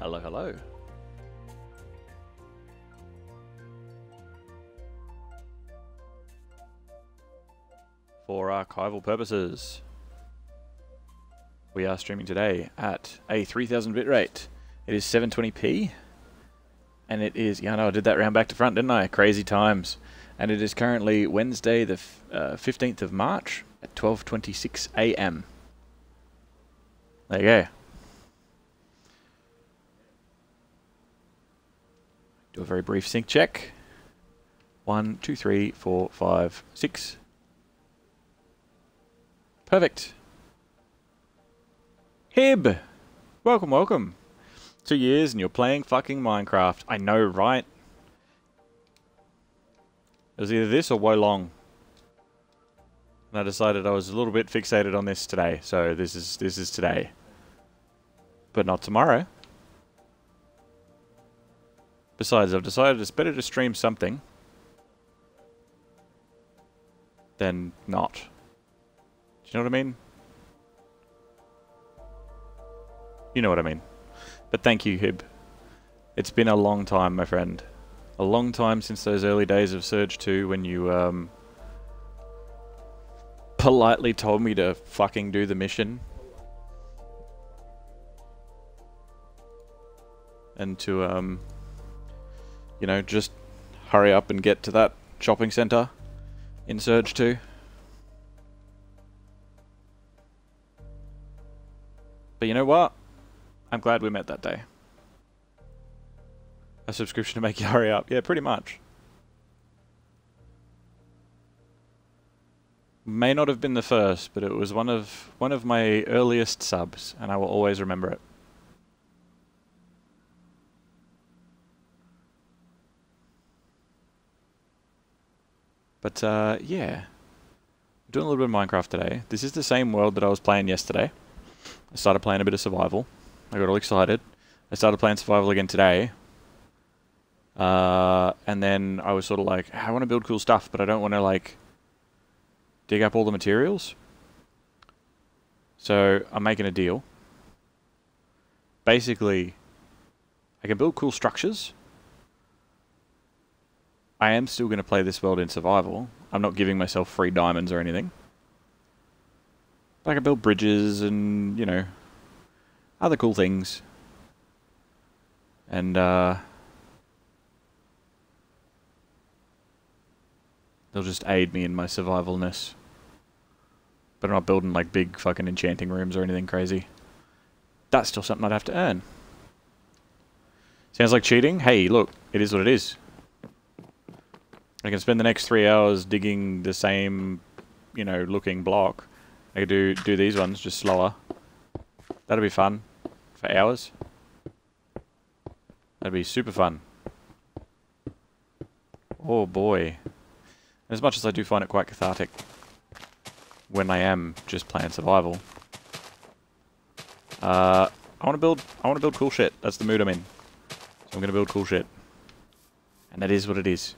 Hello, hello. For archival purposes, we are streaming today at a 3000 bit rate. It is 720p, and it is, yeah, I know I did that round back to front, didn't I? Crazy times. And it is currently Wednesday the 15th of March at 12:26 AM. There you go. Do a very brief sync check. 1, 2, 3, 4, 5, 6. Perfect. Hib! Welcome, welcome. 2 years and you're playing fucking Minecraft. I know, right? It was either this or Wolong. And I decided I was a little bit fixated on this today, so this is today. But not tomorrow. Besides, I've decided it's better to stream something than not. Do you know what I mean? You know what I mean. But thank you, Hib. It's been a long time, my friend. A long time since those early days of Surge 2 when you politely told me to fucking do the mission. And to, you know, just hurry up and get to that shopping centre in Surge 2. But you know what? I'm glad we met that day. A subscription to make you hurry up. Yeah, pretty much. May not have been the first, but it was one of my earliest subs, and I will always remember it. But, yeah. I'm doing a little bit of Minecraft today. This is the same world that I was playing yesterday. I started playing a bit of survival. I got all excited. I started playing survival again today. And then I was sort of like, I want to build cool stuff, but I don't want to, like, dig up all the materials. So, I'm making a deal. Basically, I can build cool structures. I am still going to play this world in survival. I'm not giving myself free diamonds or anything. But I can build bridges and, you know, other cool things. And, they'll just aid me in my survivalness. But I'm not building, like, big fucking enchanting rooms or anything crazy. That's still something I'd have to earn. Sounds like cheating? Hey, look, it is what it is. I can spend the next 3 hours digging the same, you know, looking block. I could do these ones, just slower. That'll be fun. For hours. That'd be super fun. Oh boy. As much as I do find it quite cathartic when I am just playing survival. I wanna build cool shit. That's the mood I'm in. So I'm gonna build cool shit. And that is what it is.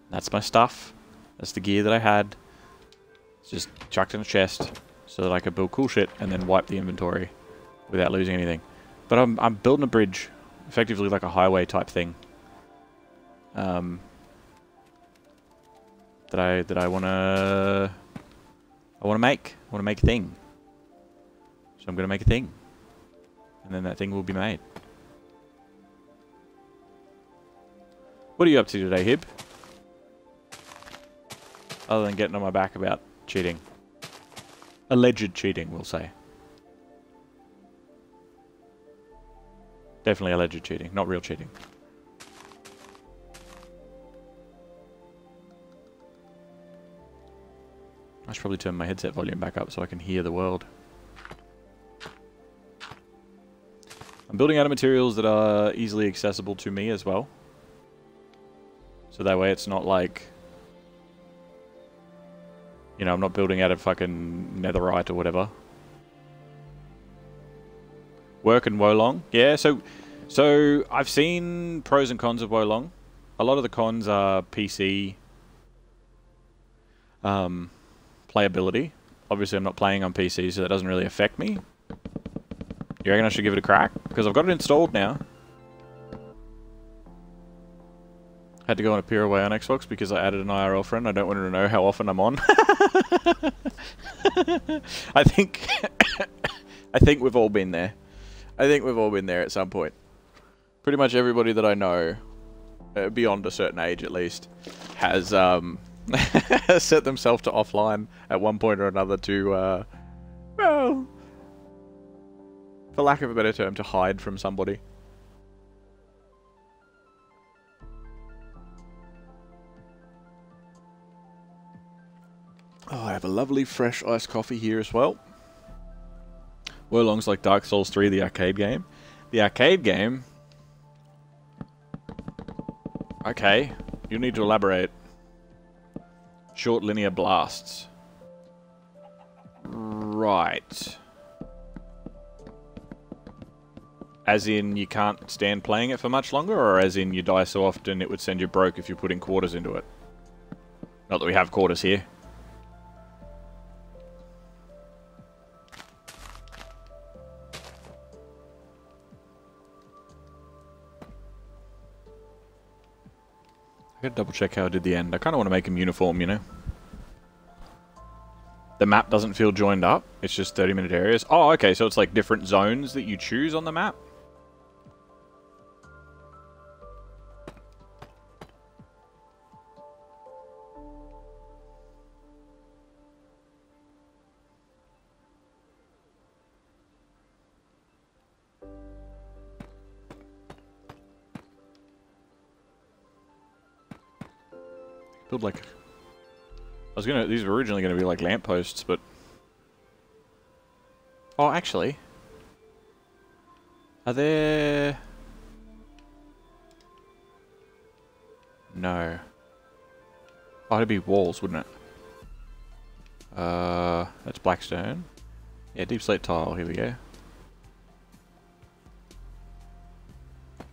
That's my stuff. That's the gear that I had. It's just chucked in a chest so that I could build cool shit and then wipe the inventory without losing anything. But I'm building a bridge, effectively like a highway type thing. That I wanna make. I wanna make a thing. So I'm gonna make a thing. And then that thing will be made. What are you up to today, Hib? Other than getting on my back about cheating. Alleged cheating, we'll say. Definitely alleged cheating, not real cheating. I should probably turn my headset volume back up so I can hear the world. I'm building out of materials that are easily accessible to me as well. So that way it's not like... You know, I'm not building out of fucking netherite or whatever. Work and Wolong. Yeah, so I've seen pros and cons of Wolong. A lot of the cons are PC playability. Obviously, I'm not playing on PC, so that doesn't really affect me. You reckon I should give it a crack? Because I've got it installed now. Had to go on a peer away on Xbox because I added an IRL friend. I don't want her to know how often I'm on. I think we've all been there. I think we've all been there at some point. Pretty much everybody that I know, beyond a certain age at least, has set themselves to offline at one point or another to, well, for lack of a better term, to hide from somebody. Oh, I have a lovely fresh iced coffee here as well. Wolong's like Dark Souls 3, the arcade game. The arcade game? Okay, you need to elaborate. Short linear blasts. Right. As in you can't stand playing it for much longer, or as in you die so often it would send you broke if you put in quarters into it? Not that we have quarters here. I gotta double check how I did the end. I kinda wanna make them uniform, you know? The map doesn't feel joined up. It's just 30-minute areas. Oh, okay, so it's like different zones that you choose on the map? Build like... these were originally gonna be like lampposts, but... Oh, actually... Are there... No. Oh, it'd be walls, wouldn't it? That's blackstone. Yeah, deep slate tile, here we go.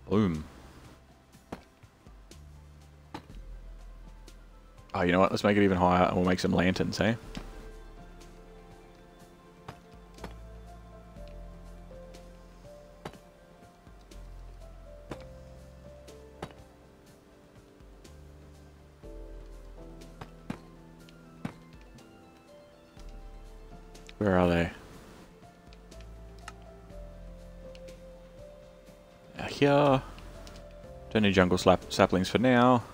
Boom. Oh, you know what? Let's make it even higher and we'll make some lanterns, eh? Where are they? Here. Don't need jungle saplings for now.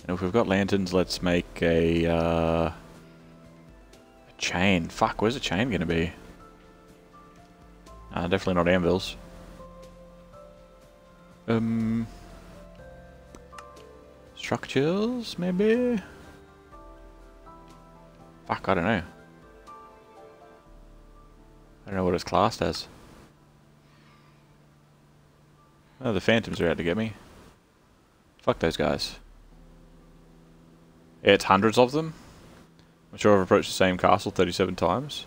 And if we've got lanterns, let's make a chain. Fuck, where's the chain gonna be? Definitely not anvils. Structures, maybe? Fuck, I don't know. I don't know what it's classed as. Oh, the phantoms are out to get me. Fuck those guys. Yeah, it's hundreds of them. I'm sure I've approached the same castle 37 times.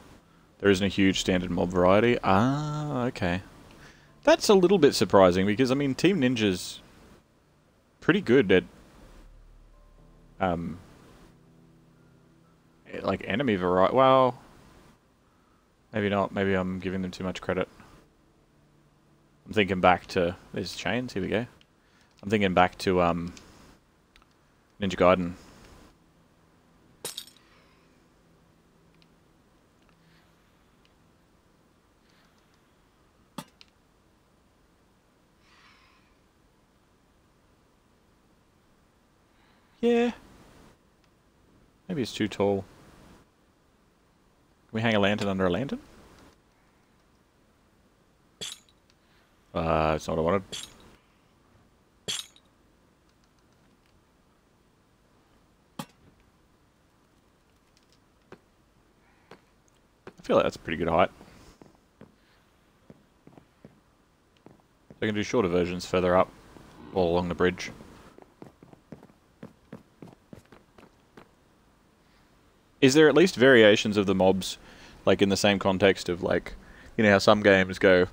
There isn't a huge standard mob variety. Ah, okay. That's a little bit surprising because, I mean, Team Ninja's pretty good at, like, enemy variety. Well, maybe not. Maybe I'm giving them too much credit. I'm thinking back to... There's chains. Here we go. I'm thinking back to, Ninja Gaiden. Yeah. Maybe it's too tall. Can we hang a lantern under a lantern? It's not what I wanted. I feel like that's a pretty good height. So I can do shorter versions further up, all along the bridge. Is there at least variations of the mobs, like in the same context of like, you know how some games go,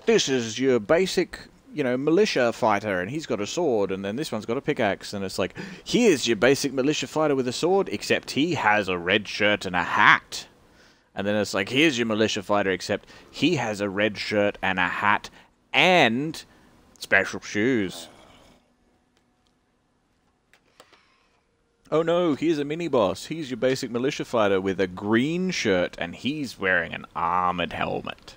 this is your basic, you know, militia fighter and he's got a sword and then this one's got a pickaxe and it's like, here's your basic militia fighter with a sword except he has a red shirt and a hat. And then it's like, here's your militia fighter, except he has a red shirt and a hat and special shoes. Oh no, here's a mini-boss. He's your basic militia fighter with a green shirt and he's wearing an armored helmet.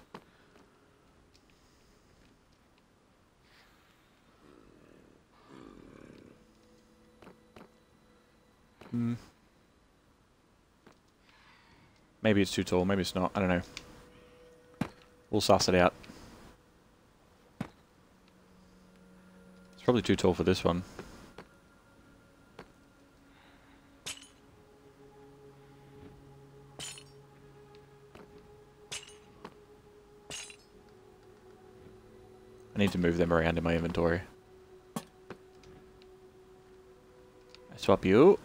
Maybe it's too tall, maybe it's not, I don't know. We'll suss it out. It's probably too tall for this one. I need to move them around in my inventory. I swap you.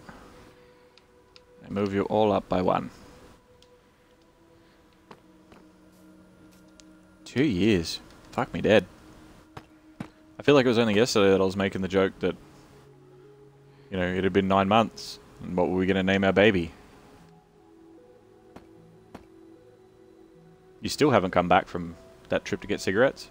I move you all up by 1. 2 years. Fuck me dead. I feel like it was only yesterday that I was making the joke that, you know, it had been 9 months. And what were we going to name our baby? You still haven't come back from that trip to get cigarettes?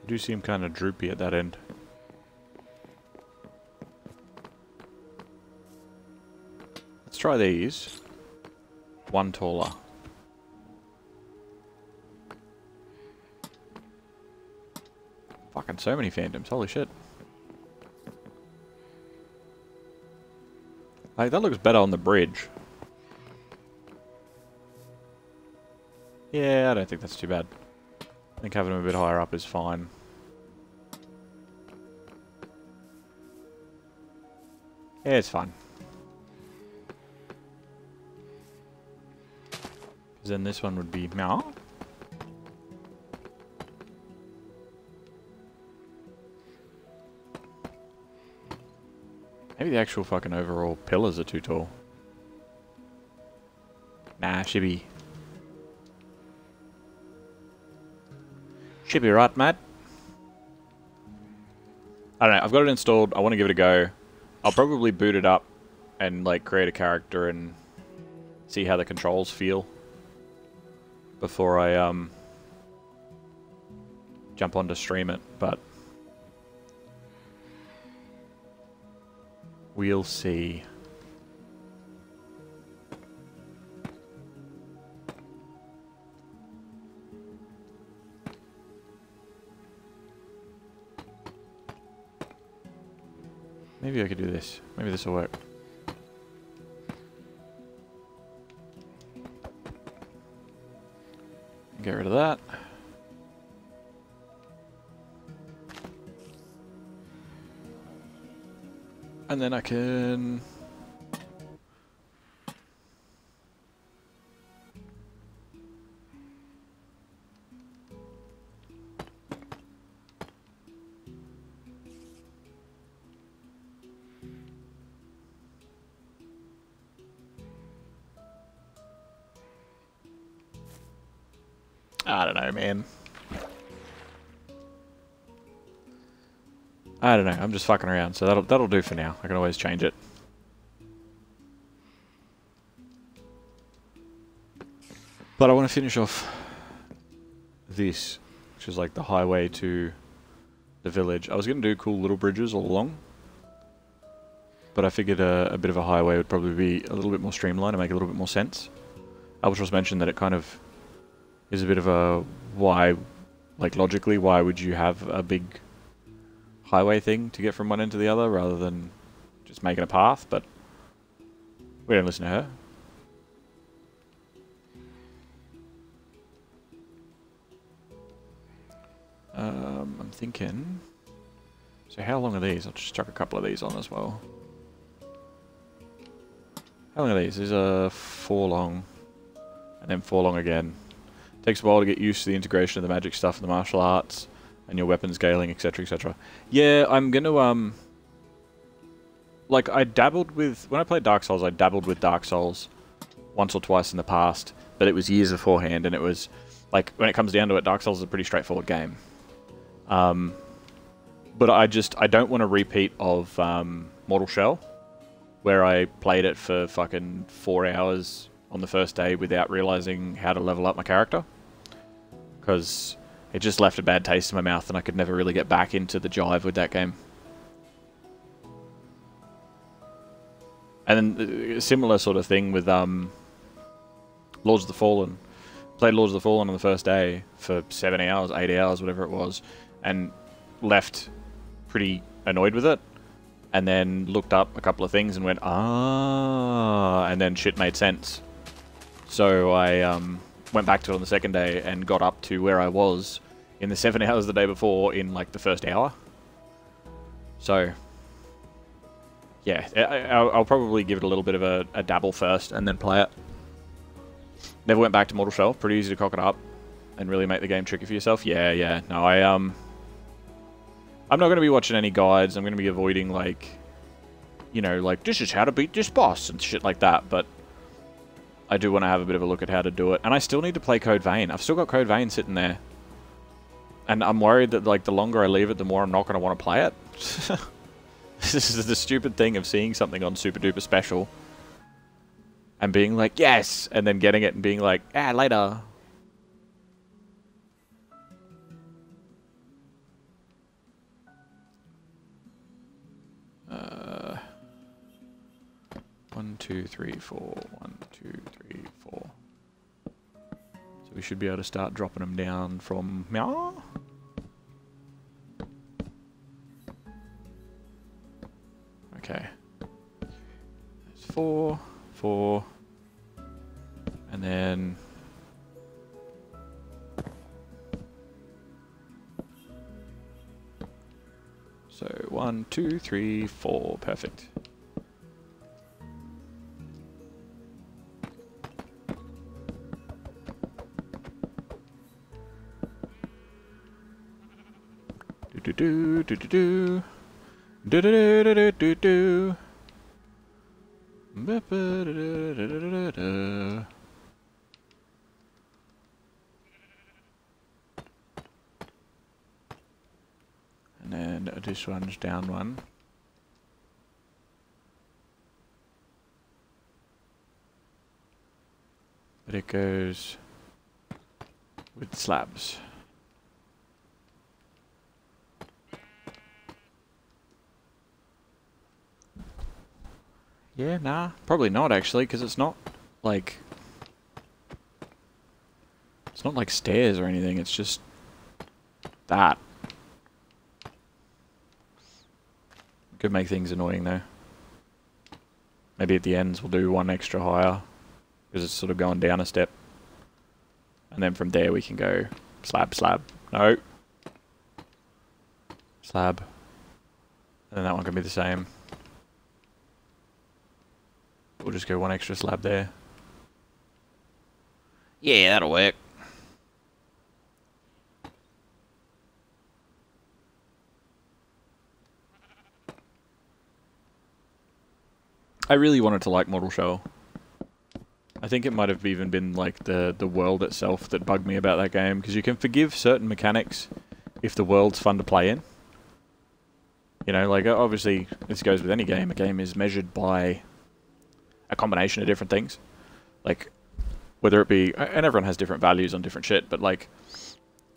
I do seem kind of droopy at that end. Let's try these. 1 taller. Fucking so many phantoms, holy shit. Like, that looks better on the bridge. Yeah, I don't think that's too bad. I think having them a bit higher up is fine. Yeah, it's fine. Because then this one would be meow. Maybe the actual fucking overall pillars are too tall. Nah, should be right, Matt. I don't know, I've got it installed, I want to give it a go. I'll probably boot it up and like create a character and see how the controls feel before I jump on to stream it, but we'll see. Maybe I could do this. Maybe this will work. Get rid of that. And then I can... I don't know, man. I don't know. I'm just fucking around, so that'll do for now. I can always change it. But I want to finish off this, which is like the highway to the village. I was going to do cool little bridges all along, but I figured a bit of a highway would probably be a little bit more streamlined and make a little bit more sense. Albatross mentioned that it kind of is a bit of a why, like logically, why would you have a big highway thing to get from one end to the other rather than just making a path, but we don't listen to her. I'm thinking, so how long are these? I'll just chuck a couple of these on as well. How long are these? These are 4 long, and then 4 long again. Takes a while to get used to the integration of the magic stuff and the martial arts and your weapon scaling, etc, etc. Yeah, I'm gonna, like, I dabbled with... When I played Dark Souls, I dabbled with Dark Souls once or twice in the past, but it was years beforehand, and it was... Like, when it comes down to it, Dark Souls is a pretty straightforward game. But I don't want a repeat of Mortal Shell, where I played it for fucking 4 hours on the first day without realizing how to level up my character. Because it just left a bad taste in my mouth, and I could never really get back into the jive with that game. And then a similar sort of thing with Lords of the Fallen. Played Lords of the Fallen on the first day for 7 hours, 8 hours, whatever it was, and left pretty annoyed with it. And then looked up a couple of things and went, ah, and then shit made sense. So I went back to it on the second day and got up to where I was in the 7 hours the day before in like the first hour. So yeah, I'll probably give it a little bit of a dabble first and then play it. Never went back to Mortal Shell. Pretty easy to cock it up and really make the game tricky for yourself. Yeah. No, I'm not going to be watching any guides. I'm going to be avoiding, like, you know, like, this is how to beat this boss and shit like that. But I do want to have a bit of a look at how to do it. And I still need to play Code Vein. I've still got Code Vein sitting there. And I'm worried that, like, the longer I leave it, the more I'm not going to want to play it. This is the stupid thing of seeing something on Super Duper Special and being like, yes! And then getting it and being like, later. One, two, three, four. 1, 2, 3, 4. So we should be able to start dropping them down from meow. Okay. There's 4, 4, and then so 1, 2, 3, 4. Perfect. Do do do do do. Do do do do do do. And then this one's down one. But it goes with slabs. Yeah, nah, probably not actually, because it's not like stairs or anything. It's just that. Could make things annoying though. Maybe at the ends we'll do one extra higher, because it's sort of going down a step, and then from there we can go slab, slab. No, slab, and then that one can be the same. We'll just go one extra slab there. Yeah, that'll work. I really wanted to like Mortal Shell. I think it might have even been like the world itself that bugged me about that game, because you can forgive certain mechanics if the world's fun to play in. You know, like obviously this goes with any game. A game is measured by a combination of different things, like whether it be, and everyone has different values on different shit, but like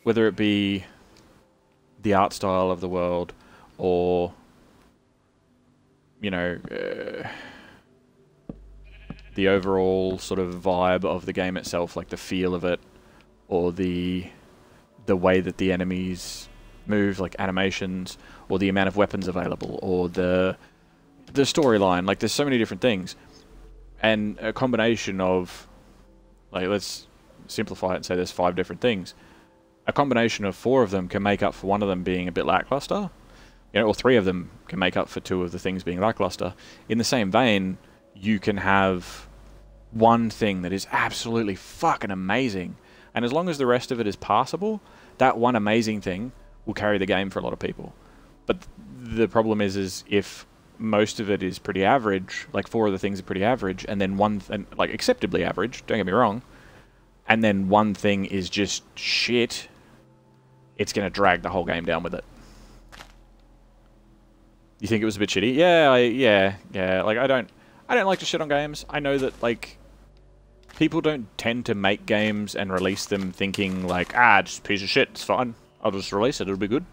whether it be the art style of the world, or you know, the overall sort of vibe of the game itself, like the feel of it, or the way that the enemies move, like animations, or the amount of weapons available, or the storyline. Like there's so many different things. And a combination of, like, let's simplify it and say there's 5 different things. A combination of 4 of them can make up for one of them being a bit lackluster. You know, or 3 of them can make up for 2 of the things being lackluster. In the same vein, you can have one thing that is absolutely fucking amazing, And as long as the rest of it is passable, that one amazing thing will carry the game for a lot of people. But the problem is if most of it is pretty average, like 4 of the things are pretty average, and then like acceptably average, don't get me wrong, and then one thing is just shit, it's going to drag the whole game down with it. You think it was a bit shitty? Yeah. Like, I don't like to shit on games. I know that, like, people don't tend to make games and release them thinking, like, just a piece of shit, it's fine. I'll just release it, it'll be good.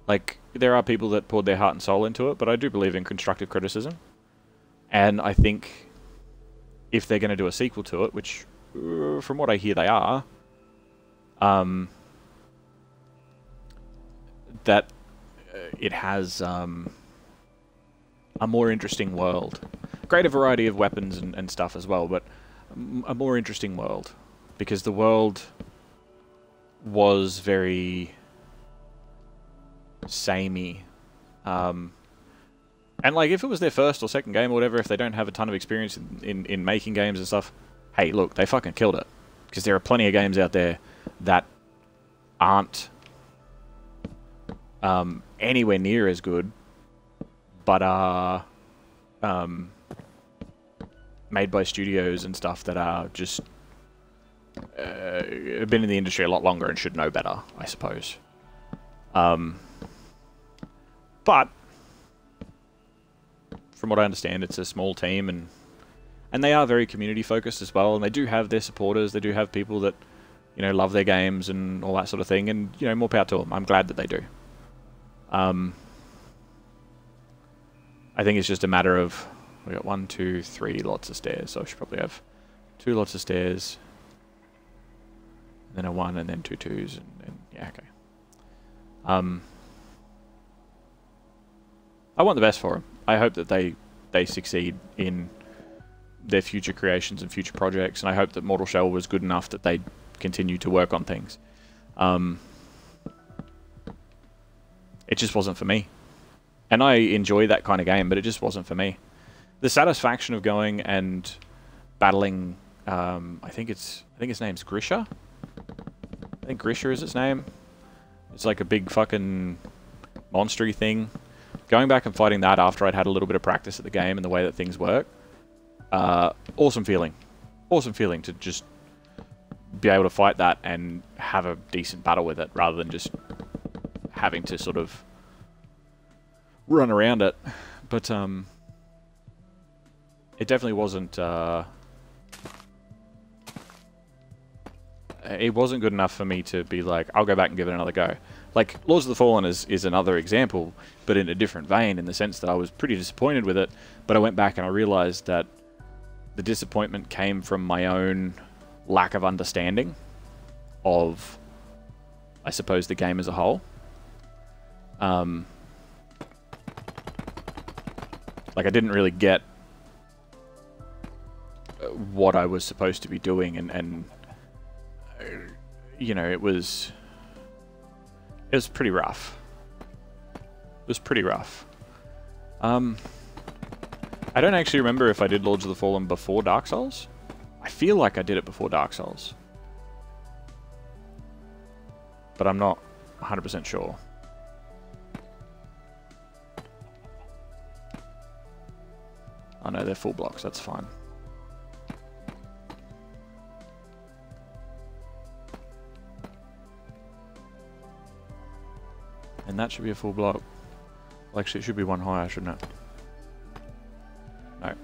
Like, there are people that poured their heart and soul into it, but I do believe in constructive criticism. And I think if they're going to do a sequel to it, which, from what I hear they are, that it has a more interesting world. Greater variety of weapons and stuff as well, but a more interesting world. Because the world was very samey. And like, if it was their first or second game or whatever, if they don't have a ton of experience in making games and stuff, hey, look, they fucking killed it. Because there are plenty of games out there that aren't anywhere near as good, but are made by studios and stuff that are just have been in the industry a lot longer and should know better, I suppose. But from what I understand, it's a small team, and they are very community focused as well, and they do have their supporters, they do have people that, you know, love their games and all that sort of thing, and, you know, more power to them. I'm glad that they do. I think it's just a matter of, we got 1, 2, 3 lots of stairs, so I should probably have 2 lots of stairs, then a 1, and then 2 2s, and yeah, okay. I want the best for them. I hope that they succeed in their future creations and future projects, and I hope that Mortal Shell was good enough that they continue to work on things. It just wasn't for me. And I enjoy that kind of game, but it just wasn't for me. The satisfaction of going and battling, I think his name's Grisha? I think Grisha is its name. It's like a big fucking monstery thing. Going back and fighting that after I'd had a little bit of practice at the game and the way that things work, awesome feeling. Awesome feeling to just be able to fight that and have a decent battle with it, rather than just having to sort of run around it. But it definitely wasn't it wasn't good enough for me to be like, I'll go back and give it another go. Like, Lords of the Fallen is another example, but in a different vein, in the sense that I was pretty disappointed with it, but I went back and I realized that the disappointment came from my own lack of understanding of, I suppose, the game as a whole. Like, I didn't really get what I was supposed to be doing, and you know, it was pretty rough. It was pretty rough. I don't actually remember if I did Lords of the Fallen before Dark Souls. I feel like I did it before Dark Souls, but I'm not 100% sure. Oh no, they're full blocks, that's fine. And that should be a full block. Well, actually, it should be one higher, shouldn't it? No.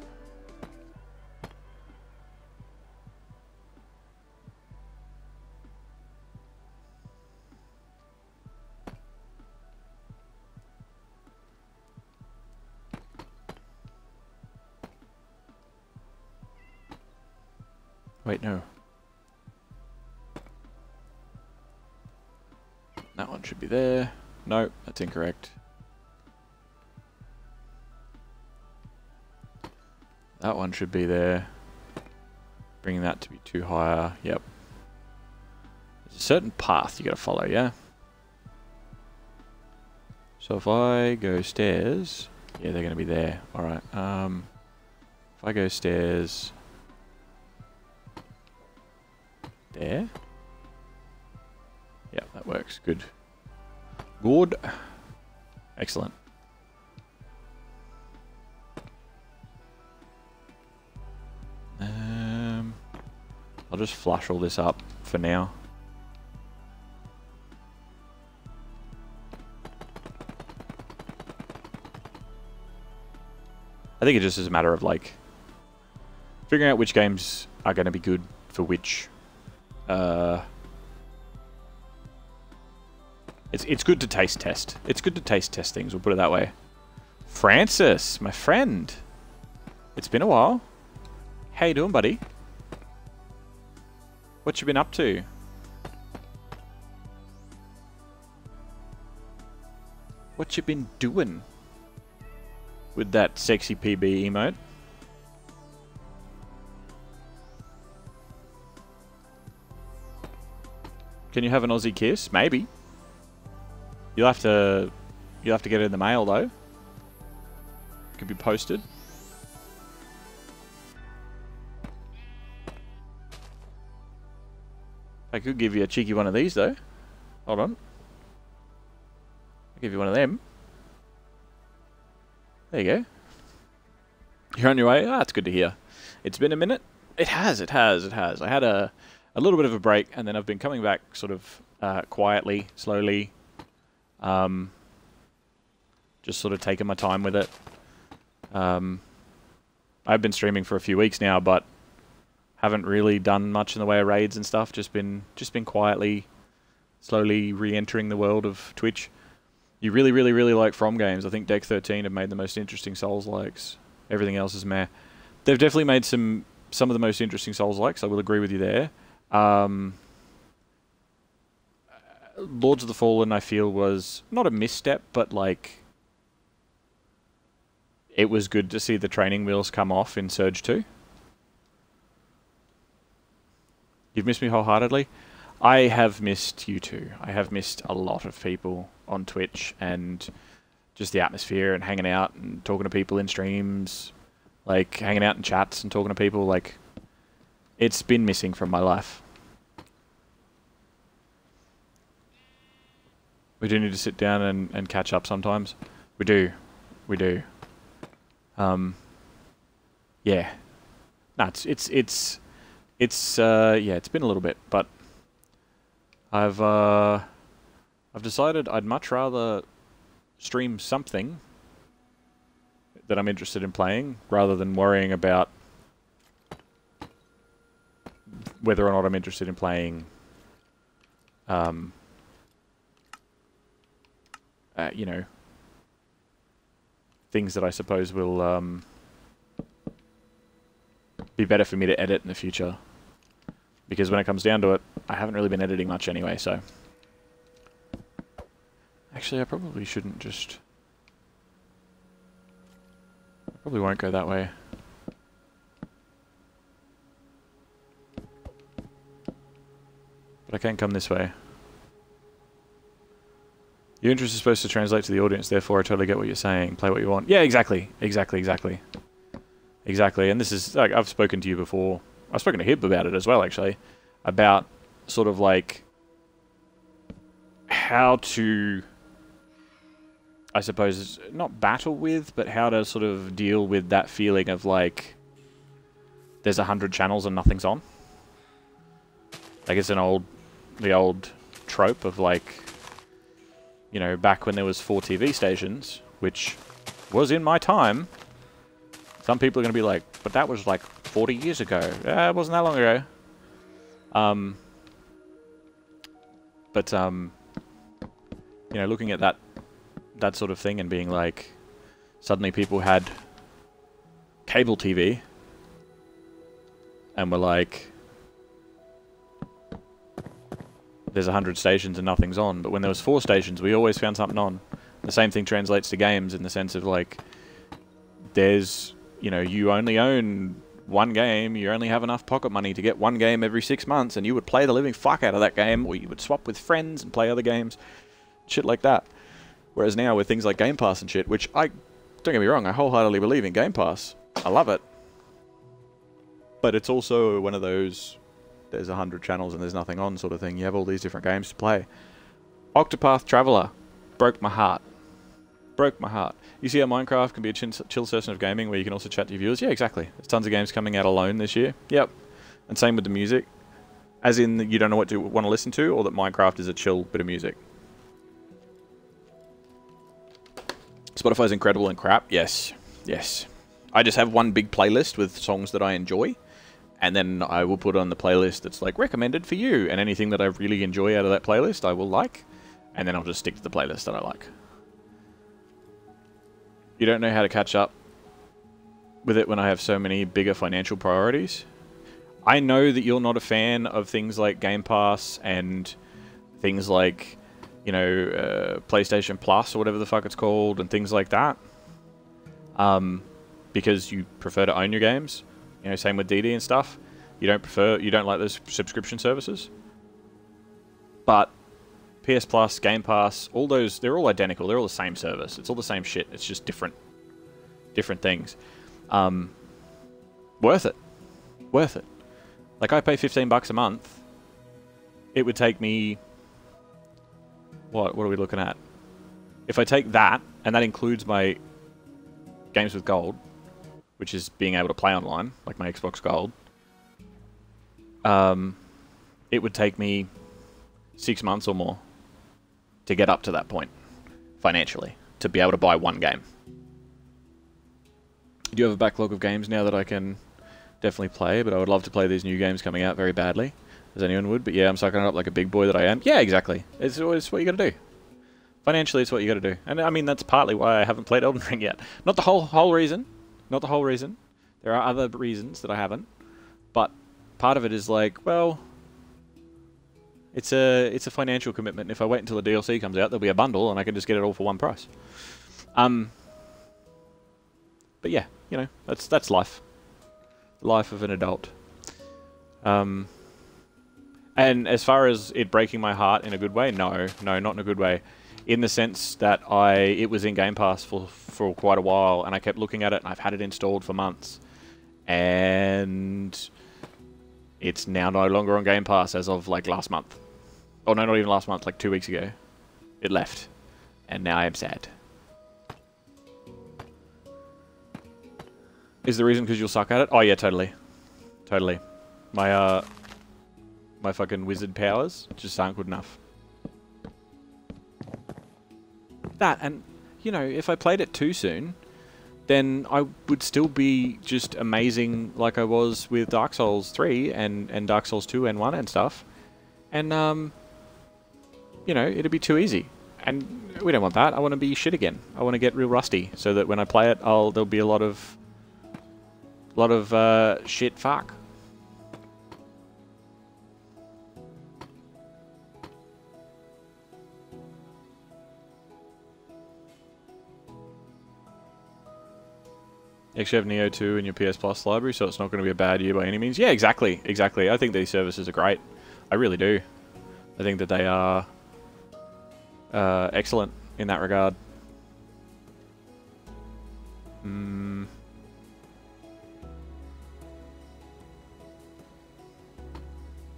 Wait, no. That one should be there. No, that's incorrect. That one should be there. Bringing that to be 2 higher. Yep. There's a certain path you gotta follow, yeah? So if I go stairs... Yeah, they're gonna be there. Alright, if I go stairs... There? Yeah, that works. Good. Good. Excellent. I'll just flush all this up for now. I think it just is a matter of like figuring out which games are going to be good for which. It's good to taste test. It's good to taste test things. We'll put it that way. Francis, my friend, it's been a while. How you doing, buddy? What you been up to? What you been doing with that sexy PB emote? Can you have an Aussie kiss? Maybe. You'll have to get it in the mail though. Could be posted. I could give you a cheeky one of these though. Hold on. I'll give you one of them. There you go. You're on your way? Ah, that's good to hear. It's been a minute. It has. I had a little bit of a break, and then I've been coming back sort of quietly, slowly. Just sort of taking my time with it. I've been streaming for a few weeks now, but haven't really done much in the way of raids and stuff. Just been quietly, slowly re-entering the world of Twitch. You really like From games. I think Deck 13 have made the most interesting Souls-likes. Everything else is meh. They've definitely made some of the most interesting Souls-likes. I will agree with you there. Lords of the Fallen, I feel, was not a misstep, but like it was good to see the training wheels come off in Surge 2. You've missed me wholeheartedly. I have missed you too. I have missed a lot of people on Twitch and just the atmosphere and hanging out and talking to people in streams, like hanging out in chats and talking to people. Like, it's been missing from my life. We do need to sit down and catch up sometimes. We do. Yeah. No, it's been a little bit, but I've decided I'd much rather stream something that I'm interested in playing rather than worrying about whether or not I'm interested in playing you know, things that I suppose will be better for me to edit in the future. Because when it comes down to it, I haven't really been editing much anyway, so... Actually, I probably shouldn't just... I probably won't go that way. But I can come this way. Your interest is supposed to translate to the audience, therefore I totally get what you're saying. Play what you want. Yeah, exactly. Exactly. And this is... like, I've spoken to you before. I've spoken to Hib about it as well, actually. About sort of like... how to... I suppose, not battle with, but how to sort of deal with that feeling of like... there's 100 channels and nothing's on. Like, it's the old trope of like... you know, back when there was 4 TV stations, which was in my time. Some people are going to be like, but that was like 40 years ago. It wasn't that long ago. You know, looking at that sort of thing and being like, suddenly people had cable TV and were like, there's 100 stations and nothing's on. But when there was 4 stations, we always found something on. The same thing translates to games in the sense of like, there's, you know, you only own one game, you only have enough pocket money to get one game every 6 months, and you would play the living fuck out of that game, or you would swap with friends and play other games, shit like that. Whereas now with things like Game Pass and shit, which don't get me wrong, I wholeheartedly believe in Game Pass. I love it. But it's also one of those there's 100 channels and there's nothing on sort of thing. You have all these different games to play. Octopath Traveler broke my heart. Broke my heart. You see how Minecraft can be a chill session of gaming where you can also chat to your viewers? Yeah, exactly. There's tons of games coming out alone this year. Yep. And same with the music. As in, you don't know what to want to listen to, or that Minecraft is a chill bit of music. Spotify's incredible and crap. Yes. Yes. I just have one big playlist with songs that I enjoy. And then I will put on the playlist that's like recommended for you. And anything that I really enjoy out of that playlist, I will like. And then I'll just stick to the playlist that I like. You don't know how to catch up with it when I have so many bigger financial priorities. I know that you're not a fan of things like Game Pass and things like, you know, PlayStation Plus or whatever the fuck it's called and things like that. Because you prefer to own your games. You know, same with DD and stuff. You don't like those subscription services. But PS Plus, Game Pass, all those, they're all identical. They're all the same service. It's all the same shit. It's just different things. Worth it. Worth it. Like, I pay $15 a month. It would take me... What are we looking at? If I take that, and that includes my Games with Gold, which is being able to play online, like my Xbox Gold, it would take me 6 months or more to get up to that point, financially, to be able to buy one game. I do have a backlog of games now that I can definitely play, but I would love to play these new games coming out very badly, as anyone would. But yeah, I'm sucking it up like a big boy that I am. Yeah, exactly. It's what you gotta do. Financially, it's what you gotta do. And I mean, that's partly why I haven't played Elden Ring yet. Not the whole reason. Not the whole reason. There are other reasons that I haven't. But part of it is like, well... It's a financial commitment. If I wait until the DLC comes out, there'll be a bundle, and I can just get it all for one price. But yeah, you know, that's life. Life of an adult. And as far as it breaking my heart in a good way, no, not in a good way. In the sense that it was in Game Pass for quite a while, and I kept looking at it, and I've had it installed for months, and it's now no longer on Game Pass as of like last month. Oh no, not even last month, like 2 weeks ago. It left. And now I am sad. Is the reason because you'll suck at it? Oh yeah, totally. Totally. My fucking wizard powers just aren't good enough. That, and, you know, if I played it too soon, then I would still be just amazing like I was with Dark Souls 3 and Dark Souls 2 and 1 and stuff. And, you know, it'd be too easy. And we don't want that. I want to be shit again. I want to get real rusty so that when I play it, there'll be a lot of shit fuck. You actually have Neo 2 in your PS Plus library, so it's not going to be a bad year by any means. Yeah, exactly. Exactly. I think these services are great. I really do. I think that they are excellent in that regard.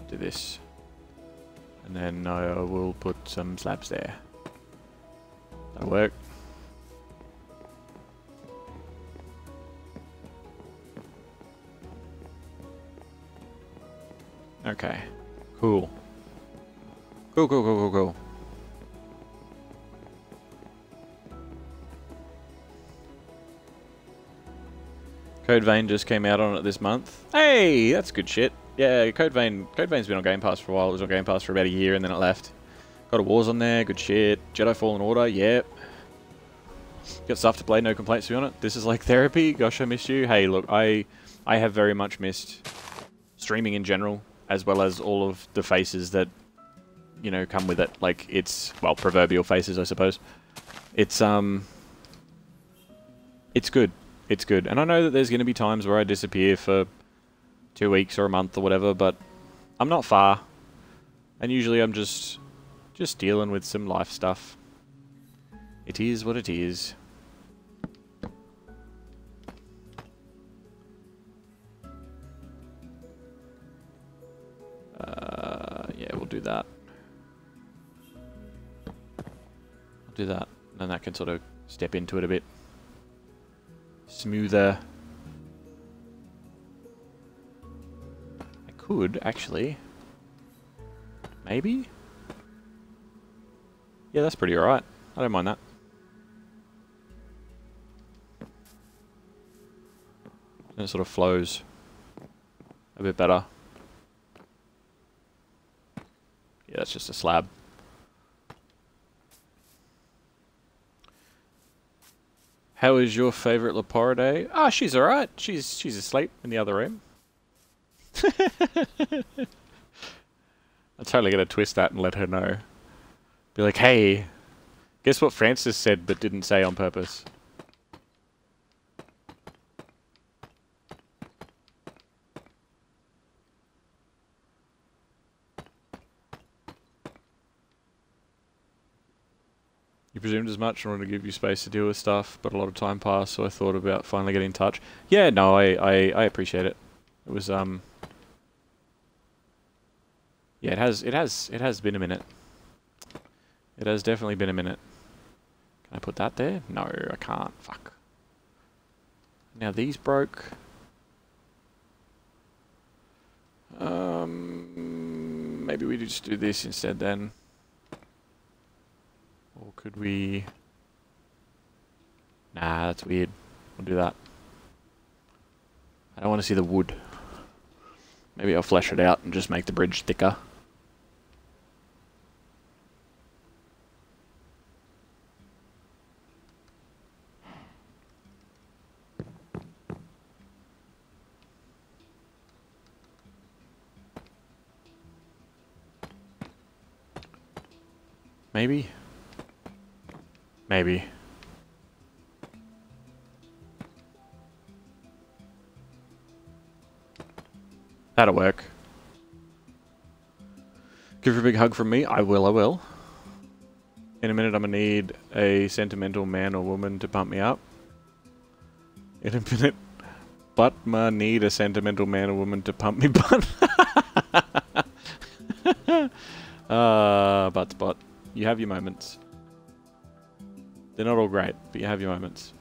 Do this. And then I will put some slabs there. That'll work. Okay. Cool. Cool. Code Vein just came out on it this month. Hey, that's good shit. Yeah, Code Vein's been on Game Pass for a while. It was on Game Pass for about a year and then it left. God of War's on there, good shit. Jedi Fallen Order, yep. Got stuff to play, no complaints to be on it. This is like therapy. Gosh, I missed you. Hey, look, I have very much missed streaming in general, as well as all of the faces that, you know, come with it. Like, it's, well, proverbial faces, I suppose. It's good. It's good. And I know that there's going to be times where I disappear for 2 weeks or a month or whatever, but I'm not far. And usually I'm just dealing with some life stuff. It is what it is. that. I'll do that. And then that can sort of step into it a bit smoother. I could, actually. Maybe? Yeah, that's pretty alright. I don't mind that. And it sort of flows a bit better. Yeah, that's just a slab. How is your favourite Leporide? Ah, she's alright. She's asleep in the other room. I'm totally going to twist that and let her know. Be like, hey, guess what Francis said but didn't say on purpose? You presumed as much in order to give you space to deal with stuff, but a lot of time passed, so I thought about finally getting in touch. Yeah, no, I appreciate it. It was yeah, it has been a minute. It has definitely been a minute. Can I put that there? No, I can't. Fuck. Now these broke. Maybe we just do this instead then. Or could we... Nah, that's weird. We'll do that. I don't want to see the wood. Maybe I'll flesh it out and just make the bridge thicker. Maybe? Maybe. That'll work. Give her a big hug from me. I will, I will. In a minute I'm gonna need a sentimental man or woman to pump me up. In a minute, but ma need a sentimental man or woman to pump me butt. But. You have your moments. They're not all great, but you have your moments.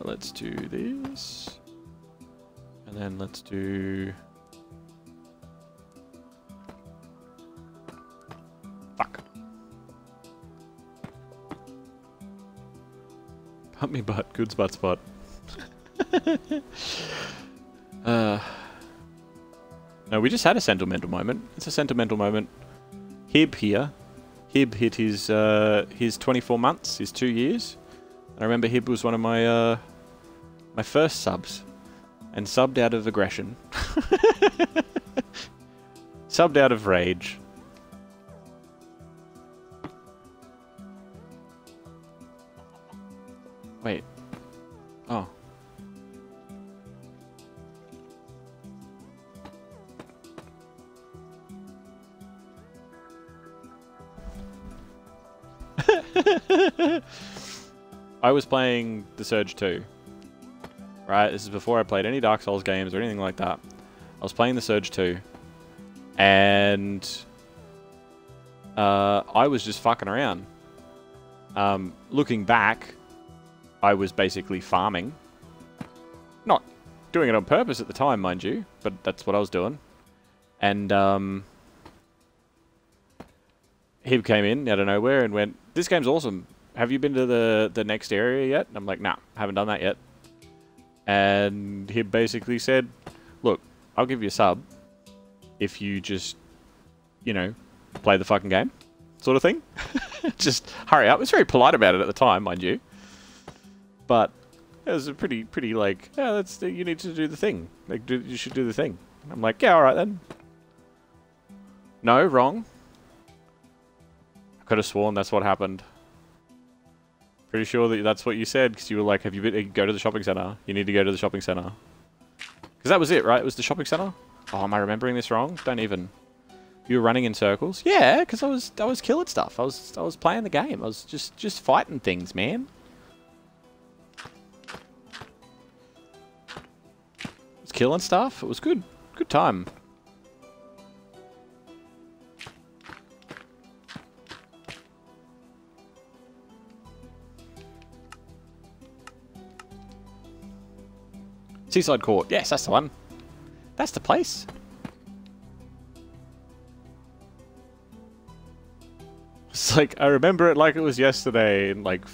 Let's do this. And then let's do... Fuck. Pump me butt. Good spot. No, we just had a sentimental moment. It's a sentimental moment. Hib here. Hib hit his 24 months, his 2 years. And I remember Hib was one of my my first subs. And subbed out of aggression. Subbed out of rage. Wait. Oh. I was playing The Surge 2. Right? This is before I played any Dark Souls games or anything like that. I was playing The Surge 2. And I was just fucking around. Looking back, I was basically farming. Not doing it on purpose at the time, mind you, but that's what I was doing. And Hib came in out of nowhere and went, "This game's awesome. Have you been to the next area yet?" And I'm like, "Nah, haven't done that yet." And Hib basically said, "Look, I'll give you a sub if you just, you know, play the fucking game," sort of thing. Just hurry up. It was very polite about it at the time, mind you. But it was a pretty like, "Yeah, you need to do the thing. Like, you should do the thing." And I'm like, "Yeah, all right then." No, wrong. I could have sworn that's what happened. Pretty sure that that's what you said, because you were like, "Have you been? Go to the shopping center. You need to go to the shopping center." Because that was it, right? It was the shopping center. Oh, am I remembering this wrong? Don't even. You were running in circles. Yeah, because I was killing stuff. I was playing the game. I was just fighting things, man. killing stuff. It was good. Good time. Seaside Court. Yes, that's the one. That's the place. It's like, I remember it like it was yesterday, and like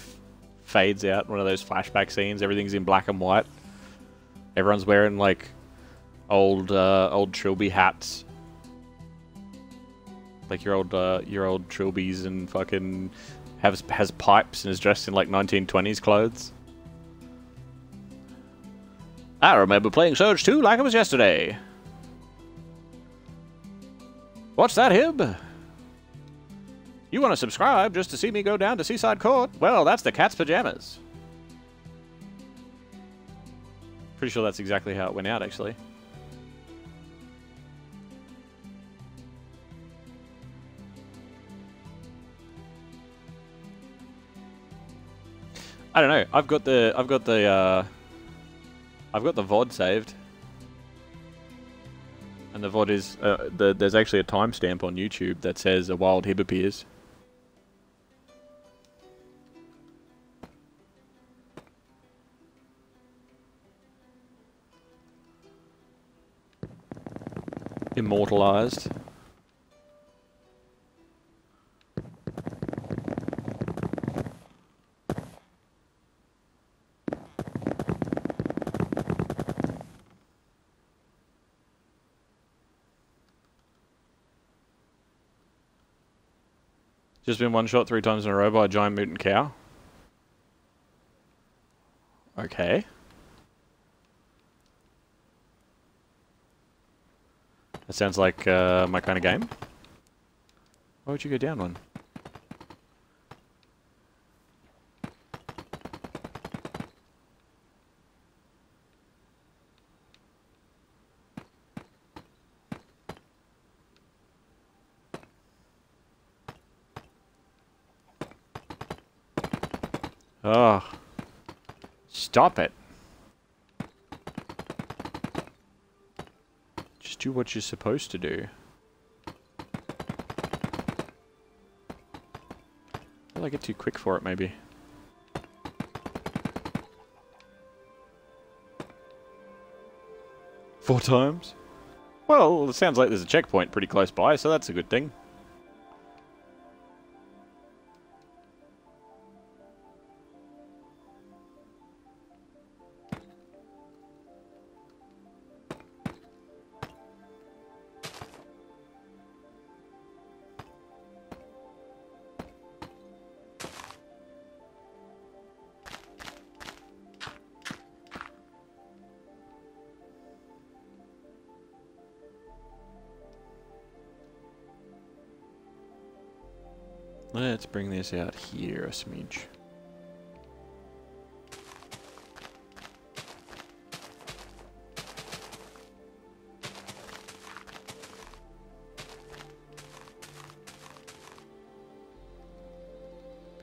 fades out, one of those flashback scenes. Everything's in black and white. Everyone's wearing like old Trilby hats. Like your old Trilbies, and fucking has pipes and is dressed in like 1920s clothes. I remember playing Surge 2 like it was yesterday. What's that, Hib? You want to subscribe just to see me go down to Seaside Court? Well, that's the cat's pajamas. Pretty sure that's exactly how it went out, actually. I don't know. I've got the VOD saved, and the VOD is there's actually a timestamp on YouTube that says a wild Hib appears. Immortalized. Just been one shot 3 times in a row by a giant mutant cow. Okay. That sounds like my kind of game. Why would you go down one? Oh. Stop it. Just do what you're supposed to do. I feel I get too quick for it, maybe. Four times? Well, it sounds like there's a checkpoint pretty close by, so that's a good thing. Let's bring this out here a smidge.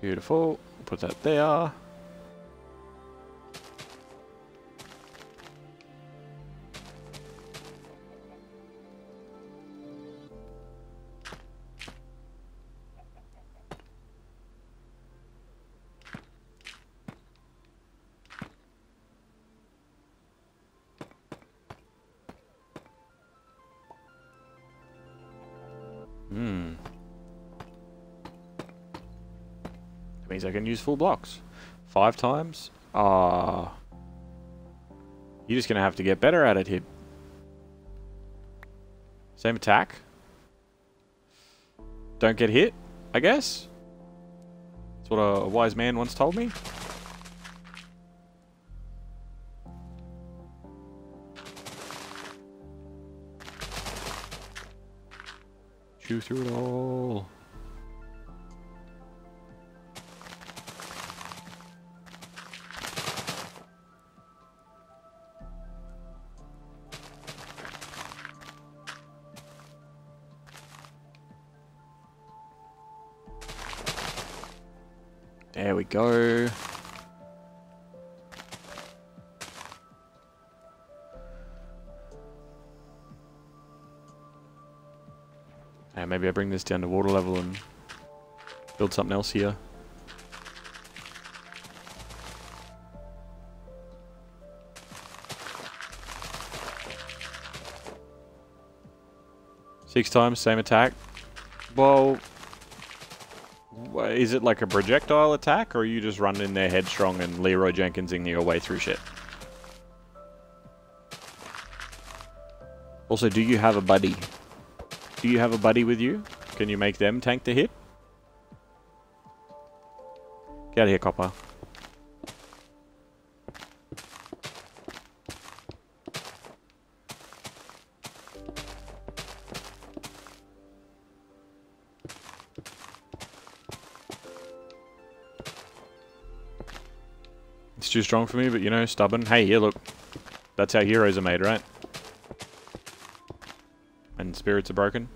Beautiful. Put that there. Means I can use full blocks. 5 times? Ah. You're just gonna have to get better at it, Hib. Same attack. Don't get hit, I guess? That's what a wise man once told me. Chew through it all. There we go. maybe I bring this down to water level and build something else here. Six times, same attack. Well, is it like a projectile attack, or are you just running in there headstrong and Leroy Jenkinsing your way through shit? Also, do you have a buddy? Do you have a buddy with you? Can you make them tank the hit? Get out of here, Copper. It's too strong for me, but you know, stubborn. Hey, here, look. That's how heroes are made, right? And spirits are broken.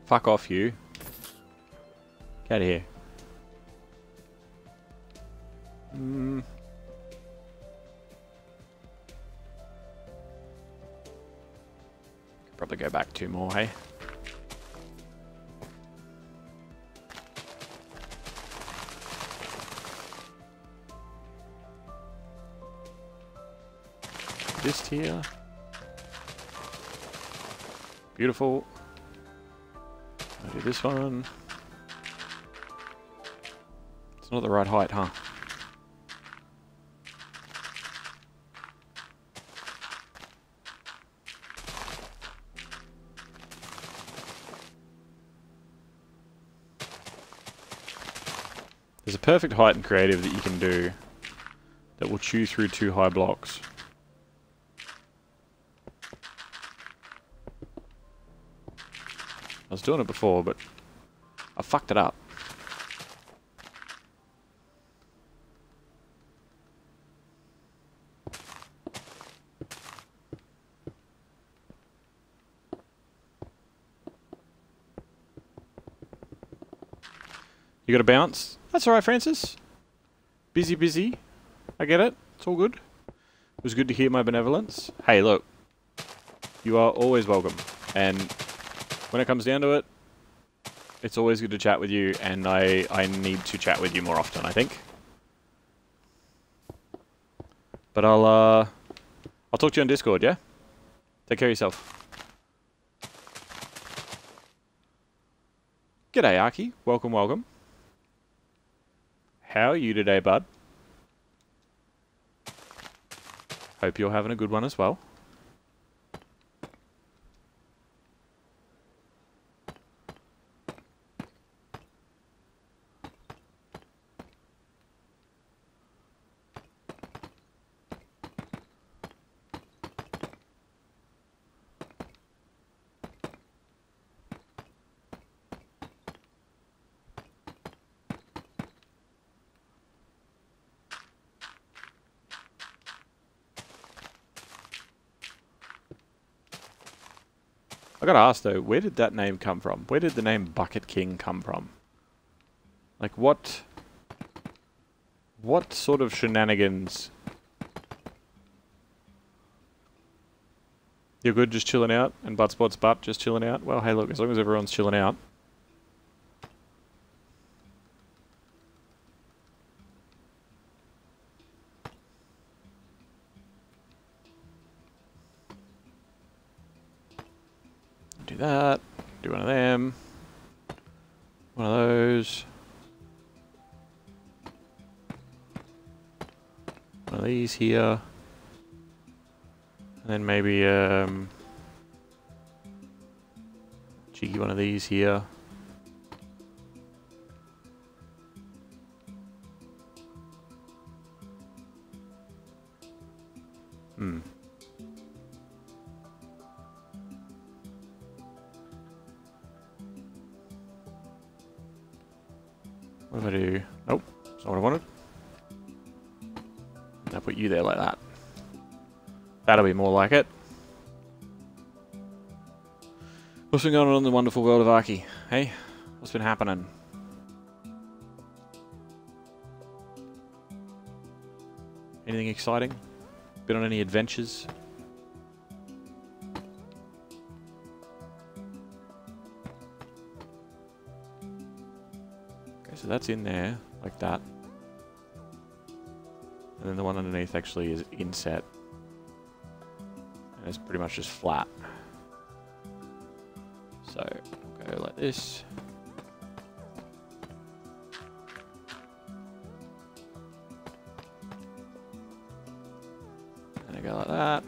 Fuck off, you. Get out of here. Probably go back 2 more, hey? Just here. Beautiful. I'll do this one. It's not the right height, huh? There's a perfect height in creative that you can do that will chew through 2 high blocks. I was doing it before, but I fucked it up. You got to bounce? That's alright, Francis. Busy, busy. I get it. It's all good. It was good to hear my benevolence. Hey, look. You are always welcome. And when it comes down to it, it's always good to chat with you, and I need to chat with you more often, I think. But I'll talk to you on Discord, yeah? Take care of yourself. G'day, Arky. Welcome, welcome. How are you today, bud? Hope you're having a good one as well. I gotta ask though, where did that name come from? Where did the name Bucket King come from? Like what sort of shenanigans? You're good just chilling out, and Buttspot's butt just chilling out? Well, hey look, as long as everyone's chilling out. Do that. Do one of them. One of those. One of these here. And then maybe cheeky one of these here. What if I do? Nope, that's not what I wanted. I'll put you there like that. That'll be more like it. What's been going on in the wonderful world of Arky? Hey? What's been happening? Anything exciting? Been on any adventures? Okay, so that's in there, like that. And then the one underneath actually is inset. And it's pretty much just flat. So, go like this. And I go like that.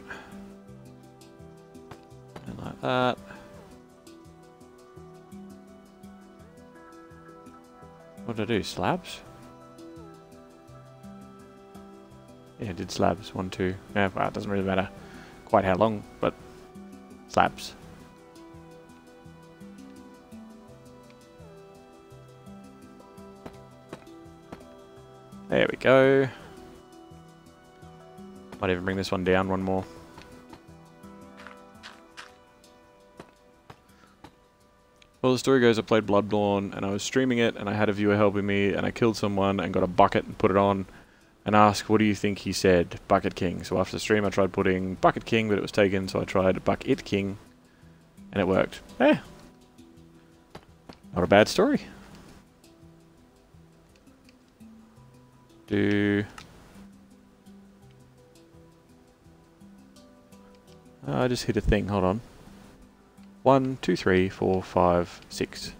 And like that. What did I do? Slabs? Yeah, I did slabs. 1, 2. Yeah, well, it doesn't really matter quite how long, but slabs. There we go. Might even bring this one down one more. Well, the story goes, I played Bloodborne and I was streaming it and I had a viewer helping me and I killed someone and got a bucket and put it on and asked, what do you think he said? Bucket King. So after the stream I tried putting Bucket King, but it was taken, so I tried Bucket King and it worked. Eh. Not a bad story. I just hit a thing, hold on. 1, 2, 3, 4, 5, 6.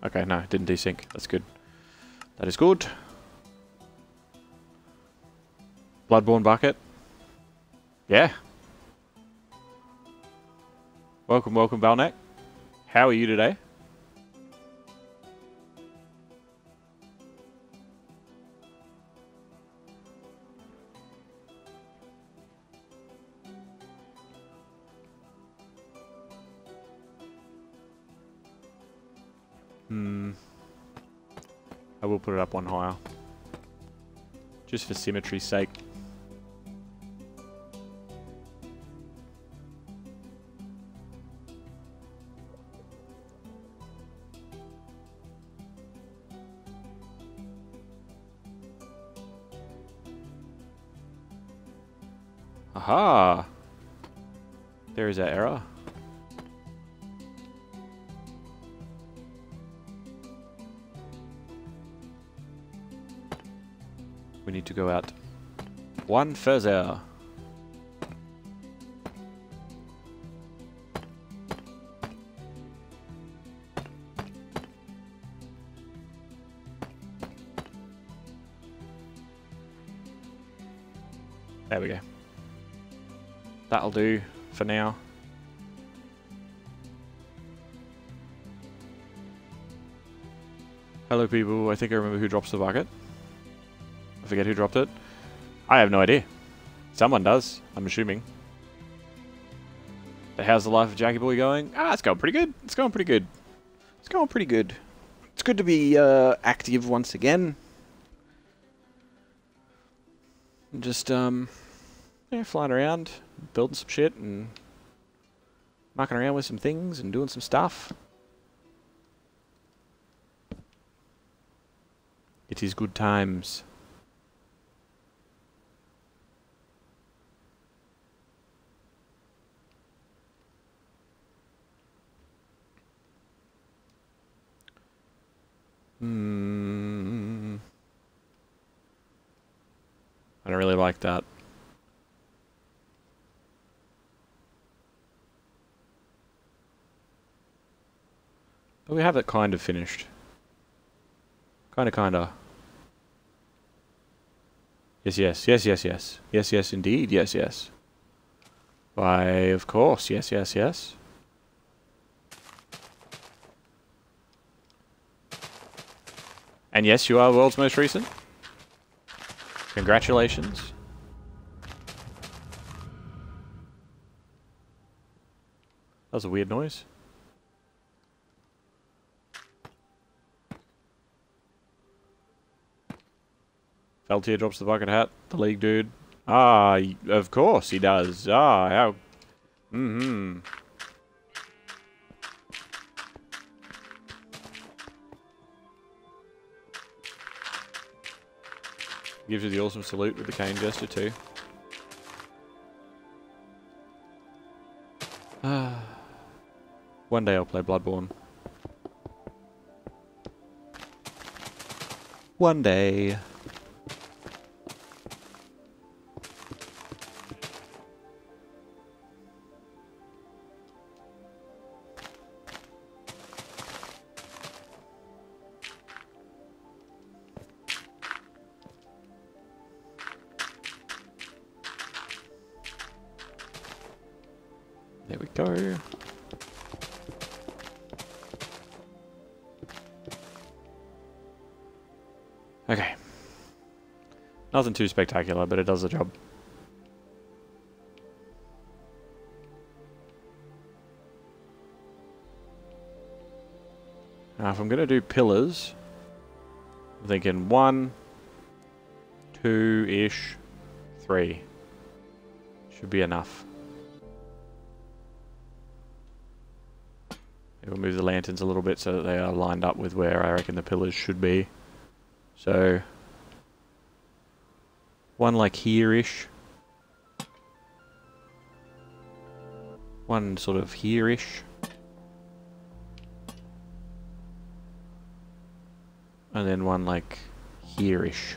Okay, no, didn't desync. That's good. That is good. Bloodborne bucket. Yeah. Welcome, welcome, Valnek. How are you today? I will put it up one higher. Just for symmetry's sake. Aha! There is our error. We need to go out one further. There we go. That'll do for now. Hello people, I think I remember who drops the bucket. I forget who dropped it. I have no idea. Someone does, I'm assuming. But how's the life of Jackie Boy going? Ah, it's going pretty good. It's going pretty good. It's going pretty good. It's good to be active once again. And just, yeah, flying around, building some shit and mucking around with some things and doing some stuff. It is good times. I don't really like that. But we have it kind of finished. Kinda. Yes, yes, yes, yes, yes. Yes, yes, indeed, yes, yes. Why, of course, yes, yes, yes. And yes, you are world's most recent. Congratulations. That was a weird noise. Peltier drops the bucket hat. The league dude. Ah, of course he does. Ah, how... Mm-hmm. Gives you the awesome salute with the cane gesture too. One day I'll play Bloodborne. One day. There we go. Okay. Nothing too spectacular, but it does the job. Now, if I'm going to do pillars, I'm thinking 1, 2-ish, 3. Should be enough. We'll move the lanterns a little bit so that they are lined up with where I reckon the pillars should be. So, one like here-ish. One sort of here-ish. And then one like here-ish.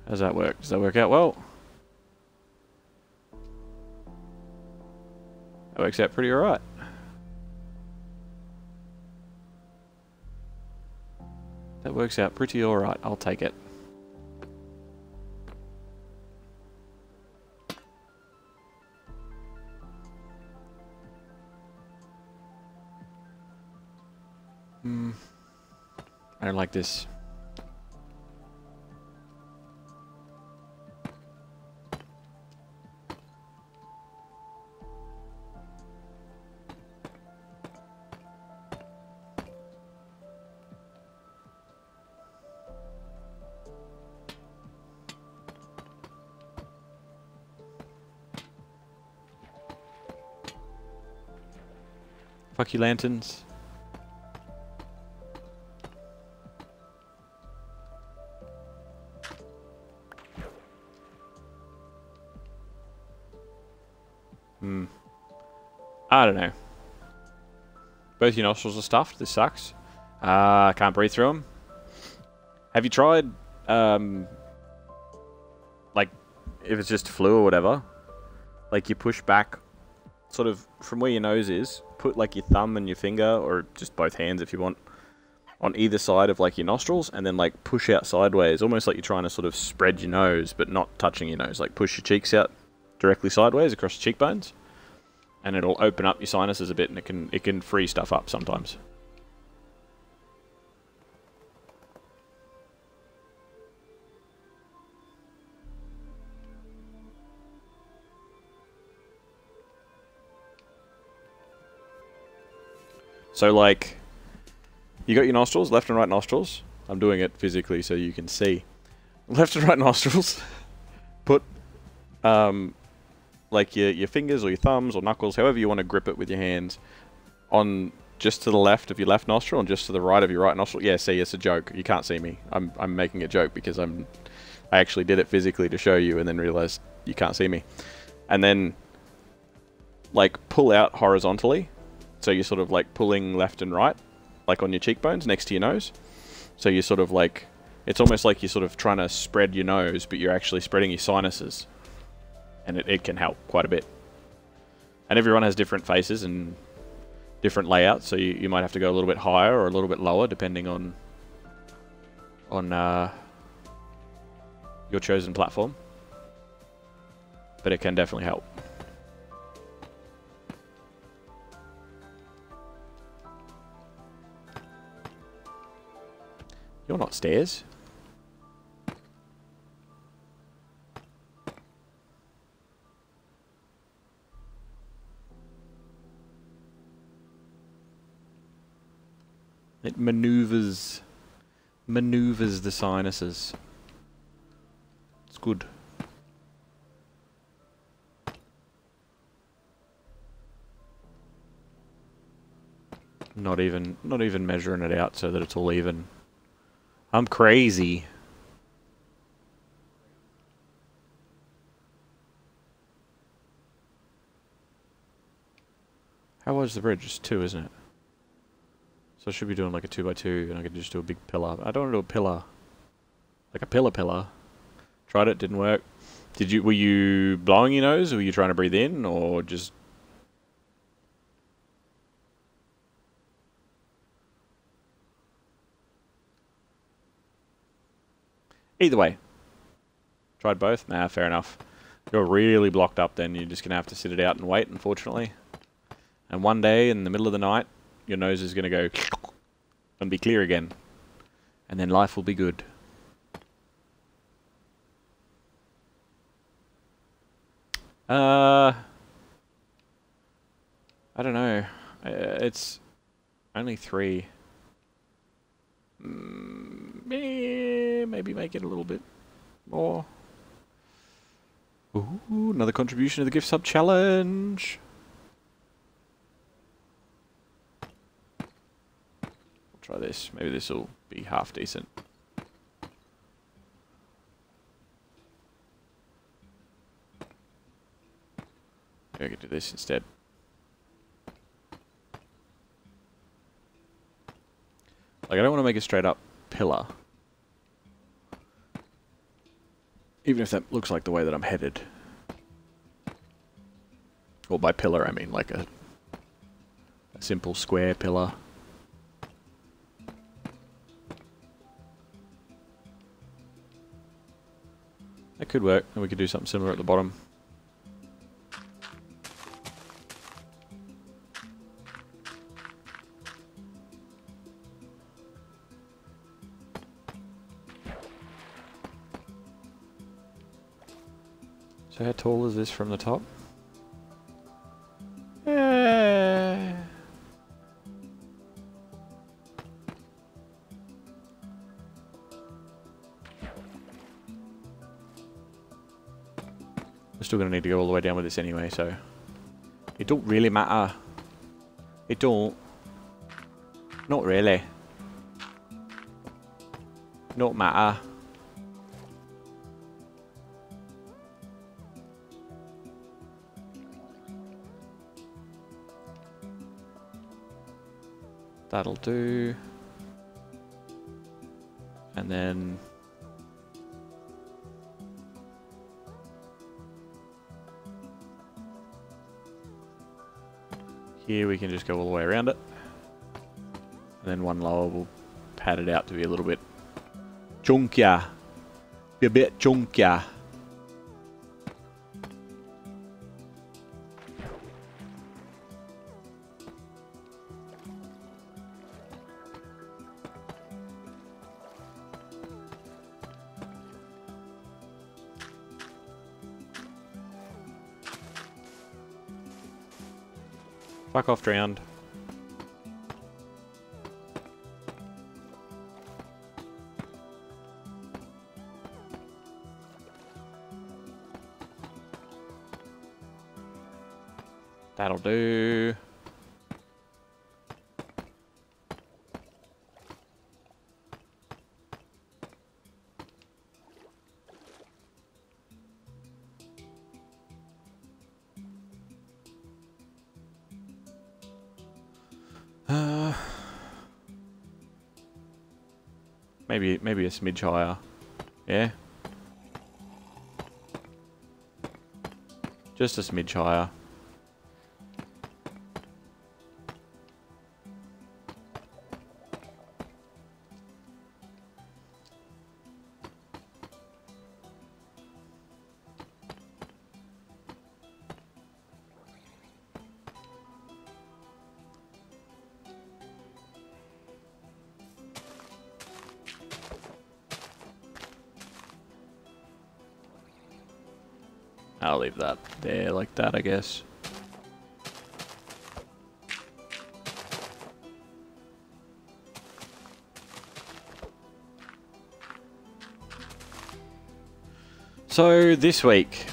How does that work? Does that work out well? That works out pretty alright. That works out pretty alright. I'll take it. I don't like this. Fuck you, lanterns. I don't know. Both your nostrils are stuffed. This sucks. I can't breathe through them. Have you tried, like, if it's just flu or whatever, like you push back sort of from where your nose is, put like your thumb and your finger, or just both hands if you want, on either side of like your nostrils, and then like push out sideways, almost like you're trying to sort of spread your nose, but not touching your nose. Like push your cheeks out directly sideways across the cheekbones, and it'll open up your sinuses a bit, and it can free stuff up sometimes. So like, you got your nostrils, left and right nostrils. I'm doing it physically so you can see. Left and right nostrils. Put like your fingers or your thumbs or knuckles, however you want to grip it with your hands, on just to the left of your left nostril and just to the right of your right nostril. Yeah, see, it's a joke. You can't see me. I'm making a joke because I actually did it physically to show you and then realized you can't see me. And then like pull out horizontally. So you're sort of like pulling left and right, like on your cheekbones next to your nose. So you're sort of like, it's almost like you're sort of trying to spread your nose, but you're actually spreading your sinuses. And it can help quite a bit. And everyone has different faces and different layouts, so you might have to go a little bit higher or a little bit lower depending on your chosen platform. But it can definitely help. You're not stairs. It maneuvers maneuvers the sinuses. It's good. Not even measuring it out so that it's all even. I'm crazy. How wide is the bridge? It's 2, isn't it? So I should be doing like a 2x2, and I could just do a big pillar. I don't want to do a pillar. Like a pillar. Tried it, didn't work. Were you blowing your nose, or were you trying to breathe in, or just... Either way. Tried both? Nah, fair enough. You're really blocked up then, you're just going to have to sit it out and wait, unfortunately. And one day, in the middle of the night, your nose is going to go and be clear again. And then life will be good. I don't know. It's only 3. Maybe make it a little bit more. Ooh, another contribution to the gift sub challenge. Try this. Maybe this will be half decent. Maybe I could do this instead. Like, I don't want to make a straight up pillar. Even if that looks like the way that I'm headed. Or by pillar I mean like a simple square pillar. That could work, and we could do something similar at the bottom. So how tall is this from the top? We're still going to need to go all the way down with this anyway, so... It don't really matter. It don't. Not really. Not matter. That'll do. And then... Here we can just go all the way around it. And then one lower will pad it out to be a little bit chunkier. Be a bit chunkier. Fuck off, drowned. That'll do. Maybe a smidge higher. Yeah. Just a smidge higher. I'll leave that there like that, I guess. So this week,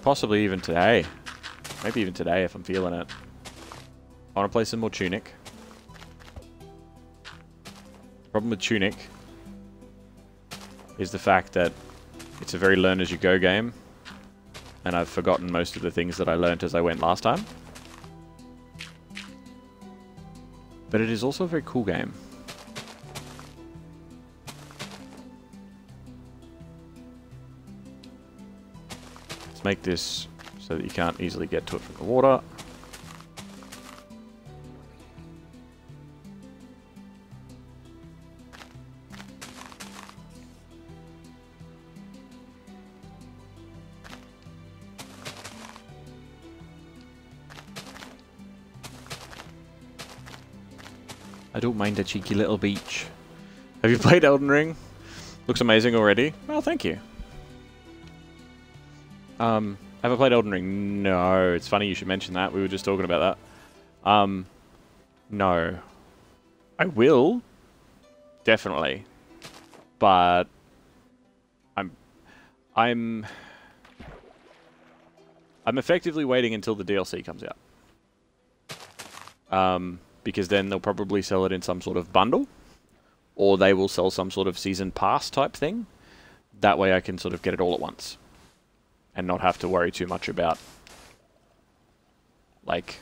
possibly even today, maybe even today if I'm feeling it, I want to play some more Tunic. The problem with Tunic is the fact that it's a very learn-as-you-go game, and I've forgotten most of the things that I learnt as I went last time. But it is also a very cool game. Let's make this so that you can't easily get to it from the water. I don't mind a cheeky little beach. Have you played Elden Ring? Looks amazing already. Well, thank you. Have I played Elden Ring? No. It's funny you should mention that. We were just talking about that. No. I will. Definitely. But I'm effectively waiting until the DLC comes out. Because then they'll probably sell it in some sort of bundle, or they will sell some sort of season pass type thing. That way I can sort of get it all at once and not have to worry too much about, like,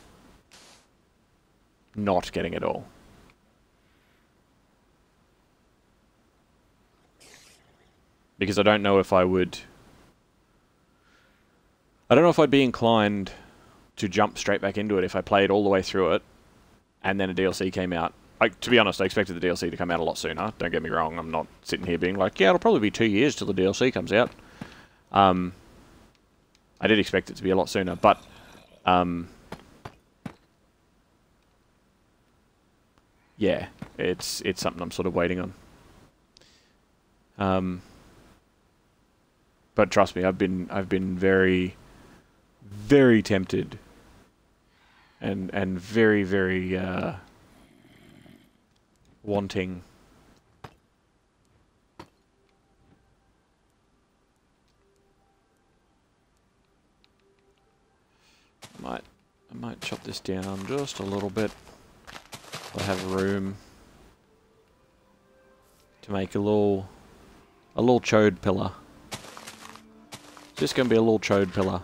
not getting it all. Because I don't know if I would... I don't know if I'd be inclined to jump straight back into it if I played all the way through it and then a DLC came out. To be honest, I expected the DLC to come out a lot sooner. Don't get me wrong. I'm not sitting here being like, yeah, it'll probably be 2 years till the DLC comes out. I did expect it to be a lot sooner, but yeah, it's something I'm sort of waiting on. But trust me, I've been very, very tempted, and very, very wanting. I might chop this down just a little bit. I have room to make a little chode pillar. Just gonna be a little chode pillar.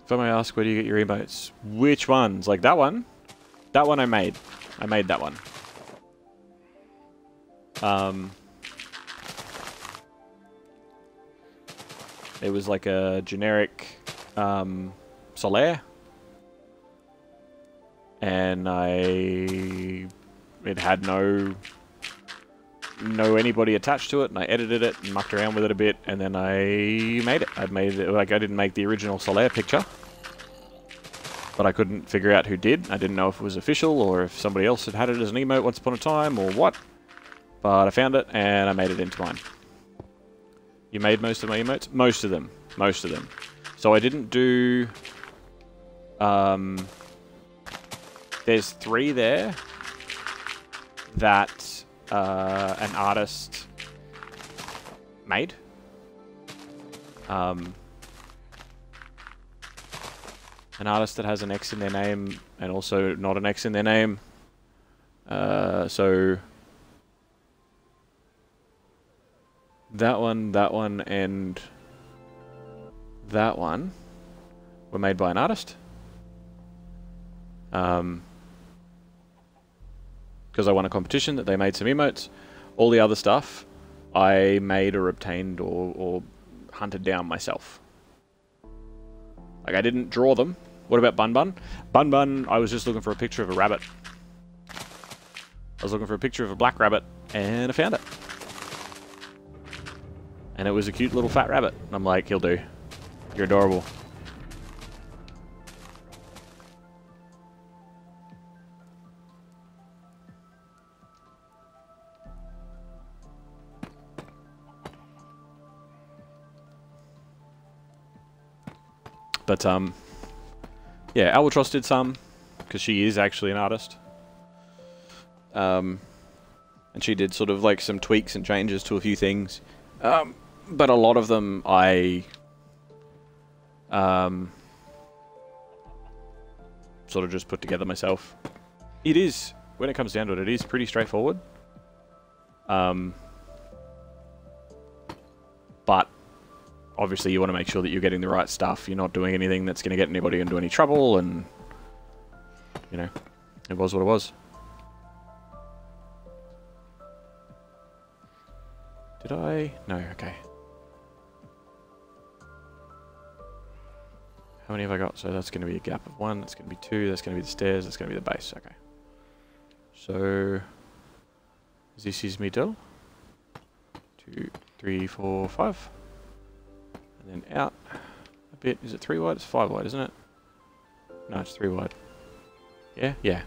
If I may ask, where do you get your emotes? Which ones? Like that one? That one I made. I made that one. It was like a generic Solaire. And it had no anybody attached to it, and I edited it and mucked around with it a bit, and then I made it. I didn't make the original Solaire picture, but I couldn't figure out who did. I didn't know if it was official or if somebody else had it as an emote once upon a time or what. But I found it and I made it into mine. You made most of my emotes? Most of them. Most of them. So I didn't do... there's 3 there that an artist made. An artist that has an X in their name and also not an X in their name. So that one, and that one were made by an artist. Because I won a competition that they made some emotes. All the other stuff I made or obtained or hunted down myself. Like, I didn't draw them. What about Bun Bun? Bun Bun, I was just looking for a picture of a rabbit. I was looking for a picture of a black rabbit, and I found it. And it was a cute little fat rabbit. And I'm like, he'll do. You're adorable. But Yeah, Albatross did some, because she is actually an artist. And she did sort of like some tweaks and changes to a few things. But a lot of them I sort of just put together myself. It is, when it comes down to it, it is pretty straightforward. But obviously you want to make sure that you're getting the right stuff. You're not doing anything that's going to get anybody into any trouble, and, you know, it was what it was. Did I? No, okay. How many have I got? So that's going to be a gap of 1, that's going to be 2, that's going to be the stairs, that's going to be the base. Okay. So, this is middle. 2, 3, 4, 5. And then out a bit. Is it 3 wide? It's 5 wide, isn't it? No, it's 3 wide. Yeah? Yeah.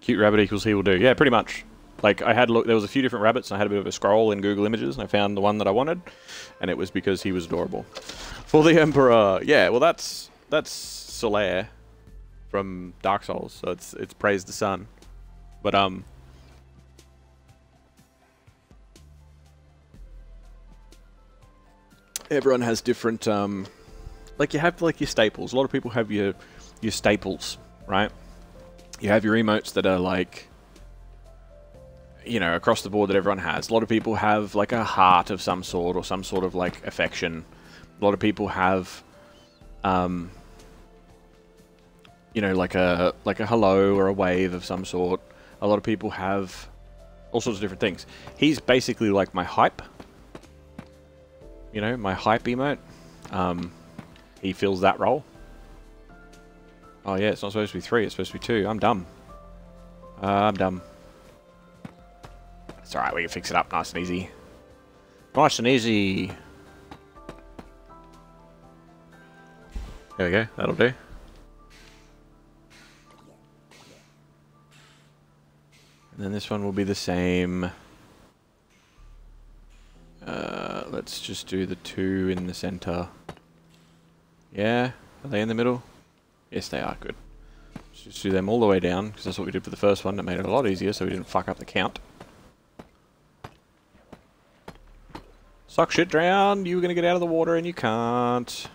Cute rabbit equals he will do. Yeah, pretty much. Like, I had there was a few different rabbits, and I had a bit of a scroll in Google Images, and I found the one that I wanted, and it was because he was adorable. For the Emperor, yeah, well that's Solaire from Dark Souls, so it's praise the sun. But everyone has different like you have like your staples. A lot of people have your staples, right? You have your emotes that are like, you know, across the board that everyone has. A lot of people have like a heart of some sort, or some sort of like affection. A lot of people have, you know, like a hello or a wave of some sort. A lot of people have all sorts of different things. He's basically like my hype. You know, my hype emote. He fills that role. Oh yeah, it's not supposed to be 3, it's supposed to be 2. I'm dumb. I'm dumb. It's alright, we can fix it up nice and easy. Nice and easy. There we go, that'll do. And then this one will be the same. Let's just do the 2 in the center. Yeah? Are they in the middle? Yes, they are. Good. Let's just do them all the way down, because that's what we did for the first one. That made it a lot easier, so we didn't fuck up the count. Suck shit, drown! You were going to get out of the water and you can't.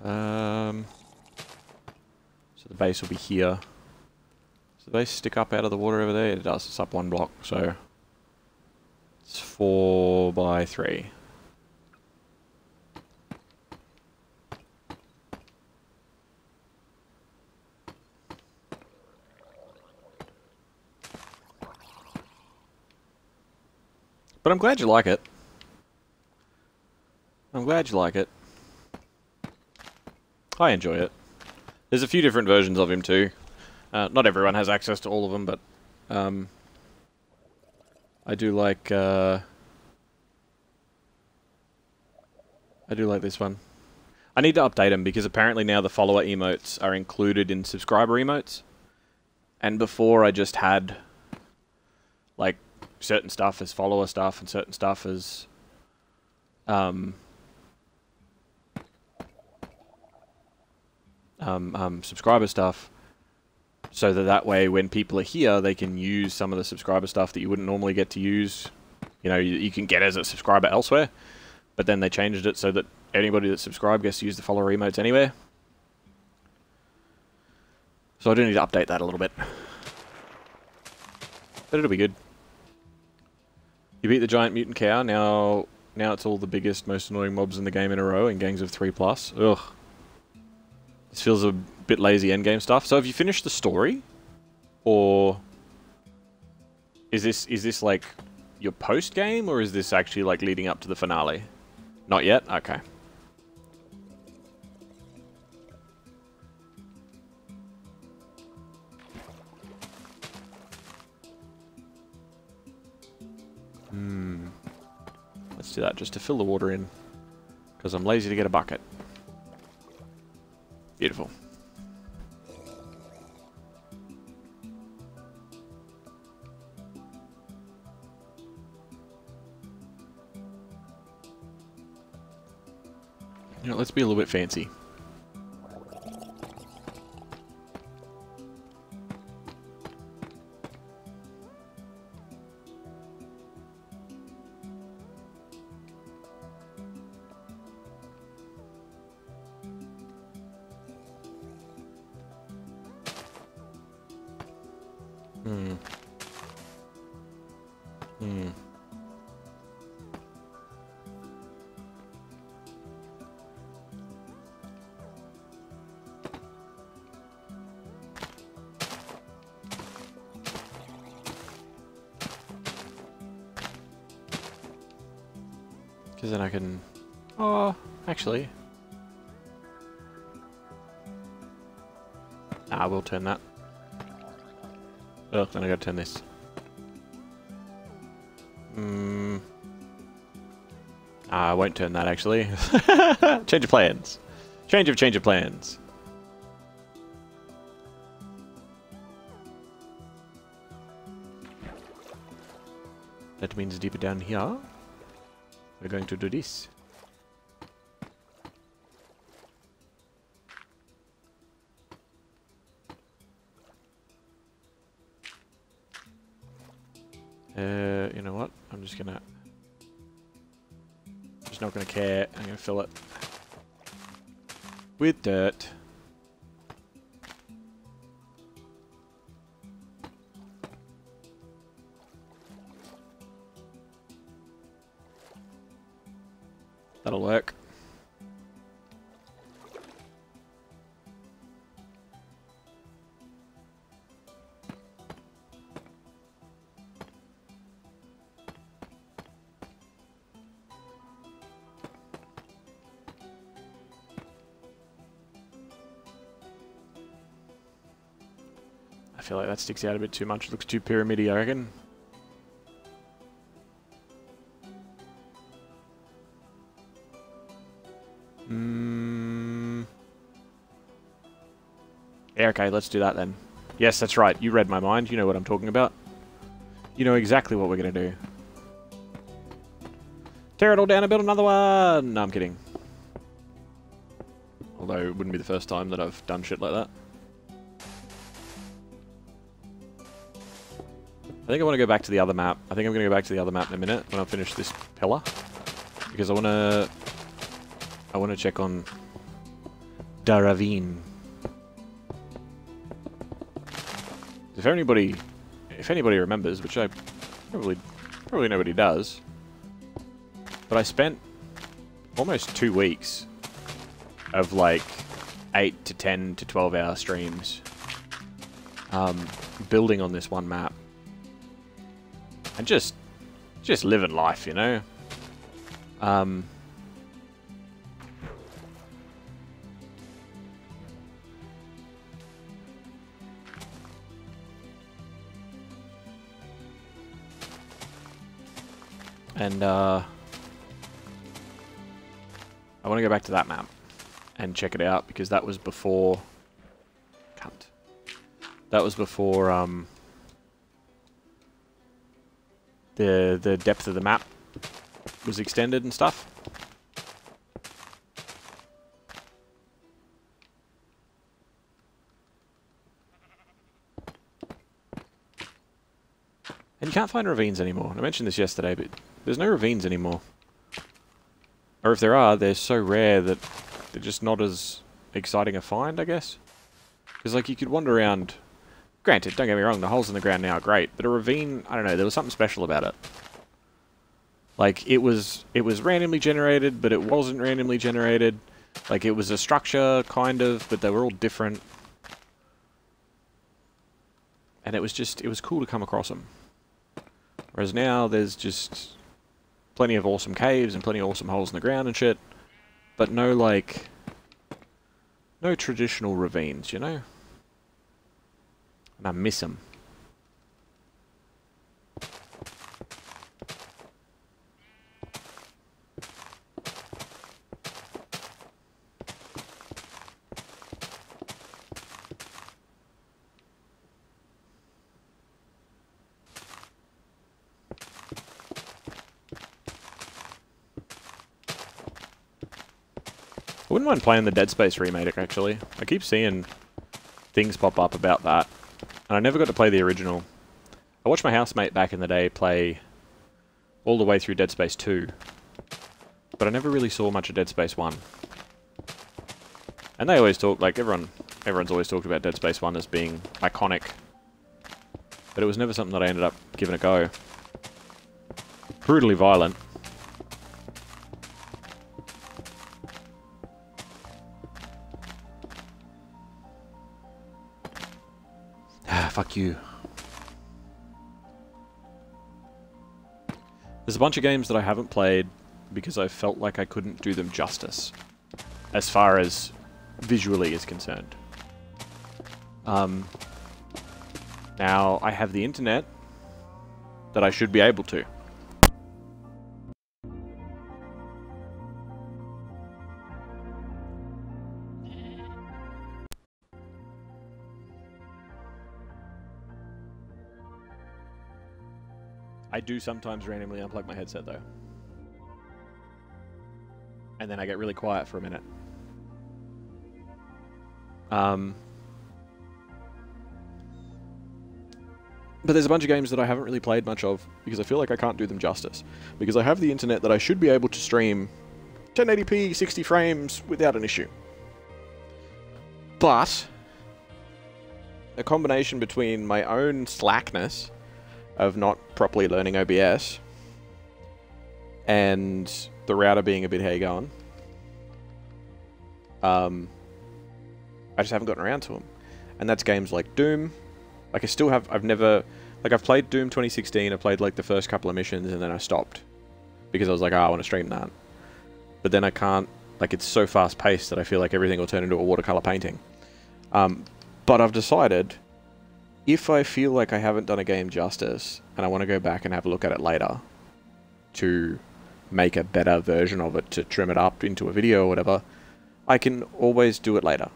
So the base will be here. Does the base stick up out of the water over there? It does. It's up 1 block, so it's 4 by 3. But I'm glad you like it. I'm glad you like it. I enjoy it. There's a few different versions of him too. Not everyone has access to all of them, but I do like this one. I need to update them because apparently now the follower emotes are included in subscriber emotes. And before I just had like certain stuff as follower stuff and certain stuff as subscriber stuff, so that way when people are here they can use some of the subscriber stuff that you wouldn't normally get to use. You know, you can get as a subscriber elsewhere, but then they changed it so that anybody that's subscribed gets to use the follower emotes anywhere. So I do need to update that a little bit, but it'll be good. You beat the giant mutant cow. Now it's all the biggest, most annoying mobs in the game in a row in gangs of 3+. Ugh. This feels a bit lazy endgame stuff. So have you finished the story? Or is this like your post game, or is this actually like leading up to the finale? Not yet? Okay. Let's do that just to fill the water in, because I'm lazy to get a bucket. Beautiful. You know, let's be a little bit fancy. Because then I can... Oh, actually... I will turn that. Oh, then I gotta turn this. I won't turn that, actually. Change of plans. Change of plans. That means deeper down here, we're going to do this. You know what? I'm just not gonna care. I'm gonna fill it with dirt. That'll work. I feel like that sticks out a bit too much. It looks too pyramidy, I reckon. Yeah, okay, let's do that then. Yes, that's right. You read my mind. You know what I'm talking about. You know exactly what we're going to do. Tear it all down and build another one! No, I'm kidding. Although it wouldn't be the first time that I've done shit like that. I think I want to go back to the other map. I think I'm going to go back to the other map in a minute when I finish this pillar. Because I want to check on Da Ravine. If anybody remembers, which I probably nobody does, but I spent almost 2 weeks of like 8 to 10 to 12 hour streams building on this one map and just living life, you know. And I want to go back to that map and check it out because that was before... Cunt. That was before the depth of the map was extended and stuff. And you can't find ravines anymore. I mentioned this yesterday, but there's no ravines anymore. Or if there are, they're so rare that they're just not as exciting a find, I guess. Because, like, you could wander around... Granted, don't get me wrong, the holes in the ground now are great, but a ravine, I don't know, there was something special about it. Like, it was randomly generated, but it wasn't randomly generated. Like, it was a structure, kind of, but they were all different. And it was cool to come across them. Whereas now, there's just plenty of awesome caves and plenty of awesome holes in the ground and shit. But no, like... no traditional ravines, you know? And I miss them. I wouldn't mind playing the Dead Space remake, actually. I keep seeing things pop up about that. And I never got to play the original. I watched my housemate back in the day play all the way through Dead Space 2. But I never really saw much of Dead Space 1. And they always talk, like, everyone's always talked about Dead Space 1 as being iconic. But it was never something that I ended up giving a go. Brutally violent. Ah, fuck you. There's a bunch of games that I haven't played because I felt like I couldn't do them justice, as far as visually is concerned. Now, I have the internet that I should be able to. I do sometimes randomly unplug my headset, though. And then I get really quiet for a minute. But there's a bunch of games that I haven't really played much of because I feel like I can't do them justice. Because I have the internet that I should be able to stream 1080p, 60 frames without an issue. But a combination between my own slackness of not properly learning OBS and the router being a bit hair going, I just haven't gotten around to them. And that's games like Doom. Like, I've played Doom 2016, I played, like, the first couple of missions, and then I stopped. Because I was like, oh, I want to stream that. But then I can't, like, it's so fast-paced that I feel like everything will turn into a watercolor painting. But I've decided, if I feel like I haven't done a game justice, and I want to go back and have a look at it later, to make a better version of it, to trim it up into a video or whatever, I can always do it later.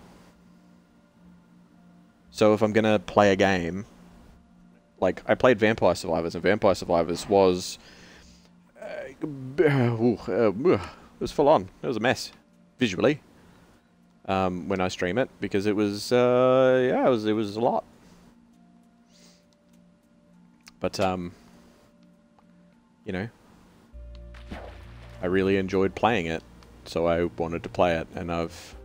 So if I'm going to play a game, like, I played Vampire Survivors, and Vampire Survivors was... it was full on. It was a mess, visually, when I stream it, because it was, yeah, it was a lot. But, you know, I really enjoyed playing it, so I wanted to play it, and I've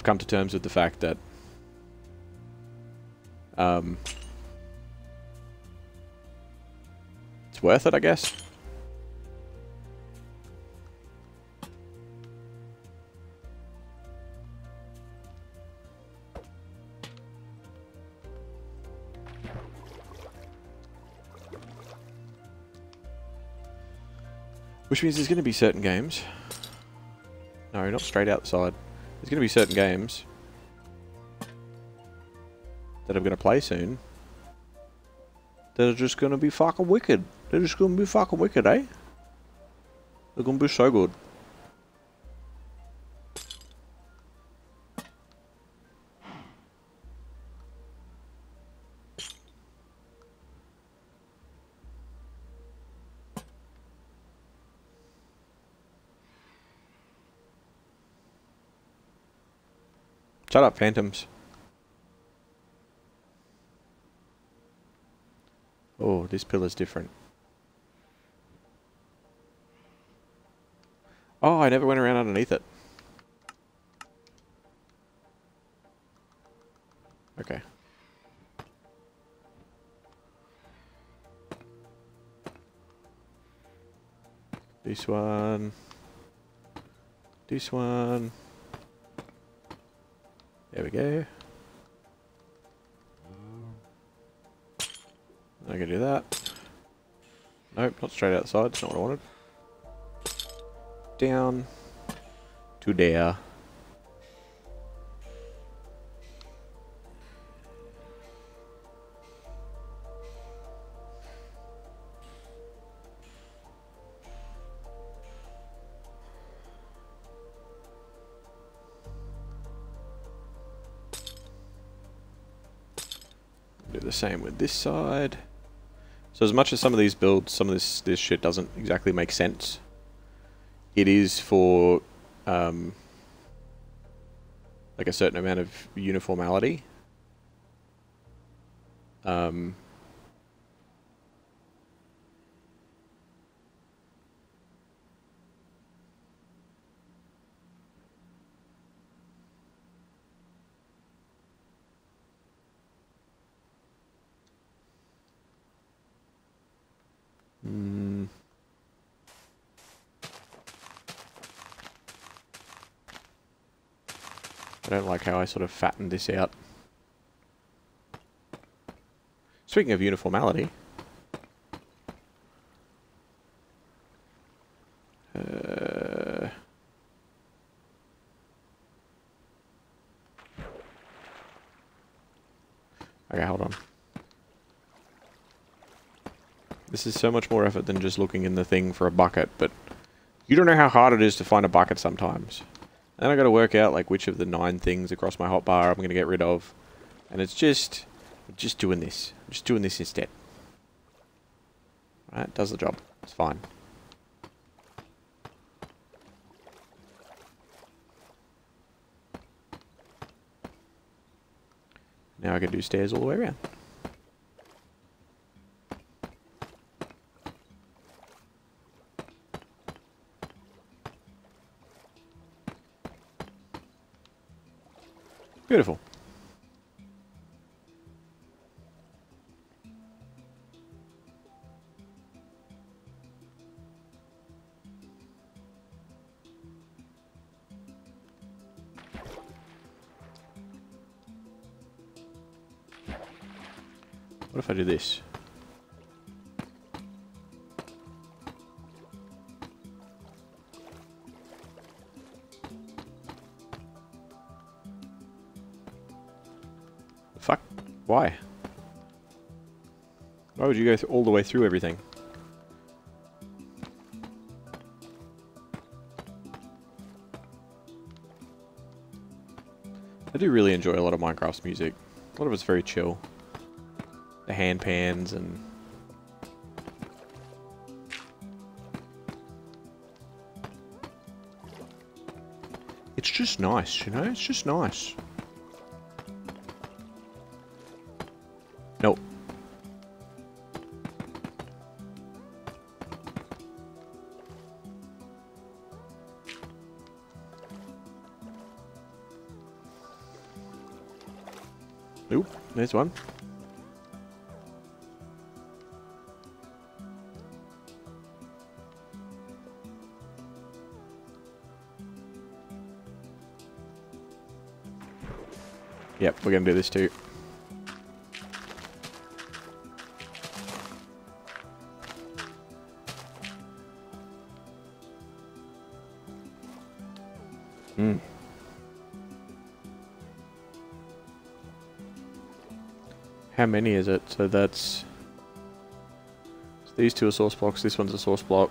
come to terms with the fact that it's worth it, I guess. Which means there's going to be certain games. No, not straight outside. There's going to be certain games that I'm going to play soon that are just going to be fucking wicked. They're just going to be fucking wicked, eh? They're going to be so good. Shut up, Phantoms. Oh, this pillar's different. Oh, I never went around underneath it. Okay. This one. This one. There we go. I can do that. Nope, not straight outside. That's not what I wanted. Down to there. Do the same with this side. So as much as some of these builds, some of this shit doesn't exactly make sense, it is for like a certain amount of uniformity. Um, mm, I don't like how I sort of fattened this out. Speaking of uniformity, okay, hold on. This is so much more effort than just looking in the thing for a bucket, but you don't know how hard it is to find a bucket sometimes. And I got to work out like which of the 9 things across my hotbar I'm going to get rid of, and it's just doing this. I'm just doing this instead. Right, does the job. It's fine. Now I can do stairs all the way around. Beautiful. What if I do this? Fuck. Why? Why would you go all the way through everything? I do really enjoy a lot of Minecraft's music. A lot of it's very chill. The hand pans and... It's just nice, you know? It's just nice. Nope. Nope, there's one. Yep, we're gonna do this too. How many is it? So that's... So these 2 are source blocks, this one's a source block.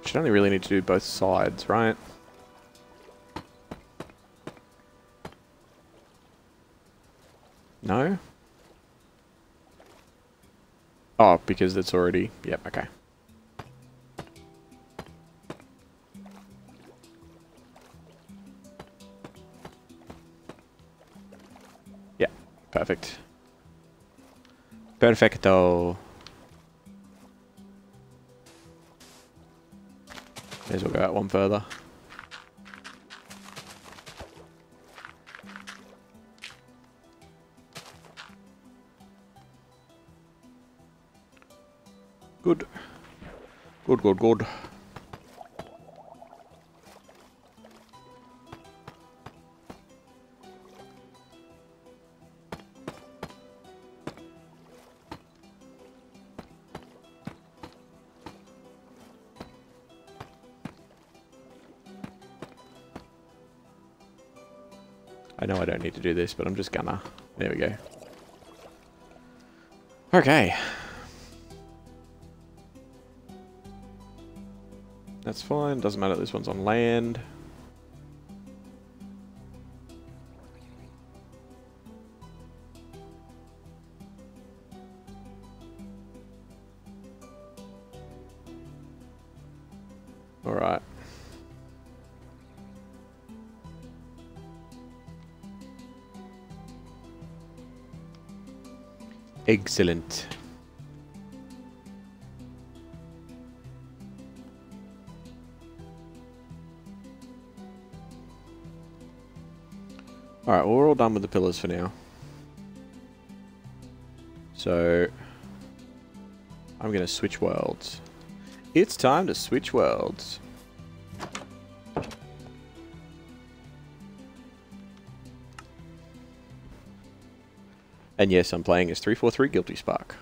Should only really need to do both sides, right? No? Oh, because it's already... Yep, okay. Yeah, perfect. Perfecto. May as well go out one further. Good. Good, good, good. I know I don't need to do this, but I'm just gonna. There we go. Okay. That's fine. Doesn't matter. This one's on land. Alright. Excellent. Alright, well, we're all done with the pillars for now. So, I'm going to switch worlds. It's time to switch worlds. And yes, I'm playing as 343 Guilty Spark.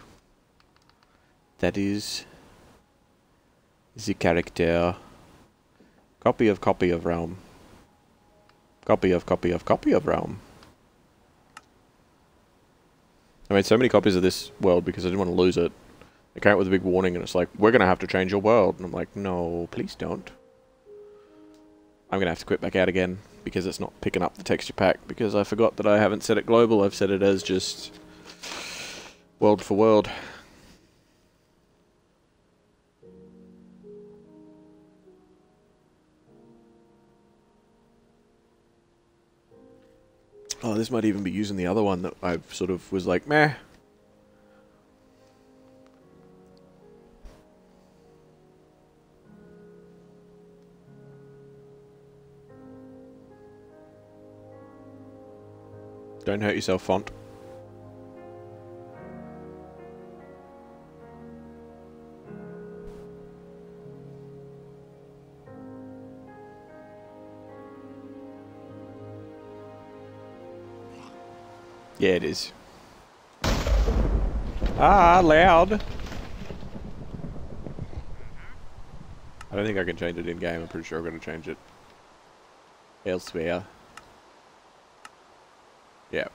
That is the character. Copy of Realm. Copy of Realm. I made so many copies of this world because I didn't want to lose it. They came out with a big warning and it's like, we're going to have to change your world. And I'm like, no, please don't. I'm going to have to quit back out again because it's not picking up the texture pack because I forgot that I haven't set it global. I've set it as just world for world. Oh, this might even be using the other one that I sort of was like, meh. Don't hurt yourself, font. Yeah, it is. Ah, loud. I don't think I can change it in-game. I'm pretty sure I'm going to change it elsewhere. Yeah.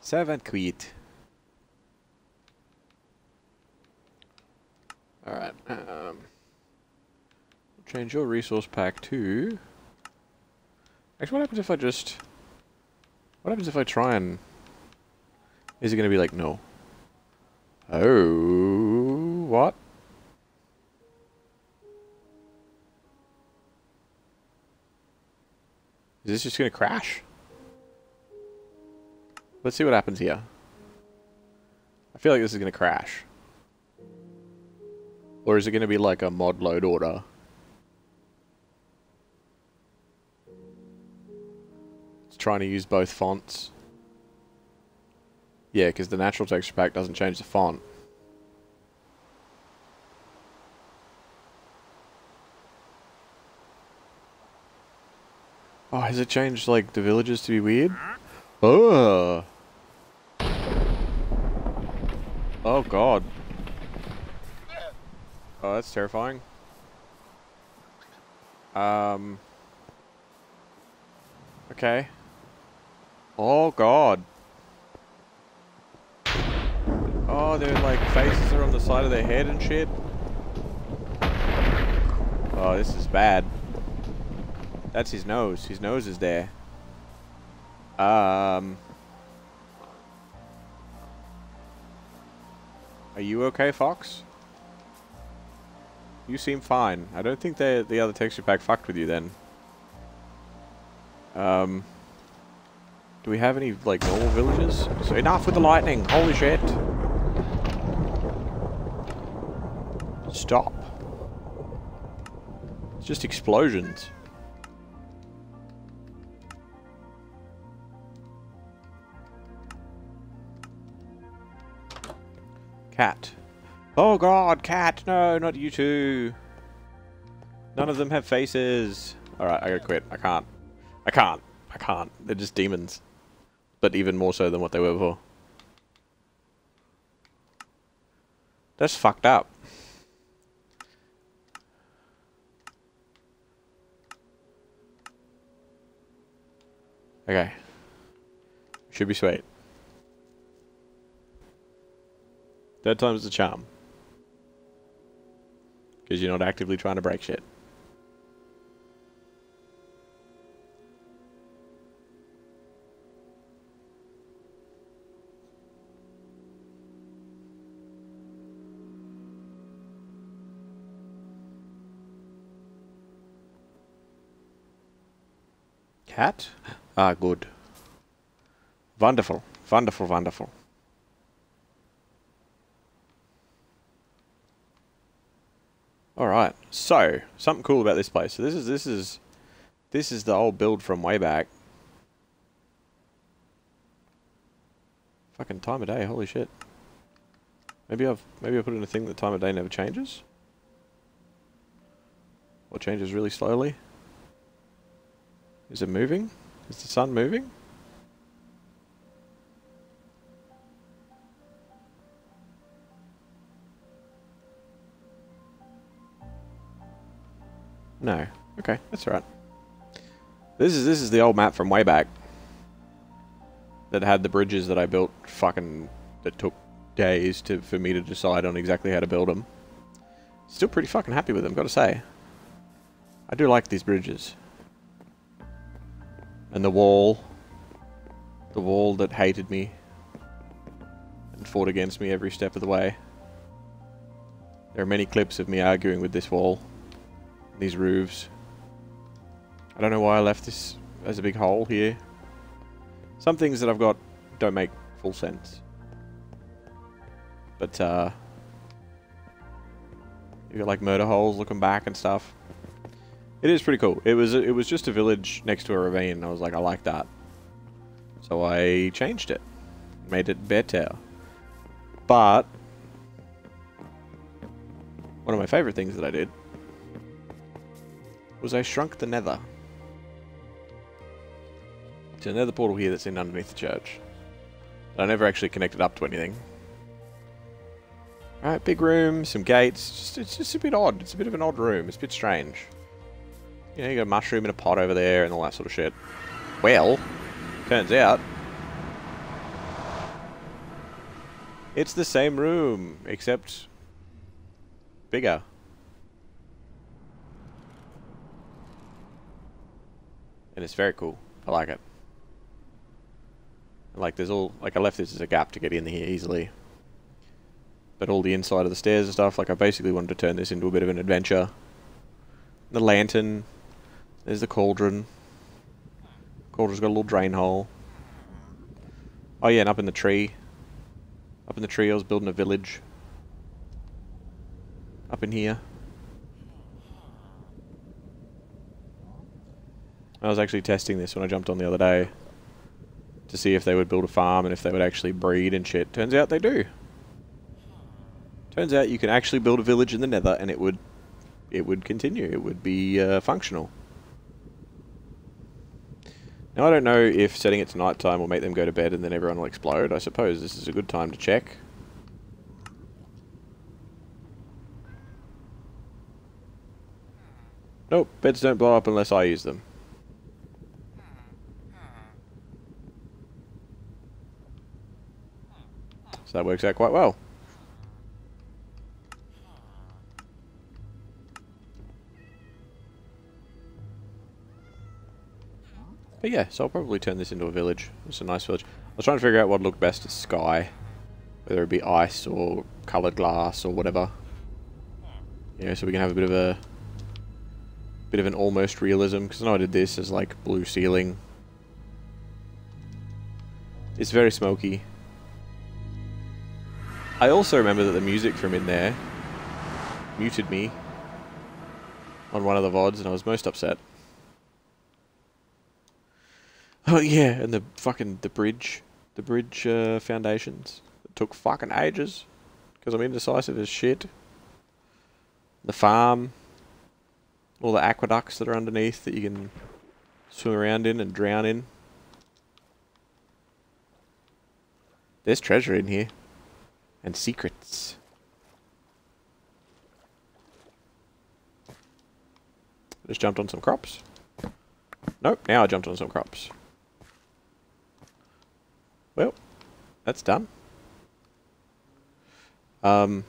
Servant quit. Alright. Change your resource pack to... Actually, what happens if I just... What happens if I try and... Is it going to be like, no? Oh, what? Is this just going to crash? Let's see what happens here. I feel like this is going to crash. Or is it going to be like a mod load order? It's trying to use both fonts. Yeah, because the natural texture pack doesn't change the font. Oh, has it changed, like, the villages to be weird? Oh! Oh, God. Oh, that's terrifying. Okay. Oh, God. Oh, their, like, faces are on the side of their head and shit. Oh, this is bad. That's his nose. His nose is there. Are you okay, Fox? You seem fine. I don't think the other texture pack fucked with you then. Do we have any, like, normal villages? So enough with the lightning! Holy shit! Stop. It's just explosions. Cat. Oh god, cat! No, not you two! None of them have faces! Alright, I gotta quit. I can't. I can't. I can't. They're just demons. But even more so than what they were before. That's fucked up. Okay. Should be sweet. Third time's the charm. Because you're not actively trying to break shit. Cat? Ah, good. Wonderful. Wonderful, wonderful. Alright, so, something cool about this place. So this is the old build from way back. Fucking time of day, holy shit. Maybe I put in a thing that time of day never changes? Or changes really slowly? Is it moving? Is the sun moving? No. Okay, that's alright. This is the old map from way back. That had the bridges that I built that took days for me to decide on exactly how to build them. Still pretty fucking happy with them, gotta say. I do like these bridges. And the wall. The wall that hated me. And fought against me every step of the way. There are many clips of me arguing with this wall. These roofs. I don't know why I left this as a big hole here. Some things that I've got don't make full sense. But, you got like murder holes looking back and stuff. It is pretty cool. It was just a village next to a ravine, and I was like, I like that. So I changed it. Made it better. But one of my favorite things that I did was I shrunk the nether. There's a nether portal here that's in underneath the church. I never actually connected up to anything. Alright, big room, some gates. It's just a bit odd. It's a bit of an odd room. It's a bit strange. You know, you got a mushroom in a pot over there and all that sort of shit. Well, turns out it's the same room, except bigger. And it's very cool. I like it. Like, there's all... Like, I left this as a gap to get in here easily. But all the inside of the stairs and stuff, like, I basically wanted to turn this into a bit of an adventure. The lantern. There's the cauldron. Cauldron's got a little drain hole. Oh yeah, and up in the tree. Up in the tree I was building a village. Up in here. I was actually testing this when I jumped on the other day. To see if they would build a farm and if they would actually breed and shit. Turns out they do. Turns out you can actually build a village in the nether and it would continue. It would be functional. Now I don't know if setting it to night time will make them go to bed and then everyone will explode. I suppose this is a good time to check. Nope, beds don't blow up unless I use them. So that works out quite well. But yeah, so I'll probably turn this into a village. It's a nice village. I was trying to figure out what would look best as sky. Whether it be ice or coloured glass or whatever. Yeah, so we can have a bit of an almost realism, because I know I did this as like blue ceiling. It's very smoky. I also remember that the music from in there muted me on one of the VODs, and I was most upset. Oh yeah, and the bridge foundations. It took fucking ages, because I'm indecisive as shit. The farm, all the aqueducts that are underneath that you can swim around in and drown in. There's treasure in here. And secrets. Just jumped on some crops. Nope, now I jumped on some crops. Well, that's done. But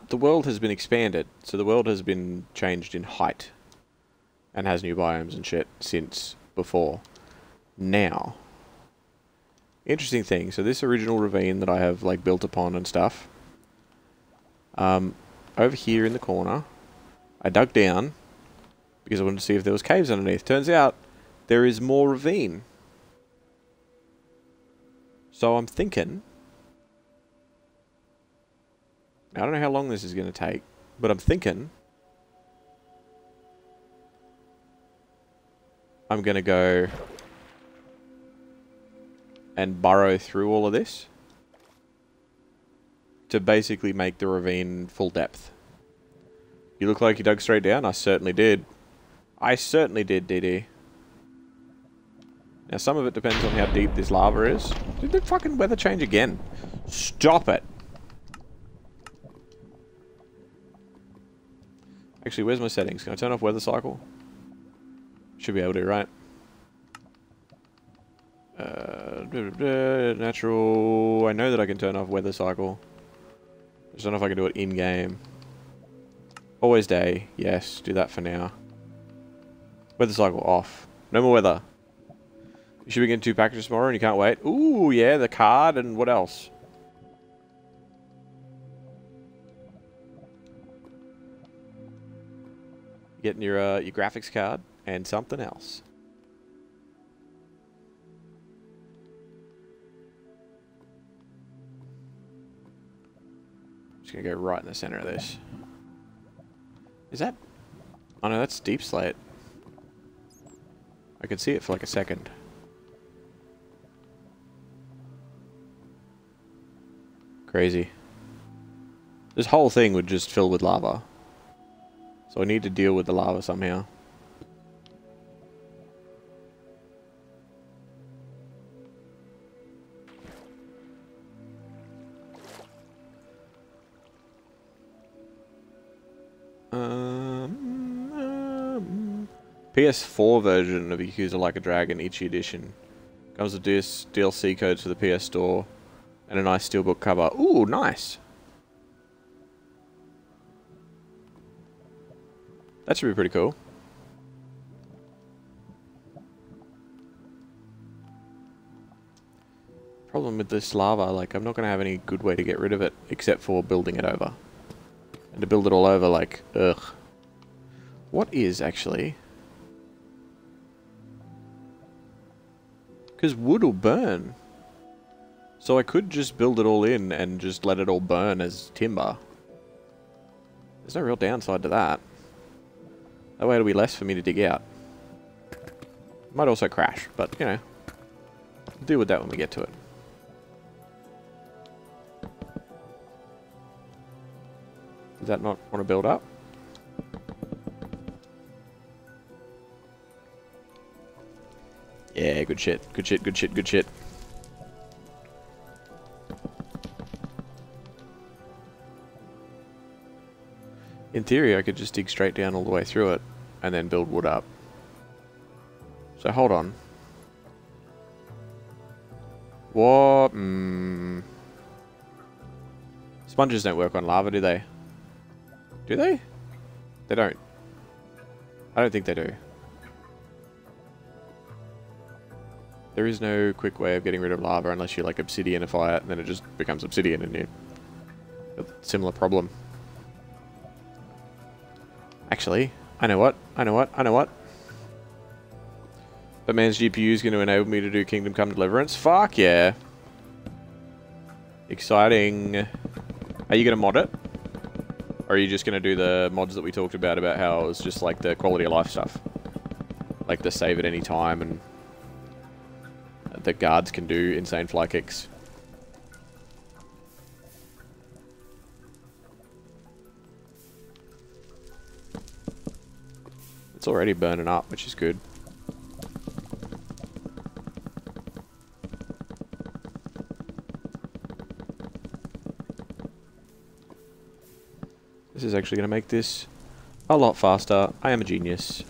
the world has been expanded, so the world has been changed in height. And has new biomes and shit since before. Now... Interesting thing, so this original ravine that I have like built upon and stuff, over here in the corner, I dug down because I wanted to see if there was caves underneath. Turns out there is more ravine. So I'm thinking... I don't know how long this is going to take, but I'm thinking... I'm going to go... and burrow through all of this. To basically make the ravine full depth. You look like you dug straight down? I certainly did. I certainly did, DD. Now, some of it depends on how deep this lava is. Did the fucking weather change again? Stop it! Actually, where's my settings? Can I turn off weather cycle? Should be able to, right? Natural... I know that I can turn off weather cycle. I just don't know if I can do it in-game. Always day. Yes, do that for now. Weather cycle off. No more weather. You should be getting 2 packages tomorrow and you can't wait. Ooh, yeah, the card and what else? Getting your graphics card and something else. Just gonna go right in the center of this. Is that... Oh no, that's deep slate. I could see it for like a second. Crazy. This whole thing would just fill with lava. So I need to deal with the lava somehow. PS4 version of Yakuza Like a Dragon Ichi Edition. Comes with DLC codes for the PS Store. And a nice steelbook cover. Ooh, nice! That should be pretty cool. Problem with this lava, like, I'm not going to have any good way to get rid of it, except for building it over. And to build it all over, like, ugh. What is, actually? Because wood will burn. So I could just build it all in and just let it all burn as timber. There's no real downside to that. That way it'll be less for me to dig out. Might also crash, but, you know. We'll deal with that when we get to it. Does that not want to build up? Yeah, good shit. Good shit, good shit, good shit. In theory, I could just dig straight down all the way through it and then build wood up. So hold on. What? Sponges don't work on lava, do they? Do they? They don't. I don't think they do. There is no quick way of getting rid of lava unless you like obsidianify it and then it just becomes obsidian and you have a similar problem. Actually, I know what. That man's GPU is going to enable me to do Kingdom Come Deliverance. Fuck yeah. Exciting. Are you going to mod it? Or are you just going to do the mods that we talked about how it was just like the quality of life stuff? Like the save at any time and the guards can do insane fly kicks. It's already burning up, which is good. This is actually going to make this a lot faster. I am a genius.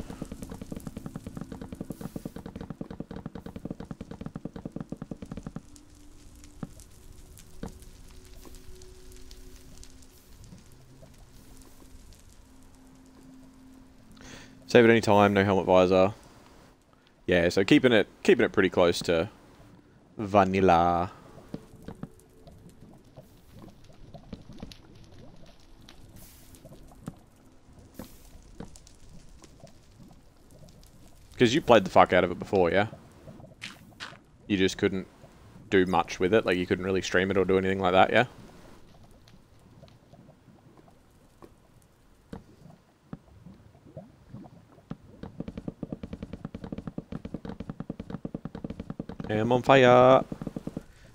Save at any time, no helmet visor. Yeah, so keeping it pretty close to vanilla. Because you played the fuck out of it before, yeah? You just couldn't do much with it, like you couldn't really stream it or do anything like that, yeah? I'm on fire!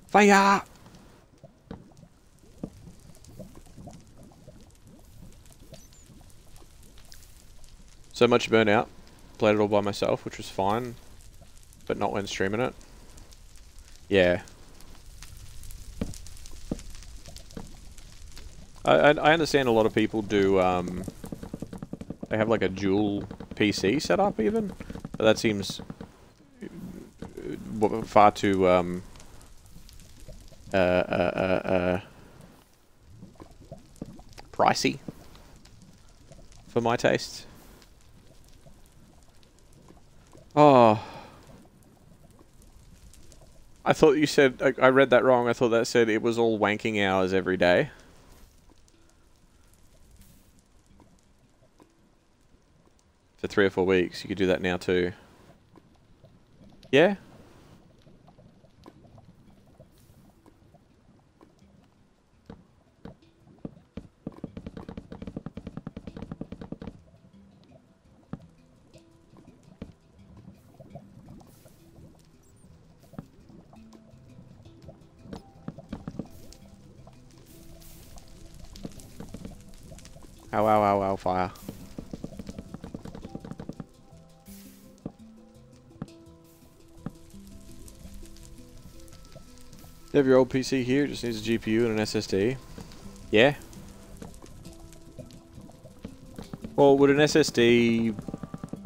Fire! So much burnout. Played it all by myself, which was fine. But not when streaming it. Yeah. I understand a lot of people do, they have like a dual PC setup even. But that seems far too, pricey for my taste. Oh. I thought you said, I read that wrong. I thought that said it was all wanking hours every day. For 3 or 4 weeks. You could do that now too. Yeah? Ow, ow, ow, ow, fire. You have your old PC here, just needs a GPU and an SSD. Yeah. Well, would an SSD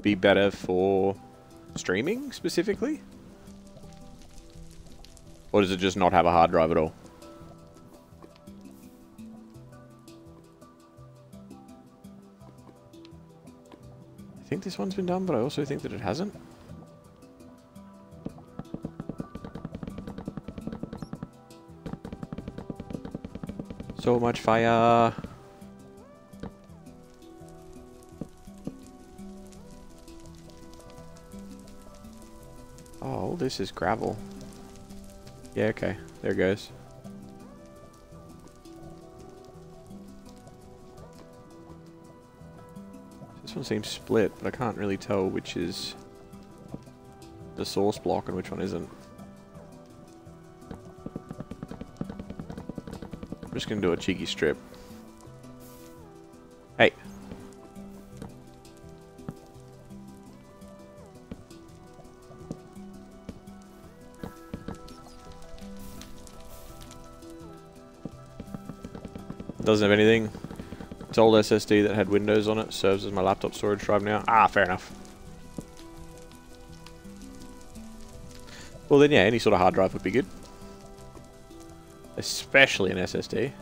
be better for streaming, specifically? Or does it just not have a hard drive at all? I think this one's been done, but I also think that it hasn't. So much fire. Oh, this is gravel. Yeah, okay. There it goes. This one seems split, but I can't really tell which is the source block and which one isn't. I'm just gonna do a cheeky strip. Hey. Doesn't have anything. It's old SSD that had Windows on it, serves as my laptop storage drive now. Ah, fair enough. Well then, yeah, any sort of hard drive would be good. Especially an SSD.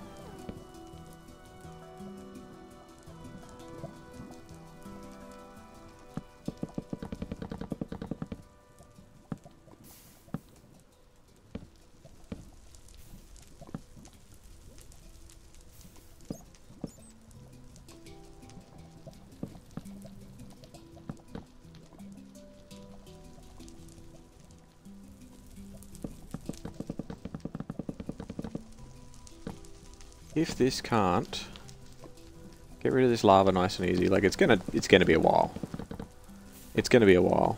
If this can't get rid of this lava nice and easy, like it's gonna be a while. It's gonna be a while.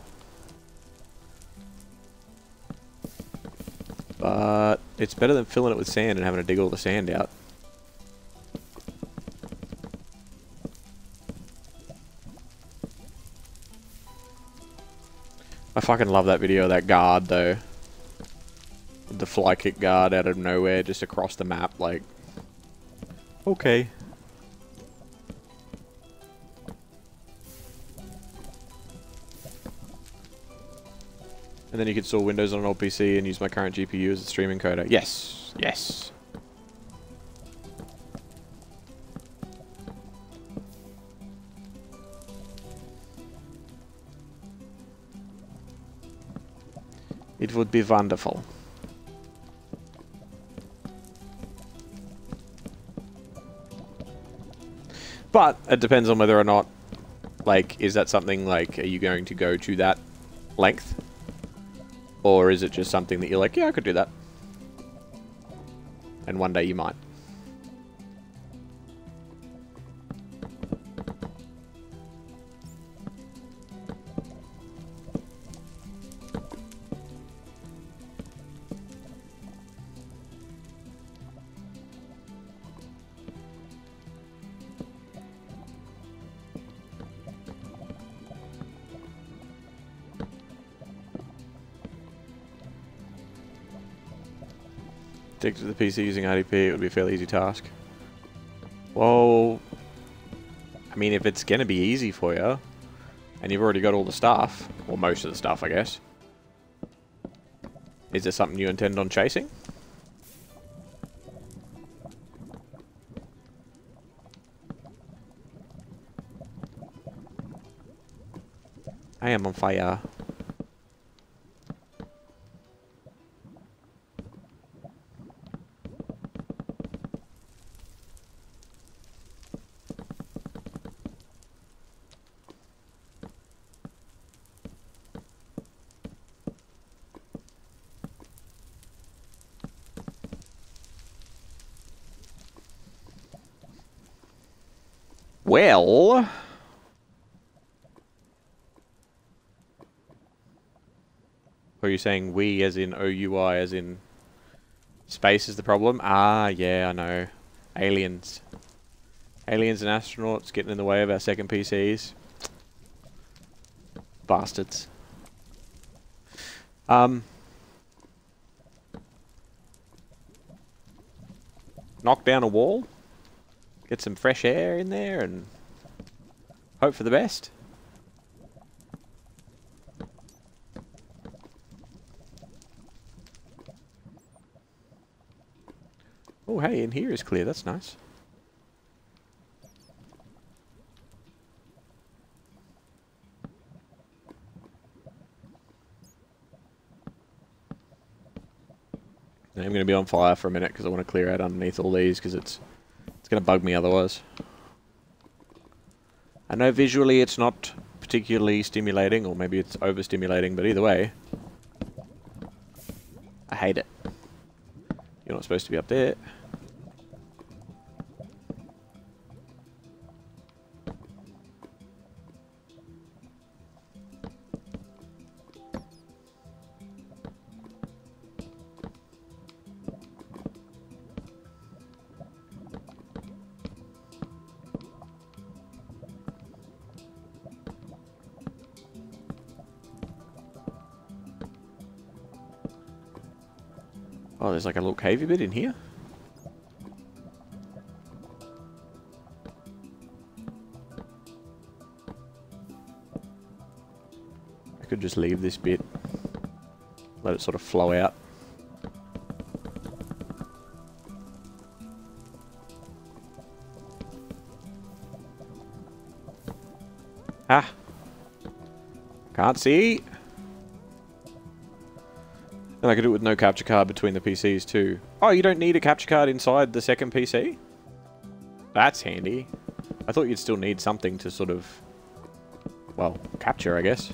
But it's better than filling it with sand and having to dig all the sand out. I fucking love that video of that guard though. The fly kick guard out of nowhere just across the map, like okay. And then you can install Windows on an old PC and use my current GPU as a streaming encoder. Yes, yes. It would be wonderful. But it depends on whether or not, like, is that something, like, are you going to go to that length? Or is it just something that you're like, yeah, I could do that? And one day you might. Dig to the PC using RDP, it would be a fairly easy task. Well, I mean, if it's going to be easy for you, and you've already got all the stuff, or most of the stuff, I guess, is there something you intend on chasing? I am on fire. Well, are you saying we as in OUI as in space is the problem? Ah, yeah, I know. Aliens. Aliens and astronauts getting in the way of our second PCs. Bastards. Knock down a wall. Get some fresh air in there and hope for the best. Oh, hey, in here is clear. That's nice. I'm going to be on fire for a minute because I want to clear out underneath all these because it's going to bug me otherwise. I know visually it's not particularly stimulating, or maybe it's overstimulating, but either way, I hate it. You're not supposed to be up there. Oh, there's like a little cavey bit in here. I could just leave this bit. Let it sort of flow out. Ah! Can't see! And I could do it with no capture card between the PCs too. Oh, you don't need a capture card inside the second PC? That's handy. I thought you'd still need something to sort of, well, capture, I guess.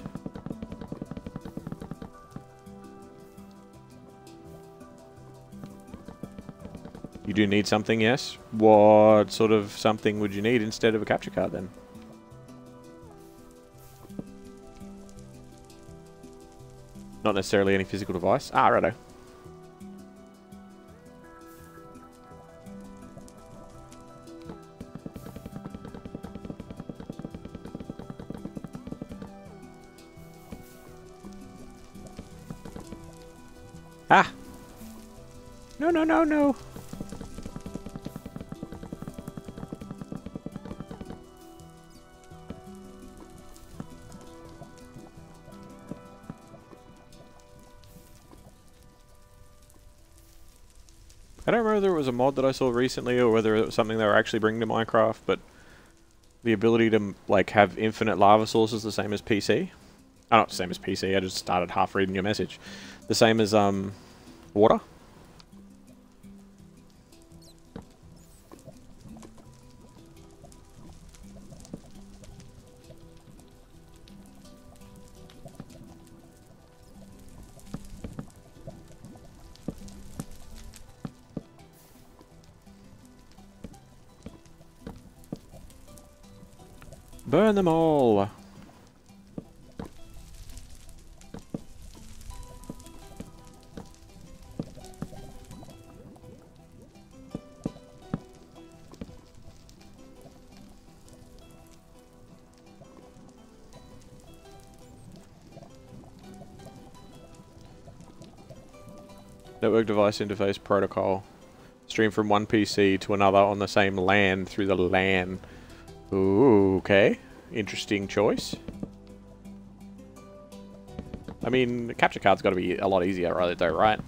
You do need something, yes? What sort of something would you need instead of a capture card then? Not necessarily any physical device. Ah, righto. Ah! No, no, no, no! I don't remember whether it was a mod that I saw recently or whether it was something they were actually bringing to Minecraft, but the ability to, like, have infinite lava sources the same as PC. Oh, not the same as PC, I just started half reading your message. The same as, water. Burn them all! Network device interface protocol. Stream from one PC to another on the same LAN through the LAN. Ooh, okay. Interesting choice. I mean, the capture card's got to be a lot easier, right, though, right?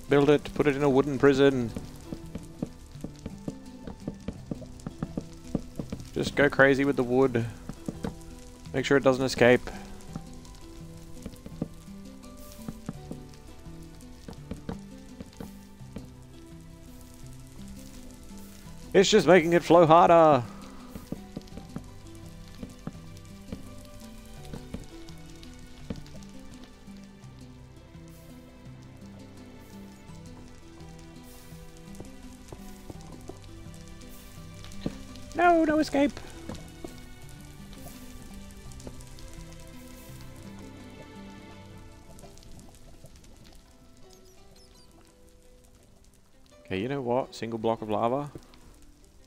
Build it, put it in a wooden prison. Just go crazy with the wood. Make sure it doesn't escape. It's just making it flow harder. No, no escape. Okay, you know what? Single block of lava.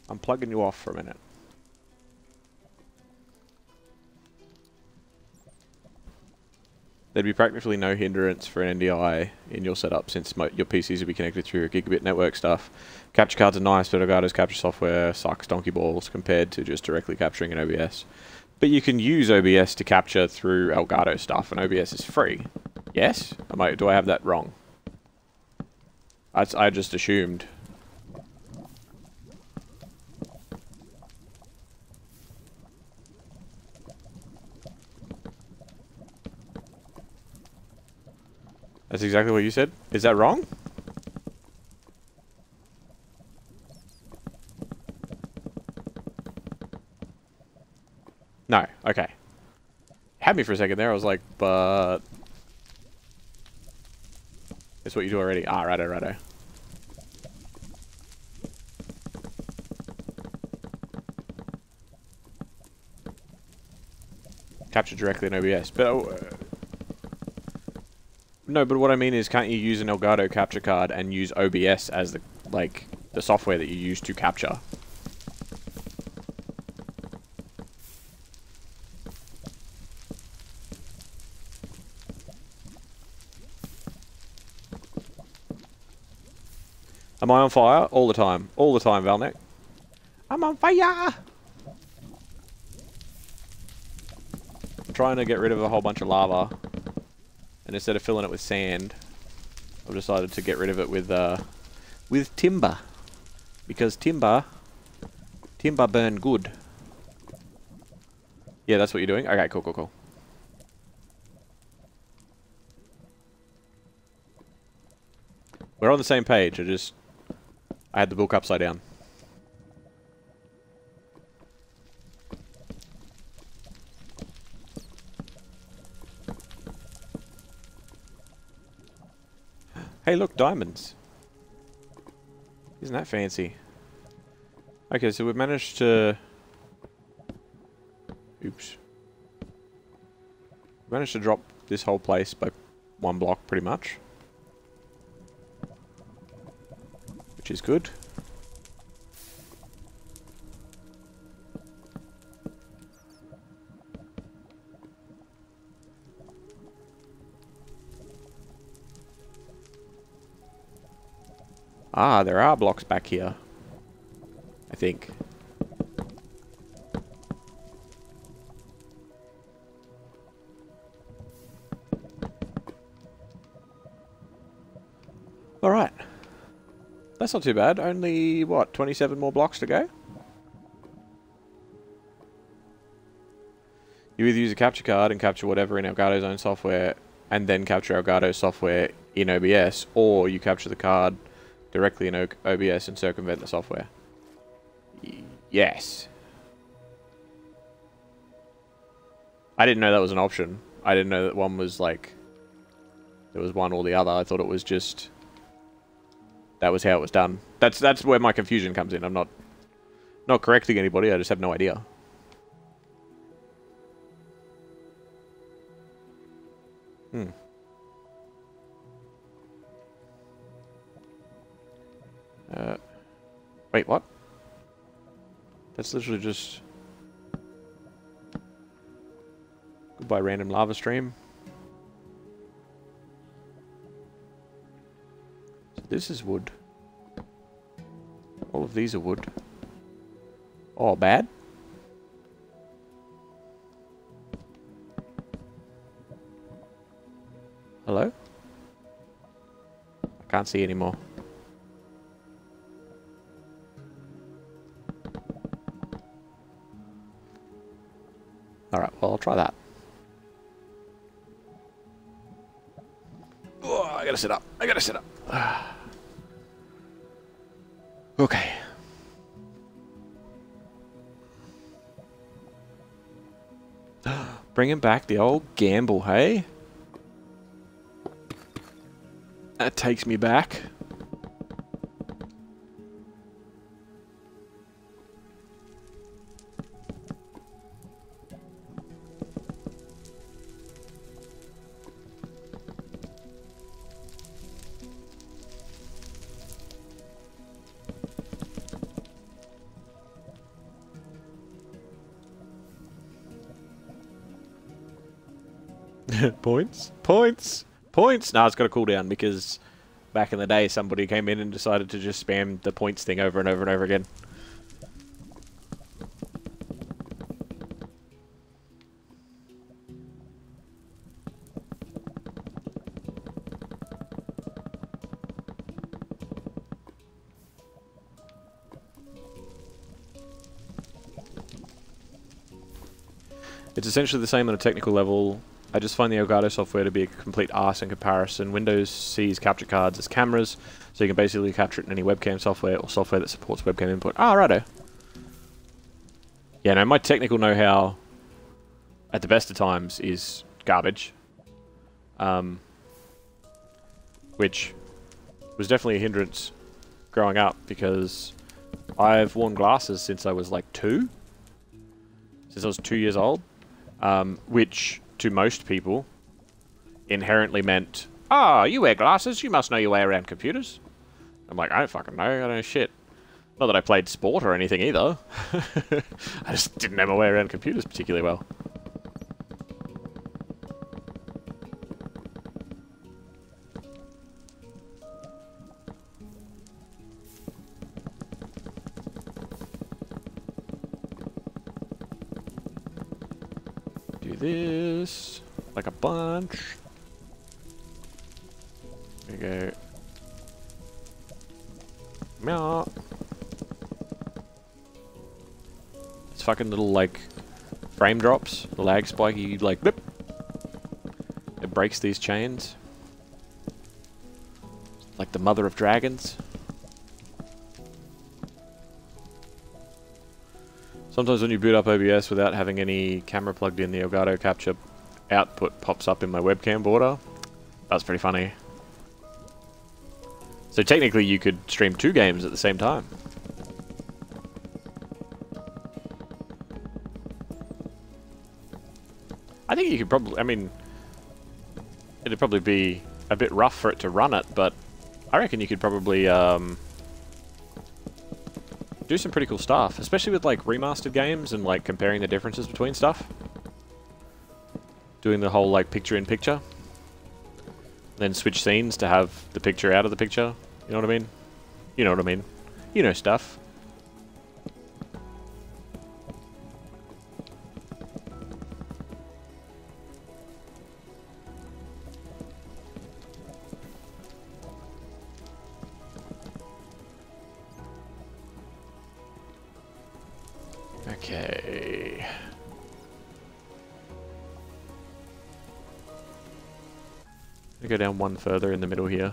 I'm plugging you off for a minute. There'd be practically no hindrance for an NDI in your setup since your PCs will be connected through gigabit network stuff. Capture cards are nice, but Elgato's capture software sucks donkey balls compared to just directly capturing in OBS. But you can use OBS to capture through Elgato stuff, and OBS is free. Yes? Do I have that wrong? I just assumed. That's exactly what you said? Is that wrong? No. Okay. Had me for a second there. I was like, but... It's what you do already. Ah, righto, righto. Capture directly in OBS. But... no, but what I mean is, can't you use an Elgato capture card and use OBS as the, like, the software that you use to capture? Am I on fire? All the time. All the time, Valnek. I'm on fire! I'm trying to get rid of a whole bunch of lava. And instead of filling it with sand, I've decided to get rid of it with timber. Because timber burn good. Yeah, that's what you're doing? Okay, cool, cool, cool. We're on the same page, I had the book upside down. Hey, look, diamonds. Isn't that fancy? Okay, so we've managed to... Oops. We managed to drop this whole place by one block, pretty much. Which is good. Ah, there are blocks back here. I think. Alright. That's not too bad. Only, what, 27 more blocks to go? You either use a capture card and capture whatever in Elgato's own software, and then capture Elgato's software in OBS, or you capture the card directly in OBS and circumvent the software. Yes. I didn't know that was an option. I didn't know that one was like... There was one or the other. I thought it was just... That was how it was done. That's where my confusion comes in. I'm not correcting anybody, I just have no idea. Wait, what? That's literally just... Goodbye, random lava stream. So this is wood. All of these are wood. Oh, bad? Hello? I can't see anymore. Alright, well, I'll try that. Oh, I gotta sit up. I gotta sit up. Okay. Bringing back the old gamble, hey? That takes me back. Points? Points! Points! No, it's got to cool down because back in the day somebody came in and decided to just spam the points thing over and over and over again. It's essentially the same on a technical level. I just find the Elgato software to be a complete arse in comparison. Windows sees capture cards as cameras, so you can basically capture it in any webcam software or software that supports webcam input. Ah, righto. Yeah, no, my technical know-how at the best of times is garbage. Which was definitely a hindrance growing up because I've worn glasses since I was like 2. Since I was 2 years old. Which, to most people, inherently meant, "Ah, you wear glasses, you must know your way around computers." I'm like, I don't fucking know, I don't know shit. Not that I played sport or anything either. I just didn't know my way around computers particularly well. This like a bunch. There you go. Meow. It's fucking little like frame drops, the lag spiky like blip. It breaks these chains. Like the mother of dragons. Sometimes when you boot up OBS without having any camera plugged in, the Elgato capture output pops up in my webcam border. That's pretty funny. So technically you could stream 2 games at the same time. I think you could probably, I mean, it'd probably be a bit rough for it to run it, but I reckon you could probably, do some pretty cool stuff, especially with like remastered games and like comparing the differences between stuff. Doing the whole like picture-in-picture. Then switch scenes to have the picture out of the picture. You know what I mean? You know what I mean. You know stuff. Okay. I go down one further in the middle here.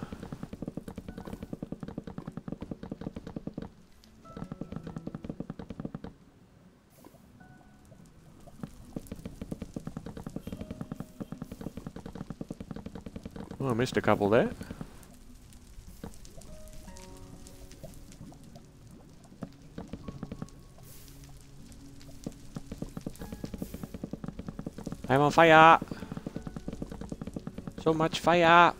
missed a couple there. I'm on fire! So much fire!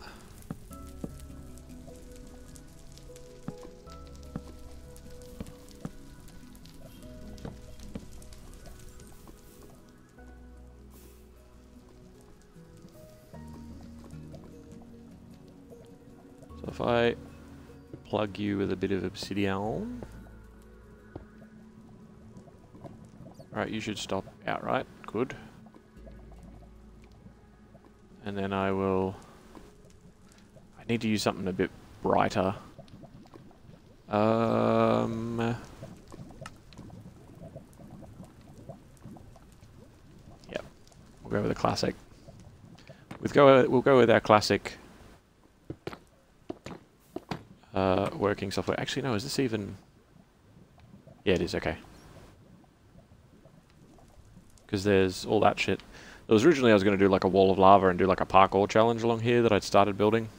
So if I plug you with a bit of obsidian... Alright, you should stop outright. Good. And then I will... I need to use something a bit brighter. Yep. We'll go with a classic. We'll go with our classic working software. Actually, no, is this even... Yeah, it is, okay. Because there's all that shit. It was originally I was going to do like a wall of lava and do like a parkour challenge along here that I'd started building.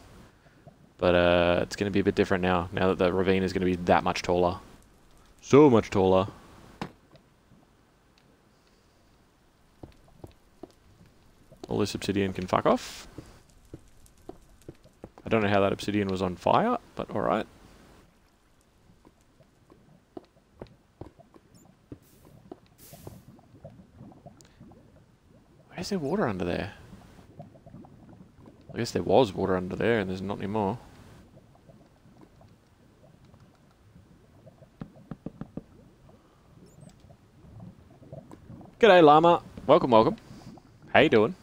But it's going to be a bit different now that the ravine is going to be that much taller. So much taller. All this obsidian can fuck off. I don't know how that obsidian was on fire, but alright. Where's there water under there? I guess there was water under there and there's not anymore. G'day llama. Welcome, welcome. How you doing?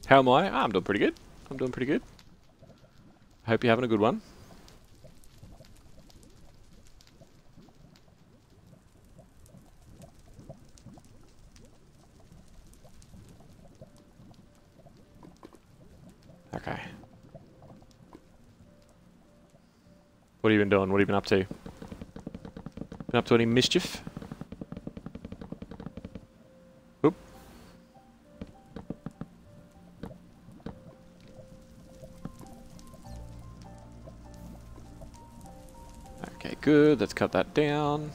How am I? I'm doing pretty good. I'm doing pretty good. I hope you're having a good one. Okay. What have you been doing? What have you been up to? Been up to any mischief? Oop. Okay, good. Let's cut that down.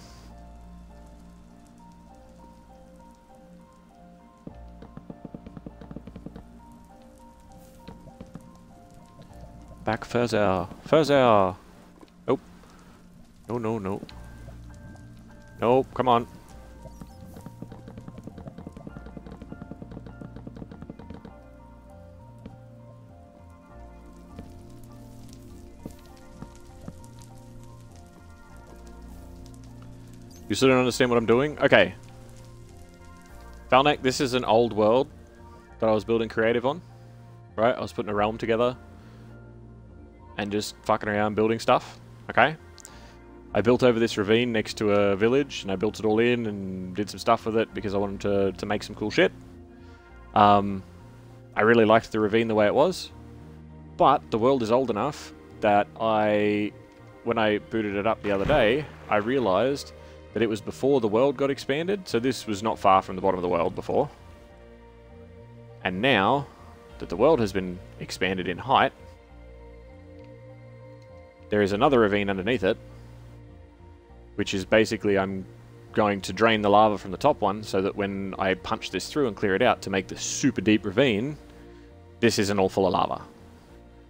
Back further. Further! Nope. No, no, no. Nope, come on. You still don't understand what I'm doing? Okay. Valnek, this is an old world that I was building creative on. Right? I was putting a realm together. And just fucking around building stuff, okay? I built over this ravine next to a village, and I built it all in and did some stuff with it because I wanted to make some cool shit. I really liked the ravine the way it was, but the world is old enough that when I booted it up the other day, I realized that it was before the world got expanded, so this was not far from the bottom of the world before. And now that the world has been expanded in height, there is another ravine underneath it, which is basically I'm going to drain the lava from the top one so that when I punch this through and clear it out to make this super deep ravine, this isn't all full of lava.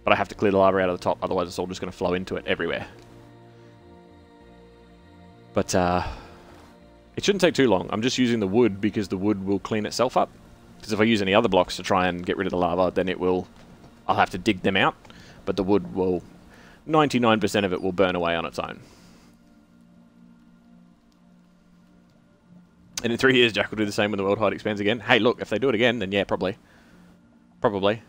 But I have to clear the lava out of the top, otherwise it's all just going to flow into it everywhere. But it shouldn't take too long. I'm just using the wood because the wood will clean itself up. Because if I use any other blocks to try and get rid of the lava, then I'll have to dig them out. But the wood will... 99% of it will burn away on its own. And in 3 years, Jack will do the same when the world height expands again. Hey, look, if they do it again, then yeah, probably. Probably.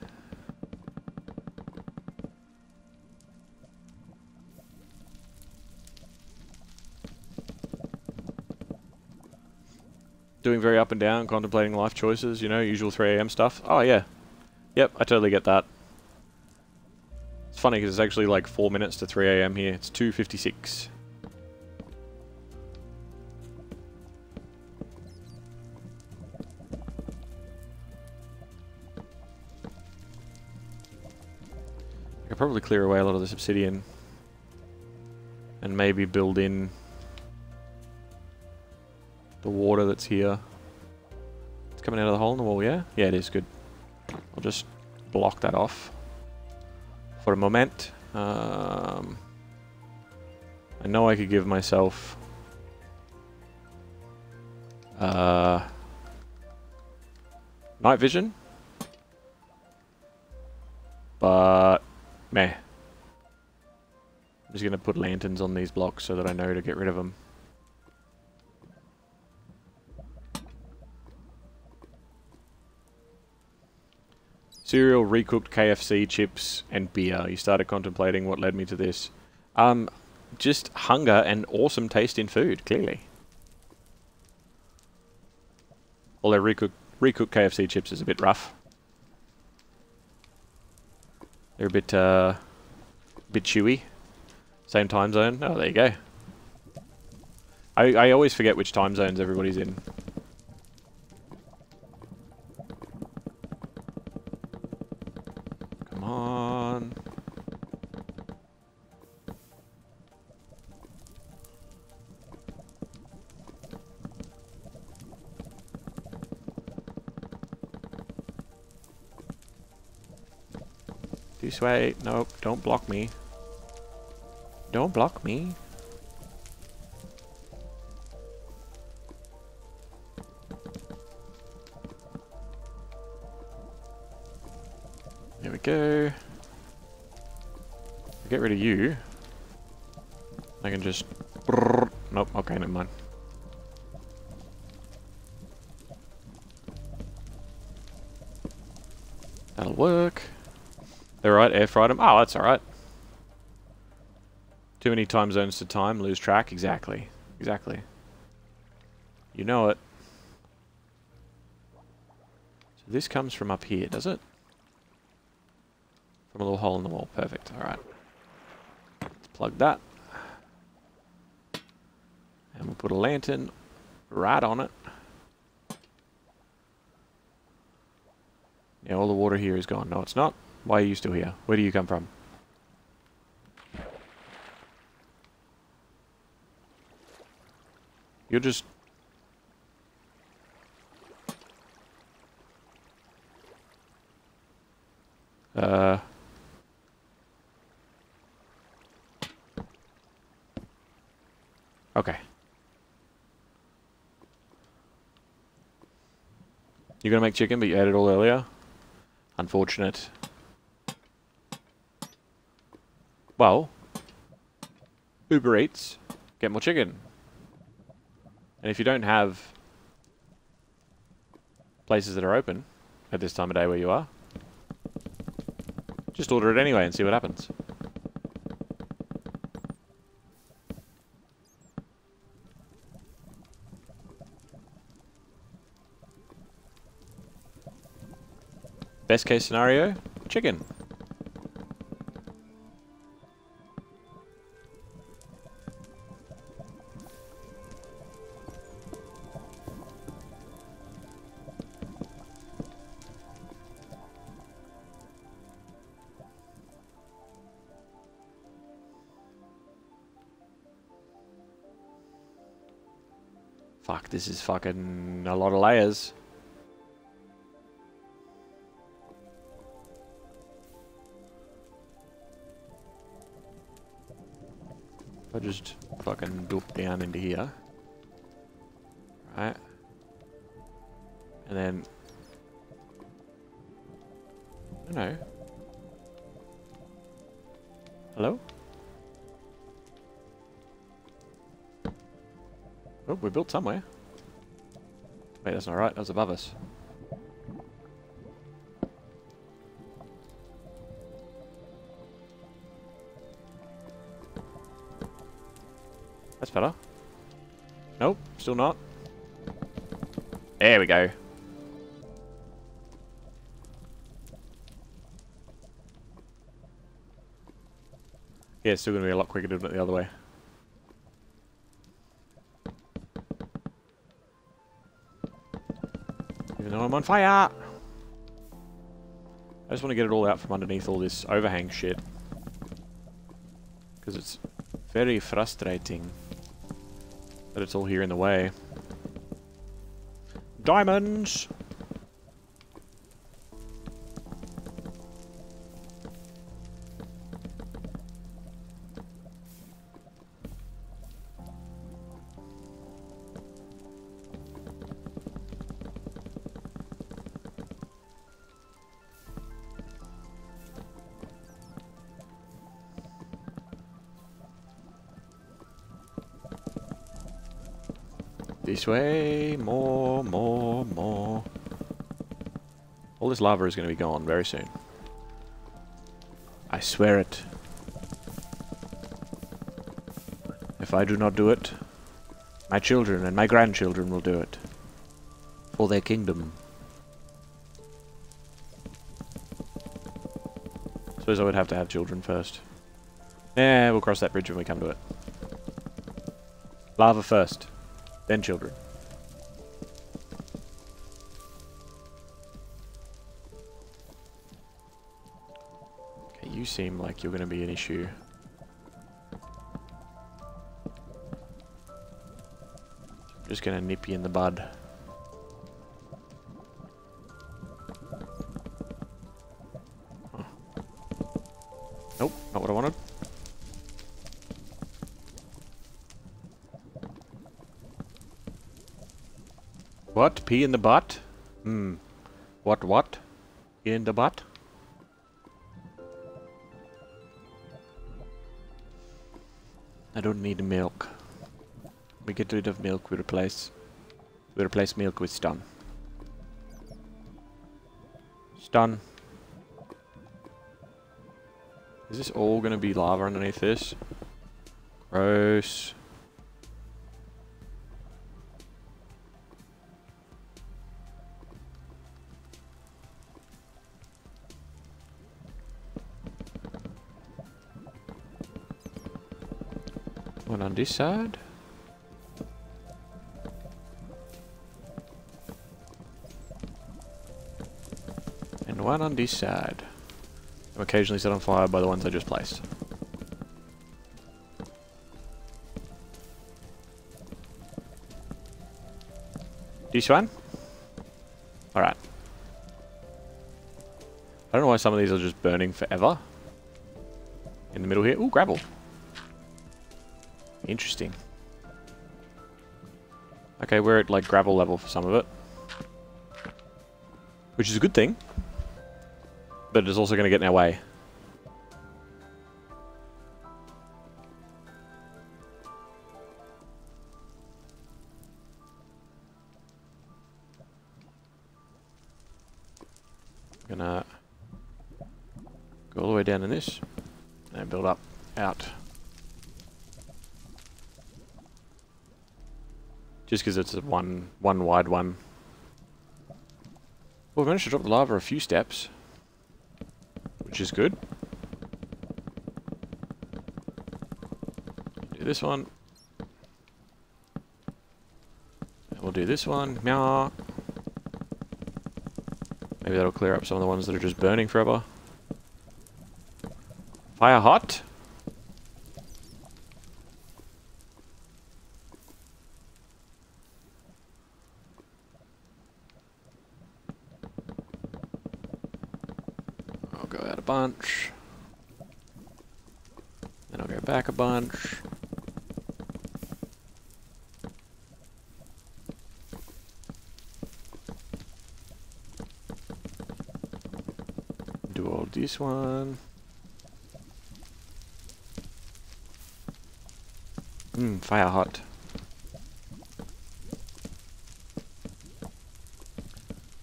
Doing very up and down, contemplating life choices, you know, usual 3 AM stuff. Oh, yeah. Yep, I totally get that. It's funny because it's actually like 4 minutes to 3 AM here. It's 2:56. I'll probably clear away a lot of this obsidian. And maybe build in the water that's here. It's coming out of the hole in the wall, yeah? Yeah, it is, good. I'll just block that off for a moment. I know I could give myself night vision, but meh. I'm just going to put lanterns on these blocks so that I know to get rid of them. Cereal, recooked KFC, chips, and beer. You started contemplating what led me to this. Just hunger and awesome taste in food, clearly. Although recooked KFC chips is a bit rough. They're a bit chewy. Same time zone. Oh, there you go. I always forget which time zones everybody's in. Come on. This way. Nope, don't block me. Don't block me. There we go. Get rid of you. I can just... Nope, okay, never mind. That'll work. They're right, air fried them. Oh, that's alright. Too many time zones to time, lose track. Exactly. Exactly. You know it. So this comes from up here, does it? From a little hole in the wall. Perfect. Alright. Let's plug that. And we'll put a lantern right on it. Yeah, all the water here is gone. No, it's not. Why are you still here? Where do you come from? You're just... Okay. You're gonna make chicken, but you ate it all earlier? Unfortunate. Well, Uber Eats, get more chicken. And if you don't have places that are open at this time of day where you are, just order it anyway and see what happens. Best case scenario, chicken. Fuck, this is fucking a lot of layers. If I just fucking doop down into here. Right. And then... No. Hello? Oh, we're built somewhere. Wait, that's not right. That was above us. That's better. Nope, still not. There we go. Yeah, it's still going to be a lot quicker doing it the other way. Even though I'm on fire! I just want to get it all out from underneath all this overhang shit. Because it's very frustrating that it's all here in the way. Diamonds! This way, more. All this lava is going to be gone very soon. I swear it. If I do not do it, my children and my grandchildren will do it. For their kingdom. Suppose I would have to have children first. Yeah, we'll cross that bridge when we come to it. Lava first. Then children. Okay, you seem like you're going to be an issue. I'm just going to nip you in the bud. Huh. Nope, not what I wanted. What? Pee in the butt? Hmm. What? Pee in the butt? I don't need milk. We get rid of milk, we replace milk with stun. Stun. Is this all gonna be lava underneath this? Gross. One on this side. And one on this side. I'm occasionally set on fire by the ones I just placed. This one? Alright. I don't know why some of these are just burning forever. In the middle here. Ooh, gravel. Interesting. Okay, we're at like gravel level for some of it. Which is a good thing. But it's also going to get in our way. I'm gonna go all the way down in this and build up out. Just because it's a one wide one. Well, we managed to drop the lava a few steps, which is good. Do this one. And we'll do this one. Meow. Maybe that'll clear up some of the ones that are just burning forever. Fire hot. I'll go out a bunch. Then I'll go back a bunch. Do all this one. Fire hot.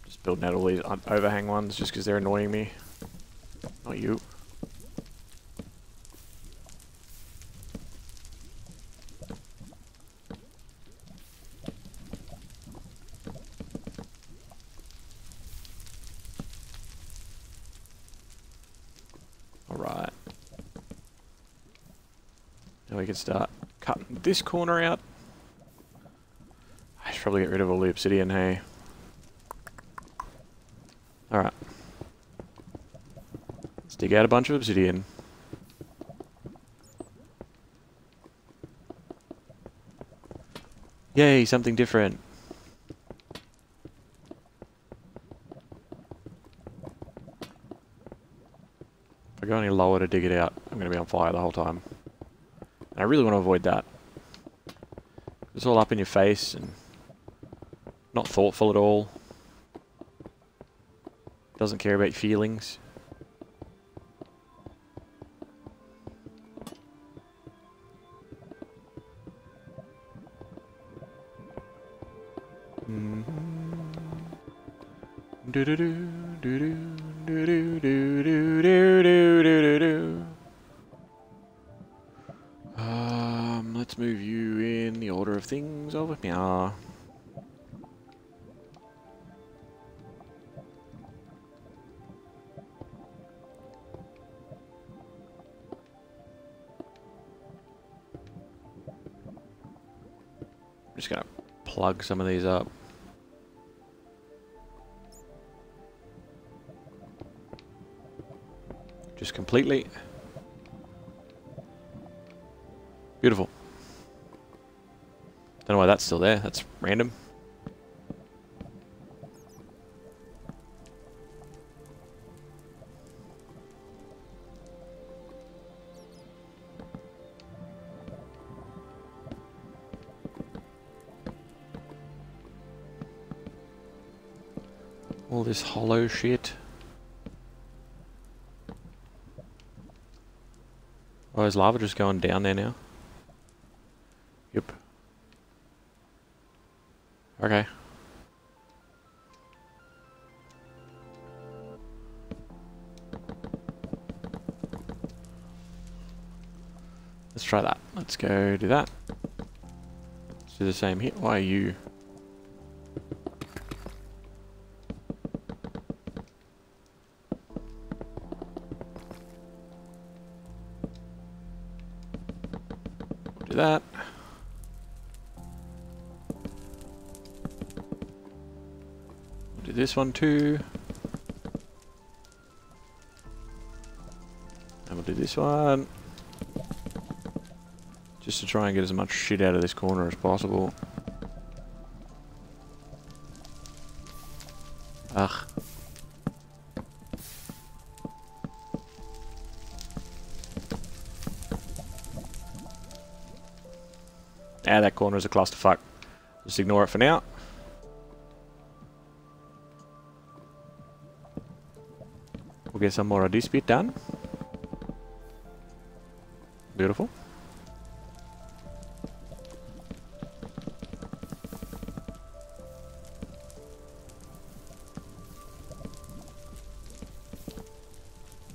Just building out all these overhang ones just because they're annoying me. Not you. Alright. Now we can start cutting this corner out. I should probably get rid of all the obsidian, hey. Alright. Let's dig out a bunch of obsidian. Yay, something different. If I go any lower to dig it out, I'm going to be on fire the whole time. And I really want to avoid that. It's all up in your face and not thoughtful at all. Doesn't care about your feelings. Let's move you in the order of things over here. I'm just gonna plug some of these up. Just completely. Beautiful. Don't know why that's still there. That's random. All this hollow shit. Oh, is lava just going down there now? Yep. Okay. Let's try that. Let's go do that. Let's do the same here. Why are you? Do that. Do this one too. And we'll do this one. Just to try and get as much shit out of this corner as possible. Ugh. Ah, that corner is a clusterfuck. Just ignore it for now. We'll get some more of this bit done. Beautiful.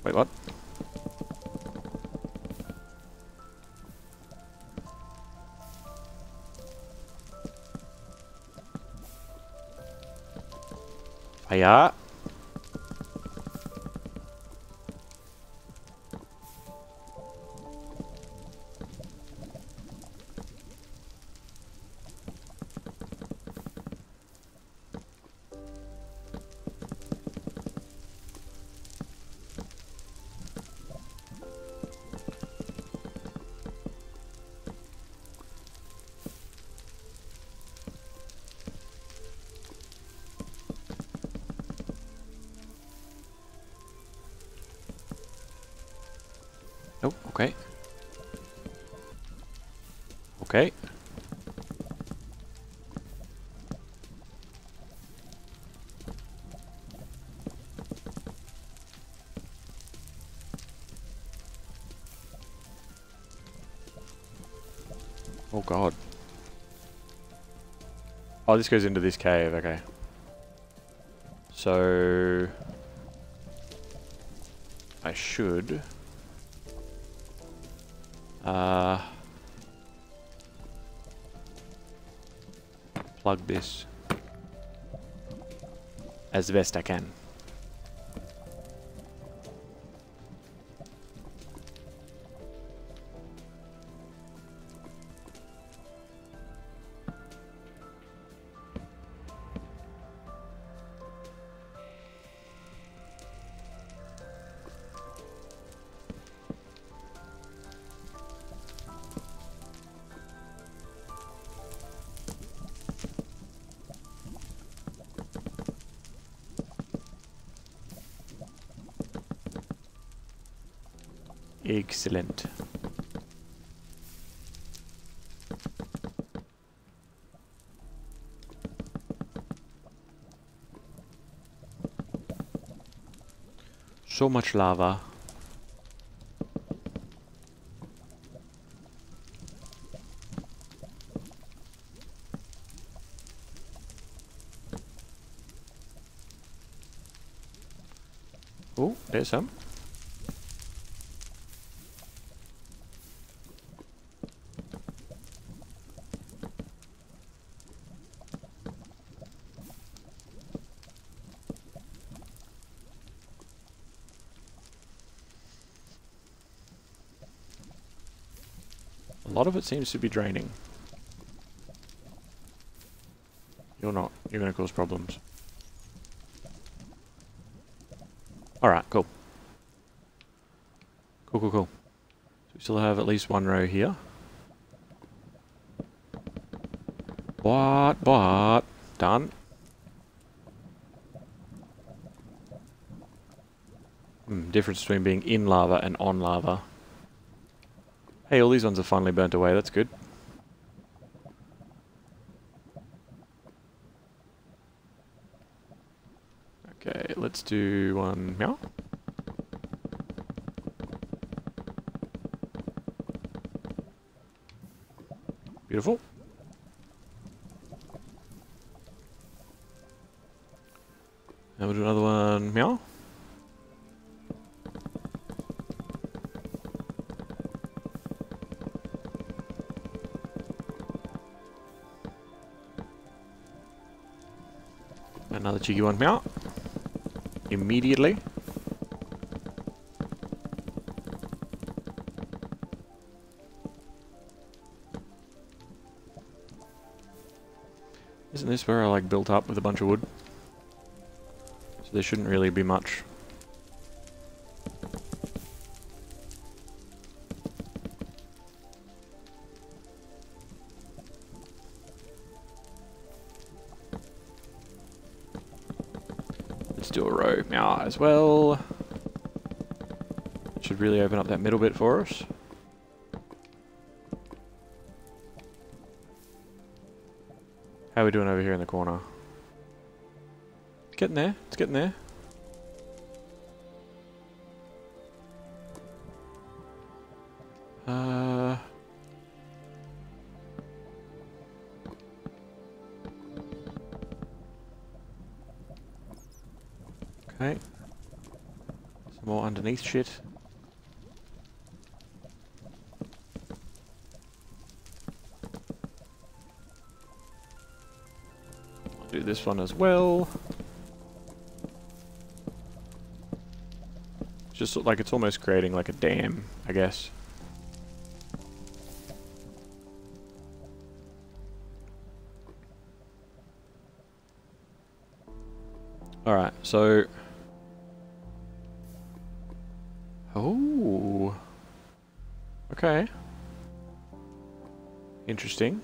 Wait, what? Fire. Oh, okay. Okay. Oh god. Oh, this goes into this cave, okay. So I should plug this as best I can. Excellent. So much lava. Oh, there's some. A lot of it seems to be draining. You're not. You're going to cause problems. Alright, cool. Cool, cool, cool. So we still have at least one row here. What? Done. Difference between being in lava and on lava. Hey, all these ones are finally burnt away, that's good. Okay, let's do one meow. Beautiful. And we'll do another one meow. Another cheeky one meow. Immediately. Isn't this where I like built up with a bunch of wood? So there shouldn't really be much. Let's do a row now as well. Should really open up that middle bit for us. How are we doing over here in the corner? It's getting there. It's getting there. Okay. Some more underneath shit. I'll do this one as well. Just like it's almost creating like a dam, I guess. Alright, so... Oh. Okay. Interesting.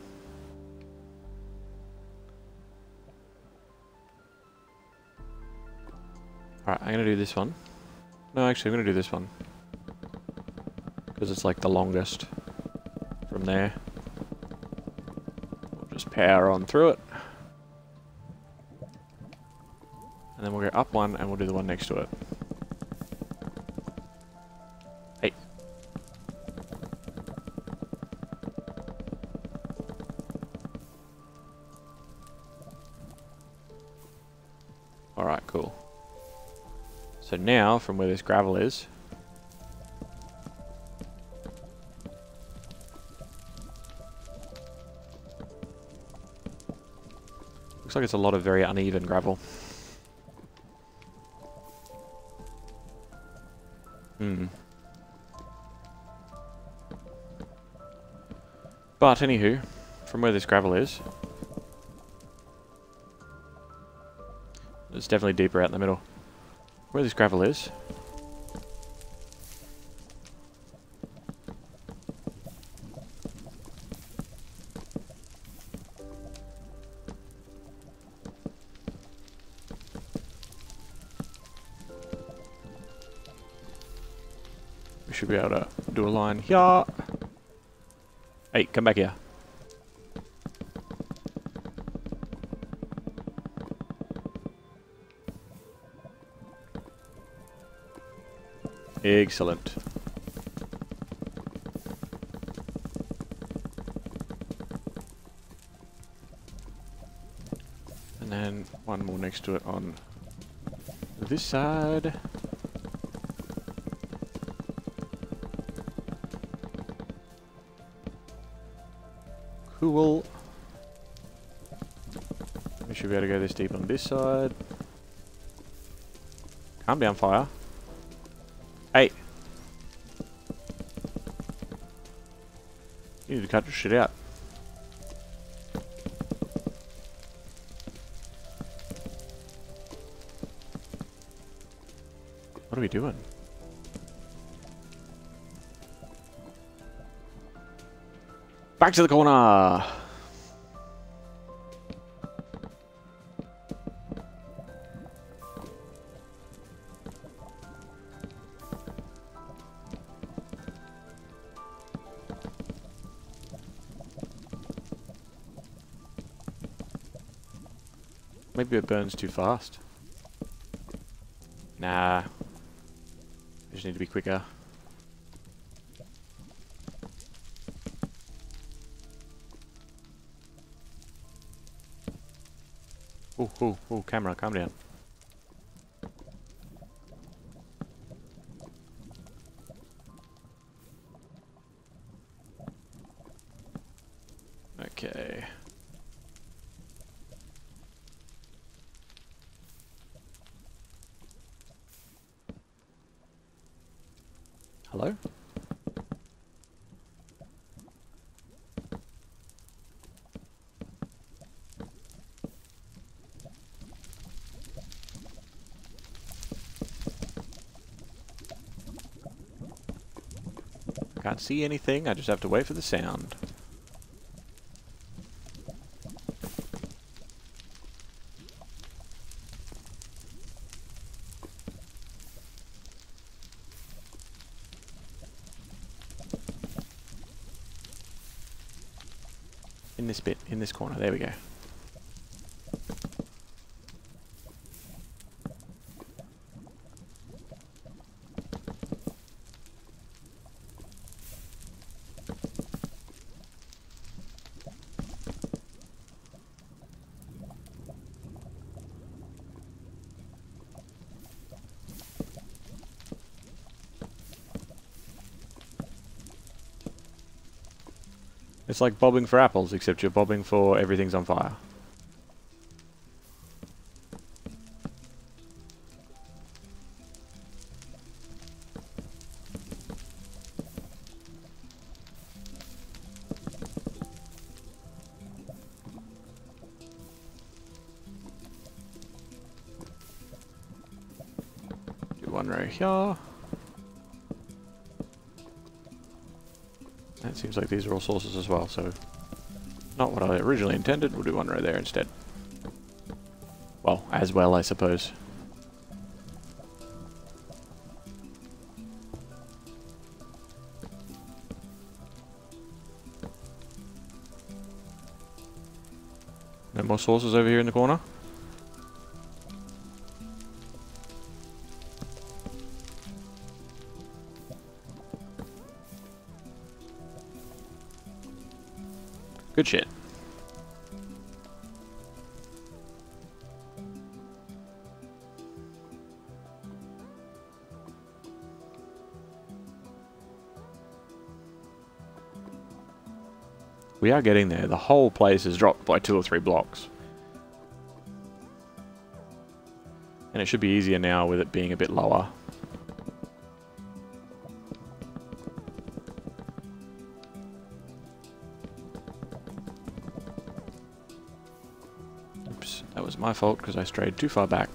Alright, I'm gonna do this one. No, actually, I'm gonna do this one. Because it's like the longest from there. We'll just power on through it. And then we'll go up one and we'll do the one next to it. Hey. Alright, cool. So now, from where this gravel is, looks like it's a lot of very uneven gravel. But anywho, from where this gravel is, it's definitely deeper out in the middle. Where this gravel is, We should be able to do a line here. Hey, come back here. Excellent. And then one more next to it on this side. Cool. We should be able to go this deep on this side. Calm down, fire. Hey! You need to cut your shit out. What are we doing? Back to the corner! Maybe it burns too fast. Nah. I just need to be quicker. Ooh, camera, calm down. Okay. Hello? Can't see anything, I just have to wait for the sound. In this bit, in this corner, there we go. It's like bobbing for apples, except you're bobbing for everything's on fire. Do one row here. It seems like these are all sources as well, so not what I originally intended. We'll do one row there instead. Well, as well, I suppose. No more sources over here in the corner. Good shit. We are getting there. The whole place has dropped by 2 or 3 blocks. And it should be easier now with it being a bit lower. Oops, that was my fault because I strayed too far back.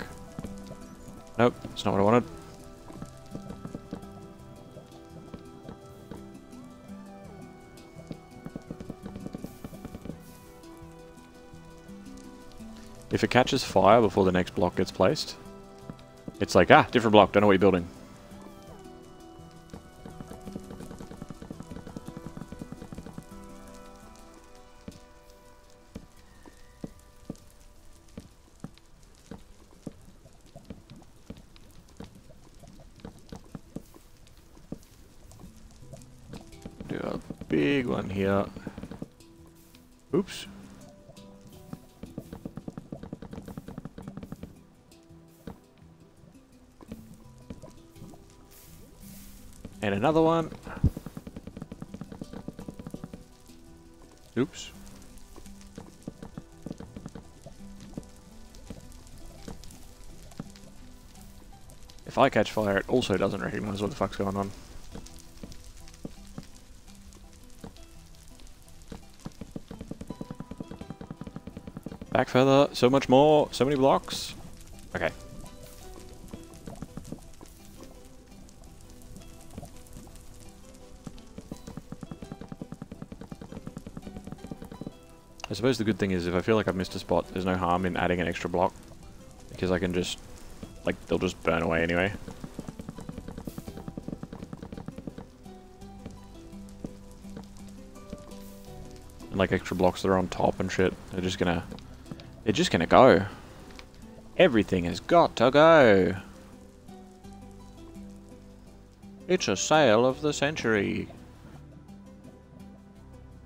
Nope, that's not what I wanted. If it catches fire before the next block gets placed, it's like, ah, different block, don't know what you're building. big one here. Oops. And another one. Oops. If I catch fire, it also doesn't recognize what the fuck's going on. Back further, so much more, so many blocks. Okay. I suppose the good thing is if I feel like I've missed a spot, there's no harm in adding an extra block. Because I can just, like, they'll just burn away anyway. And like extra blocks that are on top and shit, they're just gonna go. Everything has got to go. It's a sale of the century.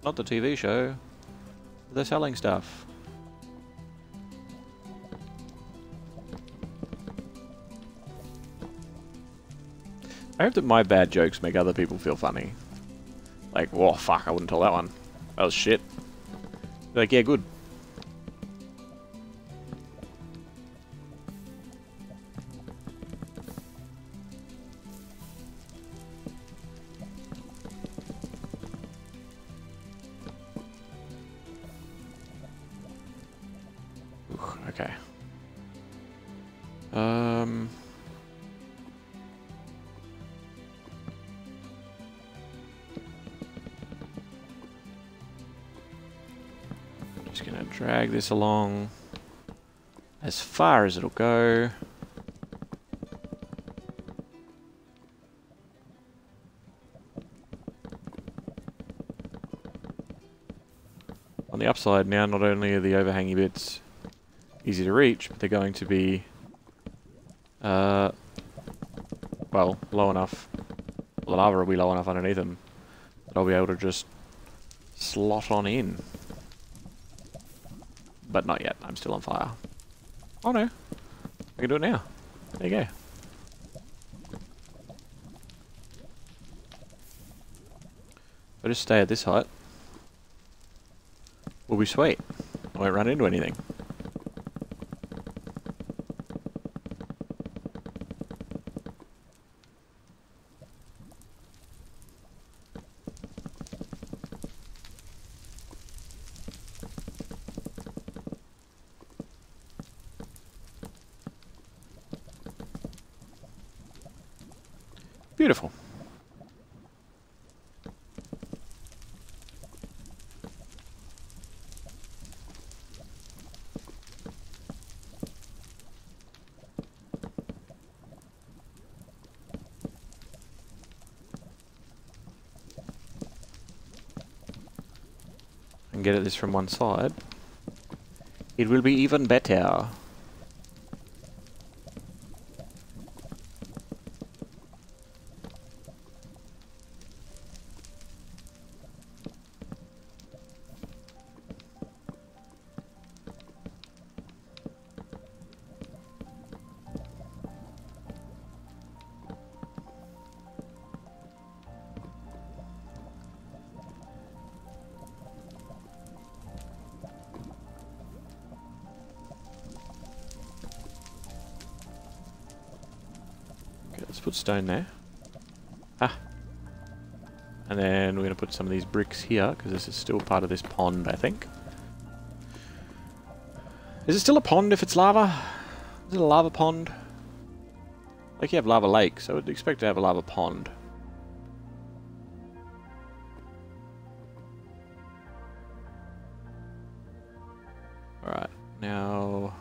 Not the TV show. They're selling stuff. I hope that my bad jokes make other people feel funny. Like, whoa, fuck, I wouldn't tell that one. That was shit. Be like, yeah, good. Okay. Just gonna drag this along as far as it'll go. On the upside now, not only are the overhangy bits easy to reach, but they're going to be, well, low enough. The lava will be low enough underneath them that I'll be able to just slot on in. But not yet. I'm still on fire. Oh no. I can do it now. There you go. If I just stay at this height, we'll be sweet. I won't run into anything. Beautiful. And get at this from one side, it will be even better. Let's put stone there. Ah. And then we're going to put some of these bricks here, because this is still part of this pond, I think. Is it still a pond if it's lava? Is it a lava pond? Like you have lava lakes, I would expect to have a lava pond. Alright, now...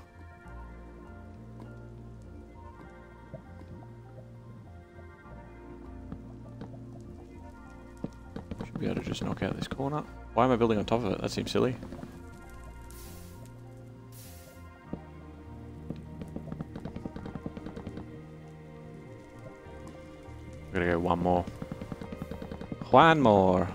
be able to just knock out this corner. Why am I building on top of it? That seems silly. I'm gonna go one more. One more.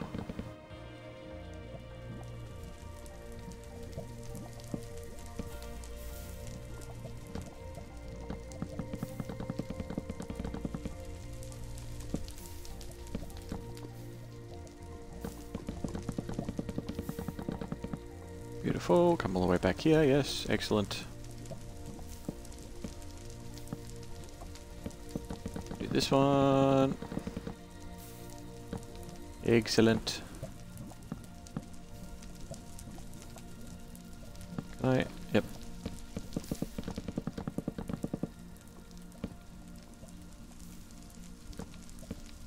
Beautiful. Come all the way back here. Yes, excellent. Do this one. Excellent. Can I? Yep.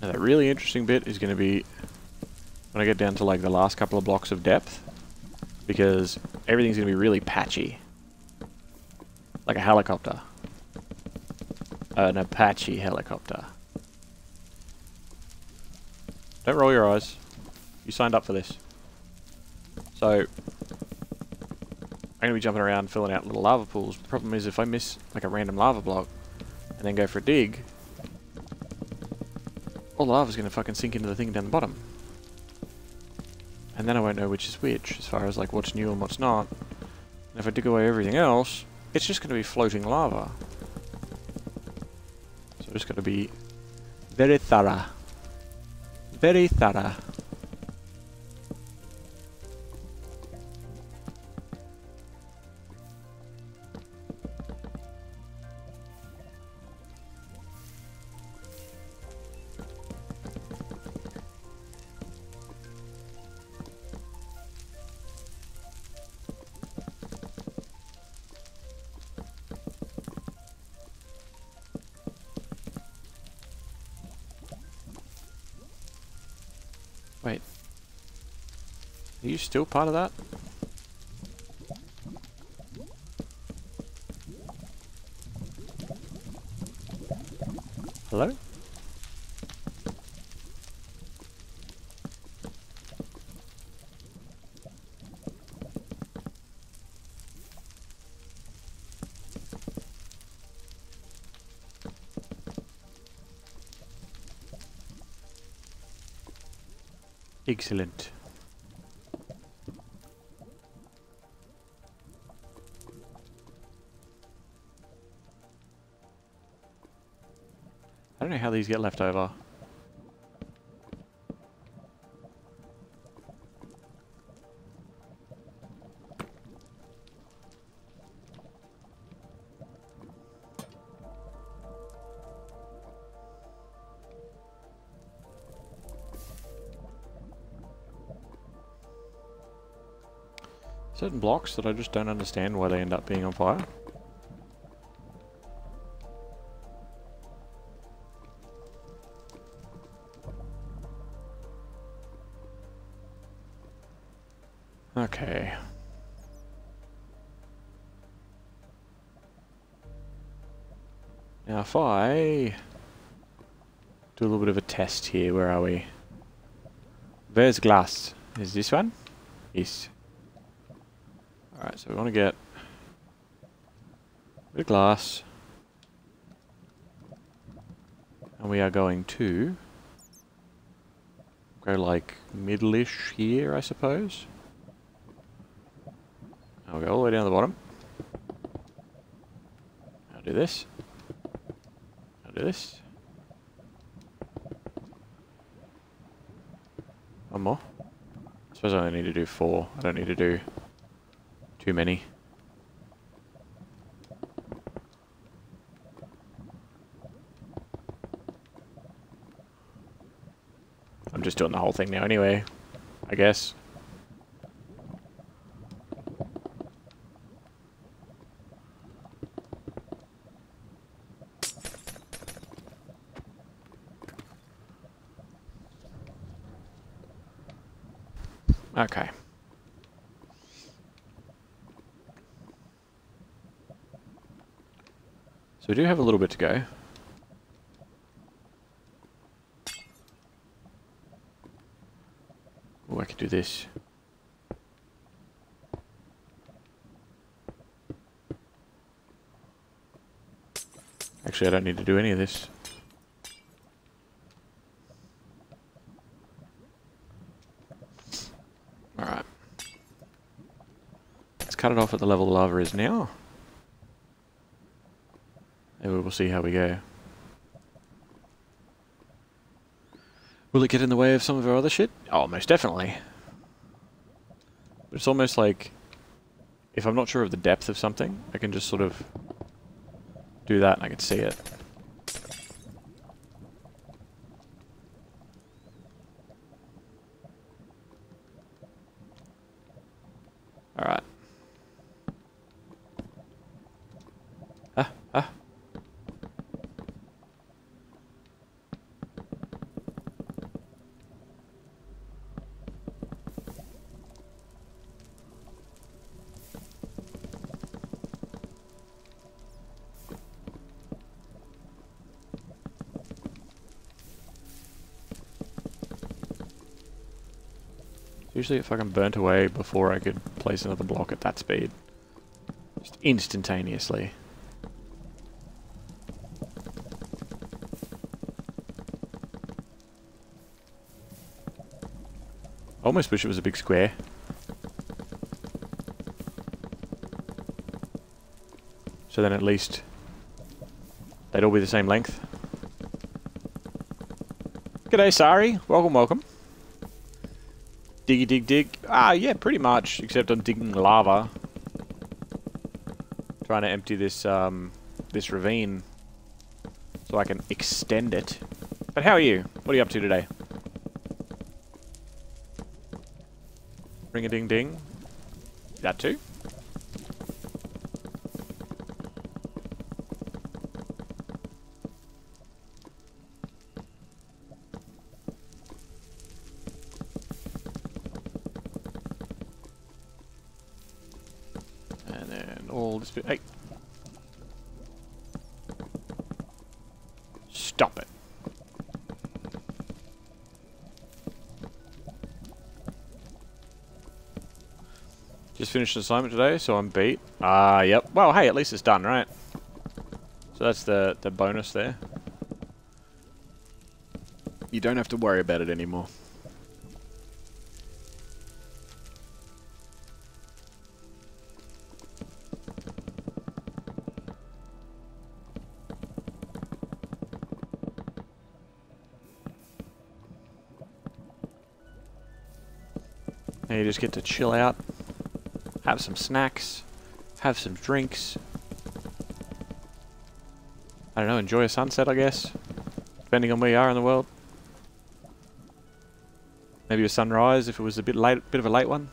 Now that really interesting bit is going to be when I get down to like the last couple of blocks of depth, because everything's going to be really patchy. Like a helicopter. An Apache helicopter. Don't roll your eyes. You signed up for this. So, I'm going to be jumping around filling out little lava pools. The problem is if I miss like a random lava block and then go for a dig, all the lava's going to fucking sink into the thing down the bottom. And then I won't know which is which, as far as like what's new and what's not. And if I dig away everything else, it's just going to be floating lava. So I've just got to be very thorough. Very thorough. Wait. Are you still part of that? Hello? Excellent. I don't know how these get left over. Certain blocks that I just don't understand why they end up being on fire. Okay. Now if I do a little bit of a test here, where are we? Where's glass? Is this one? Yes. Alright, so we want to get a bit of glass. And we are going to go like middle-ish here, I suppose. I'll go all the way down to the bottom. I'll do this. I'll do this. One more. I suppose I only need to do 4. I don't need to do too many. I'm just doing the whole thing now anyway, I guess. Okay. So we do have a little bit to go. Oh, I could do this. Actually, I don't need to do any of this. Alright. Let's cut it off at the level the lava is now. And we will see how we go. Will it get in the way of some of our other shit? Oh, most definitely. But it's almost like if I'm not sure of the depth of something, I can just sort of do that and I can see it. Alright. Ah. Usually it fucking burnt away before I could place another block at that speed. Just instantaneously. Almost wish it was a big square. So then at least they'd all be the same length. G'day, Sari. Welcome, welcome. Diggy dig dig. Ah, yeah, pretty much. Except I'm digging lava. Trying to empty this, this ravine. So I can extend it. But how are you? What are you up to today? Ring-a-ding-ding. That too? And then all this bit... Hey! Stop it. Just finished an assignment today, so I'm beat. Ah, yep. Well, hey, at least it's done, right? So that's the bonus there. You don't have to worry about it anymore. And you just get to chill out. Have some snacks, have some drinks. I don't know, enjoy a sunset, I guess. Depending on where you are in the world. Maybe a sunrise if it was a bit of a late one.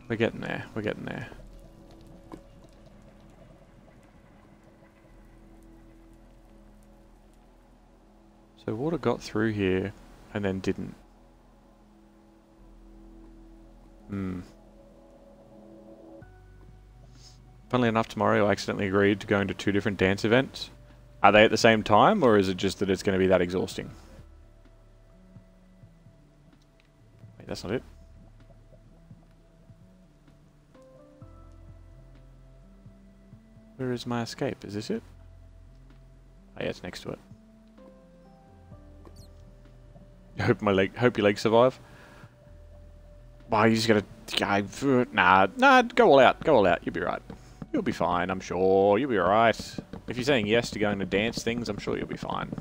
We're getting there, we're getting there. So water got through here and then didn't. Funnily enough, tomorrow I accidentally agreed to go into 2 different dance events. Are they at the same time, or is it just that it's going to be that exhausting? Wait, that's not it. Where is my escape? Is this it? Oh yeah, it's next to it. Hope your legs survive. Wow, you just gotta... Nah, go all out. Go all out. You'll be right. You'll be fine, I'm sure. You'll be alright. If you're saying yes to going to dance things, I'm sure you'll be fine.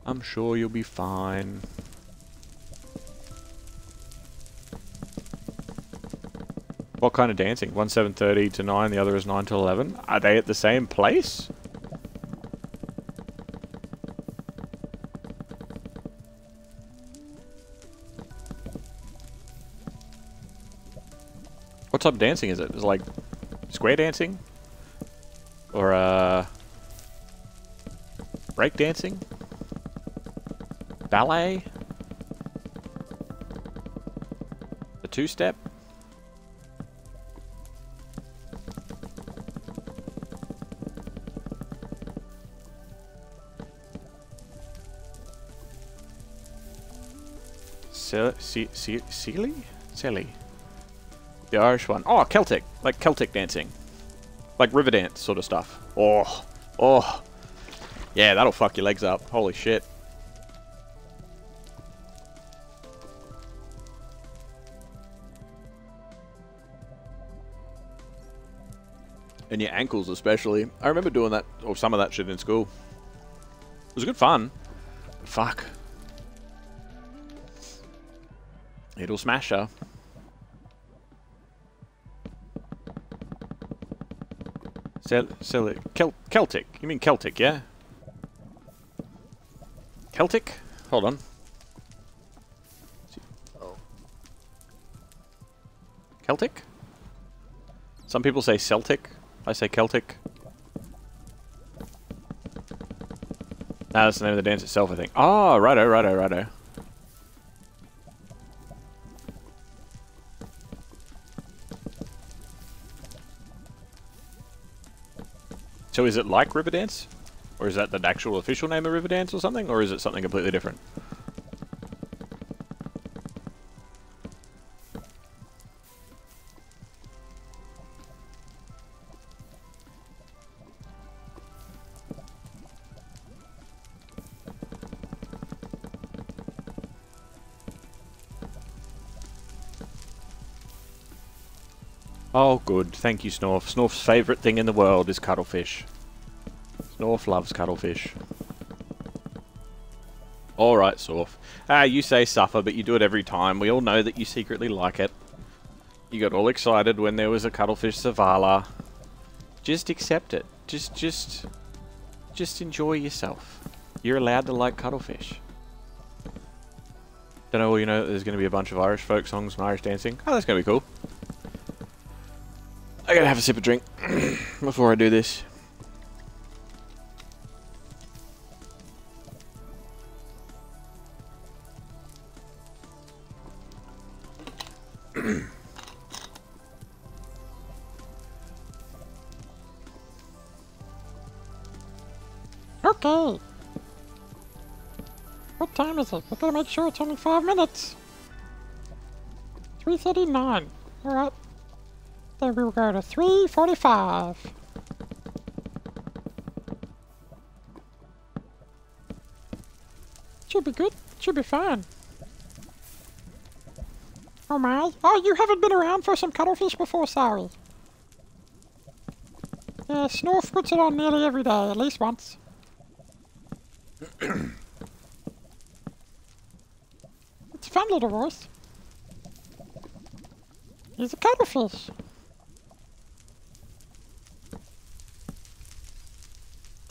I'm sure you'll be fine. What kind of dancing? One's 7:30 to 9, the other is 9 to 11. Are they at the same place? What type of dancing is it? Is it like square dancing? Or break dancing? Ballet? The 2-step? Silly? The Irish one. Oh, Celtic. Like Celtic dancing. Like river dance sort of stuff. Oh. Yeah, that'll fuck your legs up. Holy shit. And your ankles especially. I remember doing that, or some of that shit in school. It was good fun. But fuck. It'll smash her. Celtic. You mean Celtic, yeah? Celtic? Hold on. Celtic? Some people say Celtic. I say Celtic. Nah, that's the name of the dance itself, I think. Oh, righto. So is it like Riverdance? Or is that the actual official name of Riverdance or something? Or is it something completely different? Oh, good. Thank you, Snorf. Snorf's favourite thing in the world is cuttlefish. Snorf loves cuttlefish. Alright, Snorf. Ah, you say suffer, but you do it every time. We all know that you secretly like it. You got all excited when there was a cuttlefish Zavala. Just accept it. Just enjoy yourself. You're allowed to like cuttlefish. Don't know, you know, there's going to be a bunch of Irish folk songs and Irish dancing. Oh, that's going to be cool. I gotta have a sip of drink before I do this. Okay. What time is it? We gotta make sure it's only 5 minutes. 3:39. Alright. Then we will go to 3:45. Should be good. Should be fine. Oh my. Oh, you haven't been around for some cuttlefish before, sorry. Yeah, Snorf puts it on nearly every day, at least once. It's a fun little voice. He's a cuttlefish.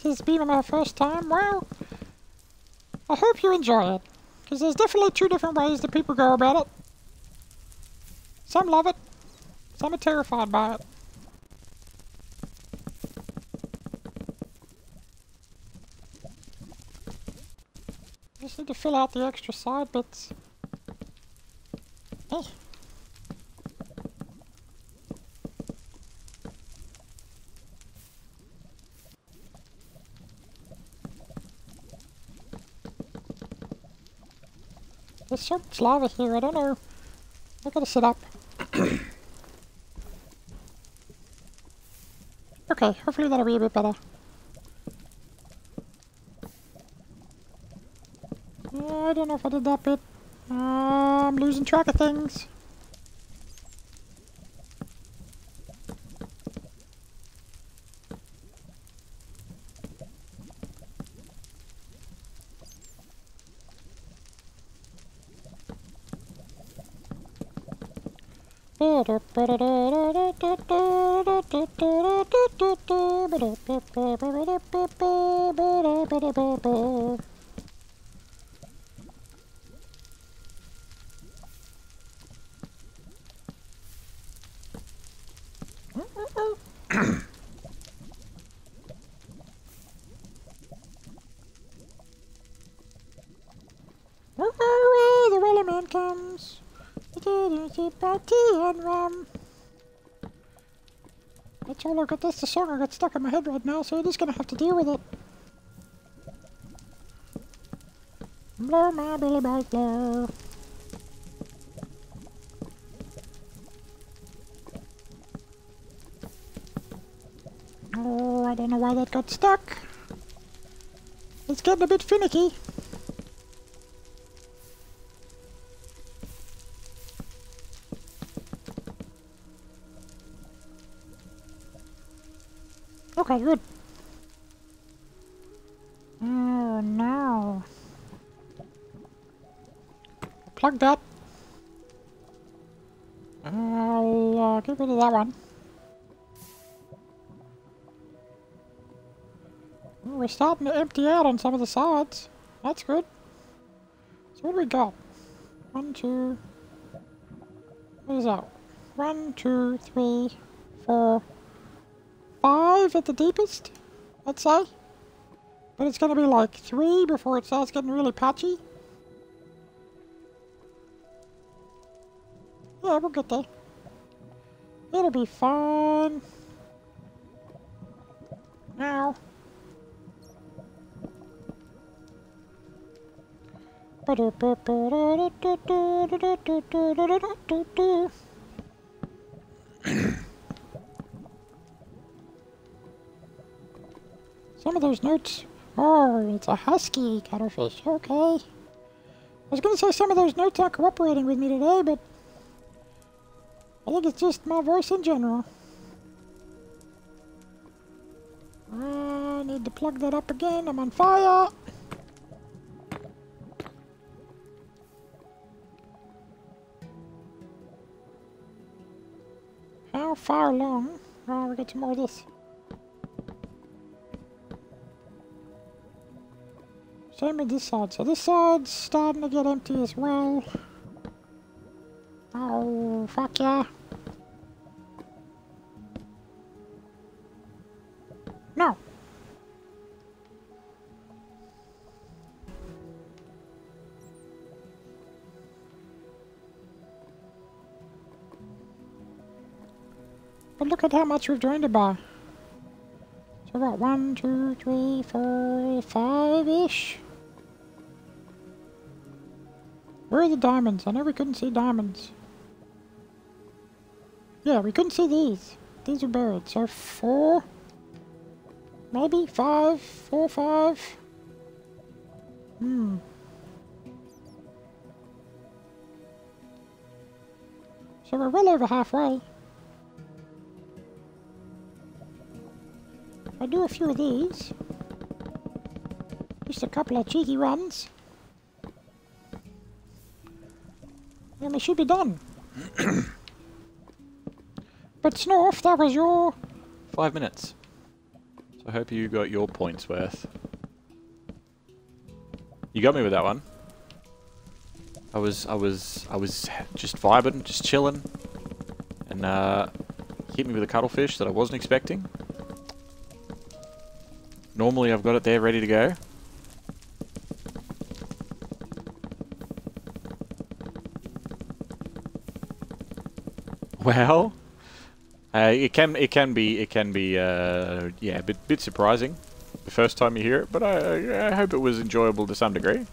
This being my first time, well, I hope you enjoy it, because there's definitely 2 different ways that people go about it. Some love it, some are terrified by it. Just need to fill out the extra side bits. Hey. There's so much lava here, I don't know. I gotta sit up. Okay, hopefully that'll be a bit better. I don't know if I did that bit. I'm losing track of things. The Wellerman comes. And rum. That's all I got. That's the song I got stuck in my head right now, so I'm just gonna have to deal with it. Blow my Billy Boys blow. Oh, I don't know why that got stuck. It's getting a bit finicky. Okay, good. Oh no. Plug that. I'll get rid of that one. We're starting to empty out on some of the sides. That's good. So what do we got? 1, 2... What is that? 1, 2, 3, 4, 5 at the deepest, I'd say. But it's going to be like 3 before it starts getting really patchy. Yeah, we'll get there. It'll be fine. Now. Some of those notes. Oh, it's a husky cuttlefish. Okay. I was going to say some of those notes aren't cooperating with me today, but I think it's just my voice in general. I need to plug that up again. I'm on fire. How far along? Oh, we got some more of this. Same with this side. So this side's starting to get empty as well. Oh, fuck yeah. No. But look at how much we've drained it by. So about 1, 2, 3, 4, 5-ish. Where are the diamonds? I know we couldn't see diamonds. Yeah, we couldn't see these. These are buried. So 4, maybe 5, 4, 5. So we're well over halfway. If I do a few of these, just a couple of cheeky runs, then we should be done. But Snorf, that was your... 5 minutes. So I hope you got your points worth. You got me with that one. I was just vibing, just chilling, and hit me with a cuttlefish that I wasn't expecting. Normally I've got it there ready to go. Well, it can be yeah, a bit surprising the first time you hear it, but I hope it was enjoyable to some degree.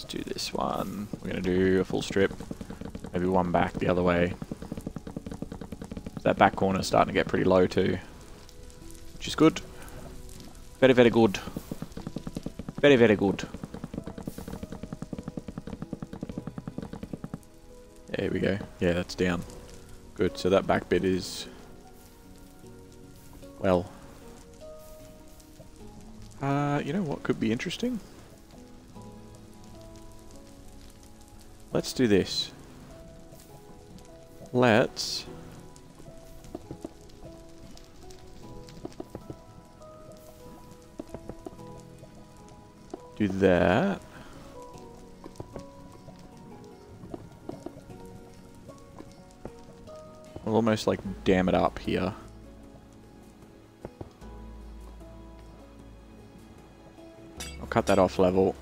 Do this one. We're going to do a full strip. Maybe one back the other way. That back corner's starting to get pretty low too. Which is good. Very, very good. Very, very good. There we go. Yeah, that's down. Good. So that back bit is... well... you know what could be interesting? Let's do this. Let's... do that. We'll almost like dam it up here. I'll cut that off level.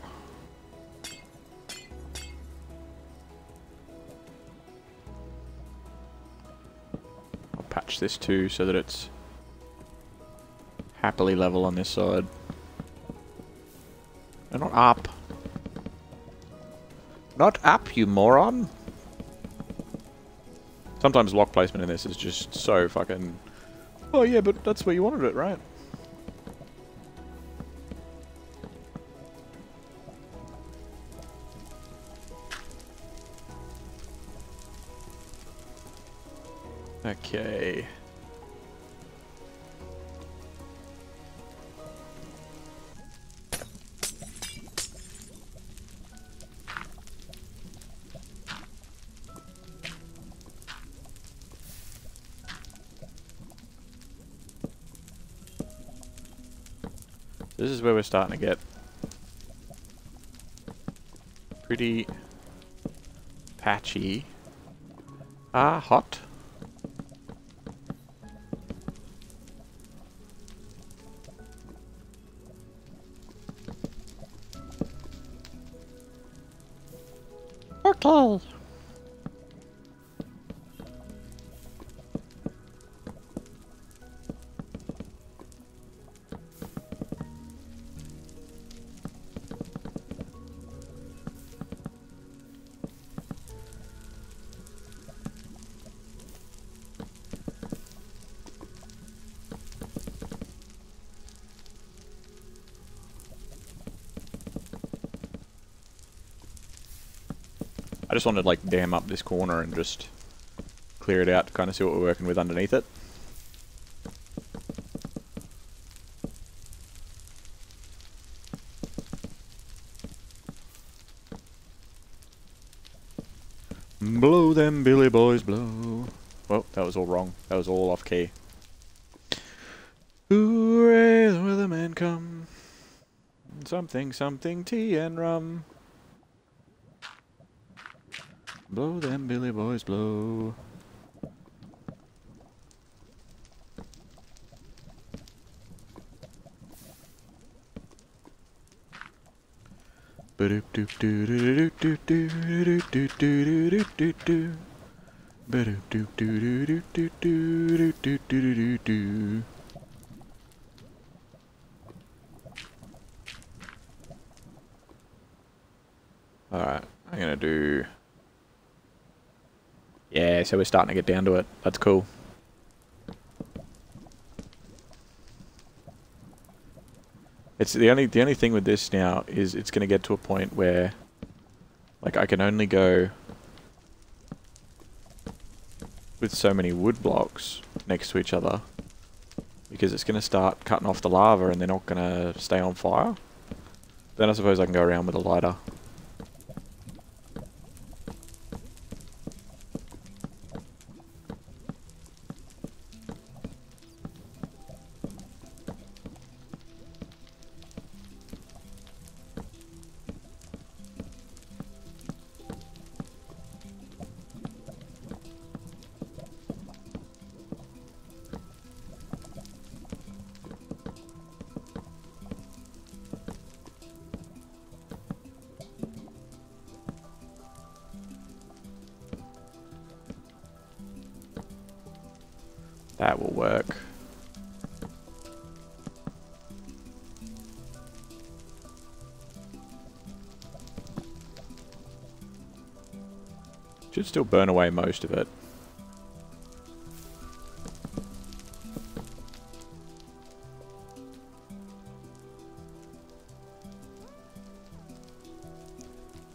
Patch this too so that it's happily level on this side. No, not up. Not up, you moron! Sometimes lock placement in this is just so fucking... Oh yeah, but that's where you wanted it, right? Okay. This is where we're starting to get pretty patchy. Hot. Okay. I just wanted to like dam up this corner and just clear it out to kind of see what we're working with underneath it. Blow them Billy boys, blow. Well, that was all wrong. That was all off key. Hooray, the weatherman come. Something, something, tea and rum. Blow them Billy boys, blow. Ba-doop doop doo doo doo doo doo doo doo doo doo doo. Ba-doop doop doo doo doo doo doo doo doo doo doo. Alright, I'm gonna do... Yeah, so we're starting to get down to it. That's cool. It's the only thing with this now is it's gonna get to a point where like I can only go with so many wood blocks next to each other because it's gonna start cutting off the lava and they're not gonna stay on fire. Then I suppose I can go around with a lighter. That will work. Should still burn away most of it.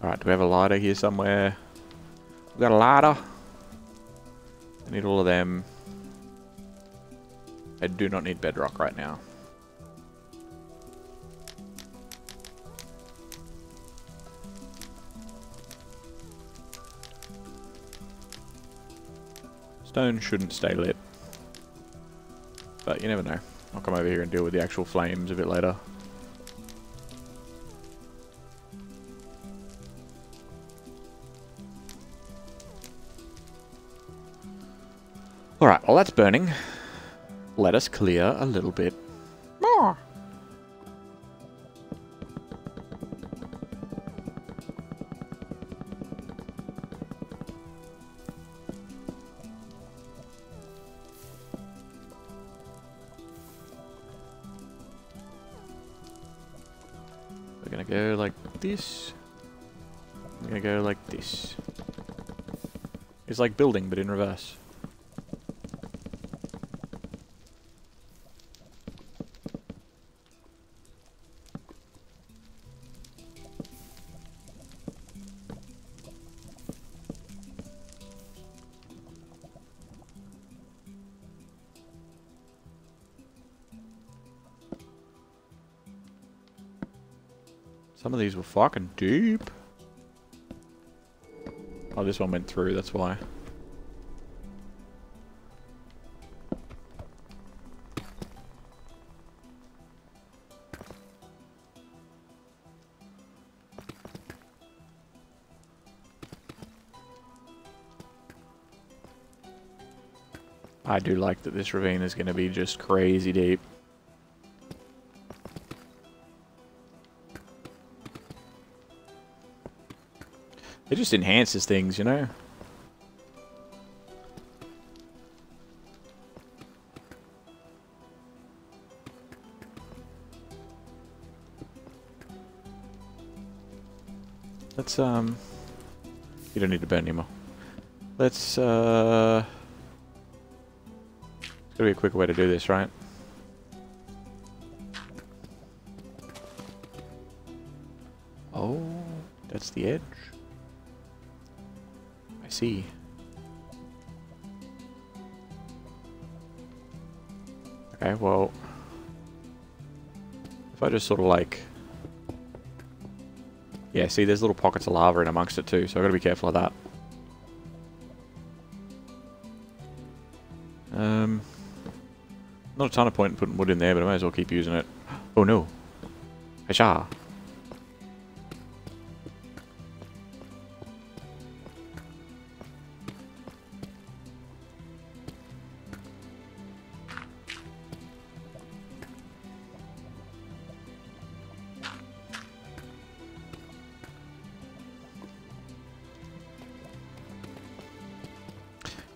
Alright, do we have a lighter here somewhere? We got a lighter. I need all of them. I do not need bedrock right now. Stone shouldn't stay lit. But you never know. I'll come over here and deal with the actual flames a bit later. Alright, while that's burning, let us clear a little bit more. gonna go like this. I'm gonna go like this. It's like building, but in reverse. Some of these were fucking deep. Oh, this one went through, that's why. I do like that this ravine is going to be just crazy deep. It just enhances things, you know? Let's, you don't need to burn anymore. Let's, there's gotta be a quicker way to do this, right? Oh, that's the edge. I see. Okay, well, if I just sort of like, yeah, see, there's little pockets of lava in amongst it too, so I've got to be careful of that. Not a ton of point in putting wood in there, but I might as well keep using it. Oh no! Hasha!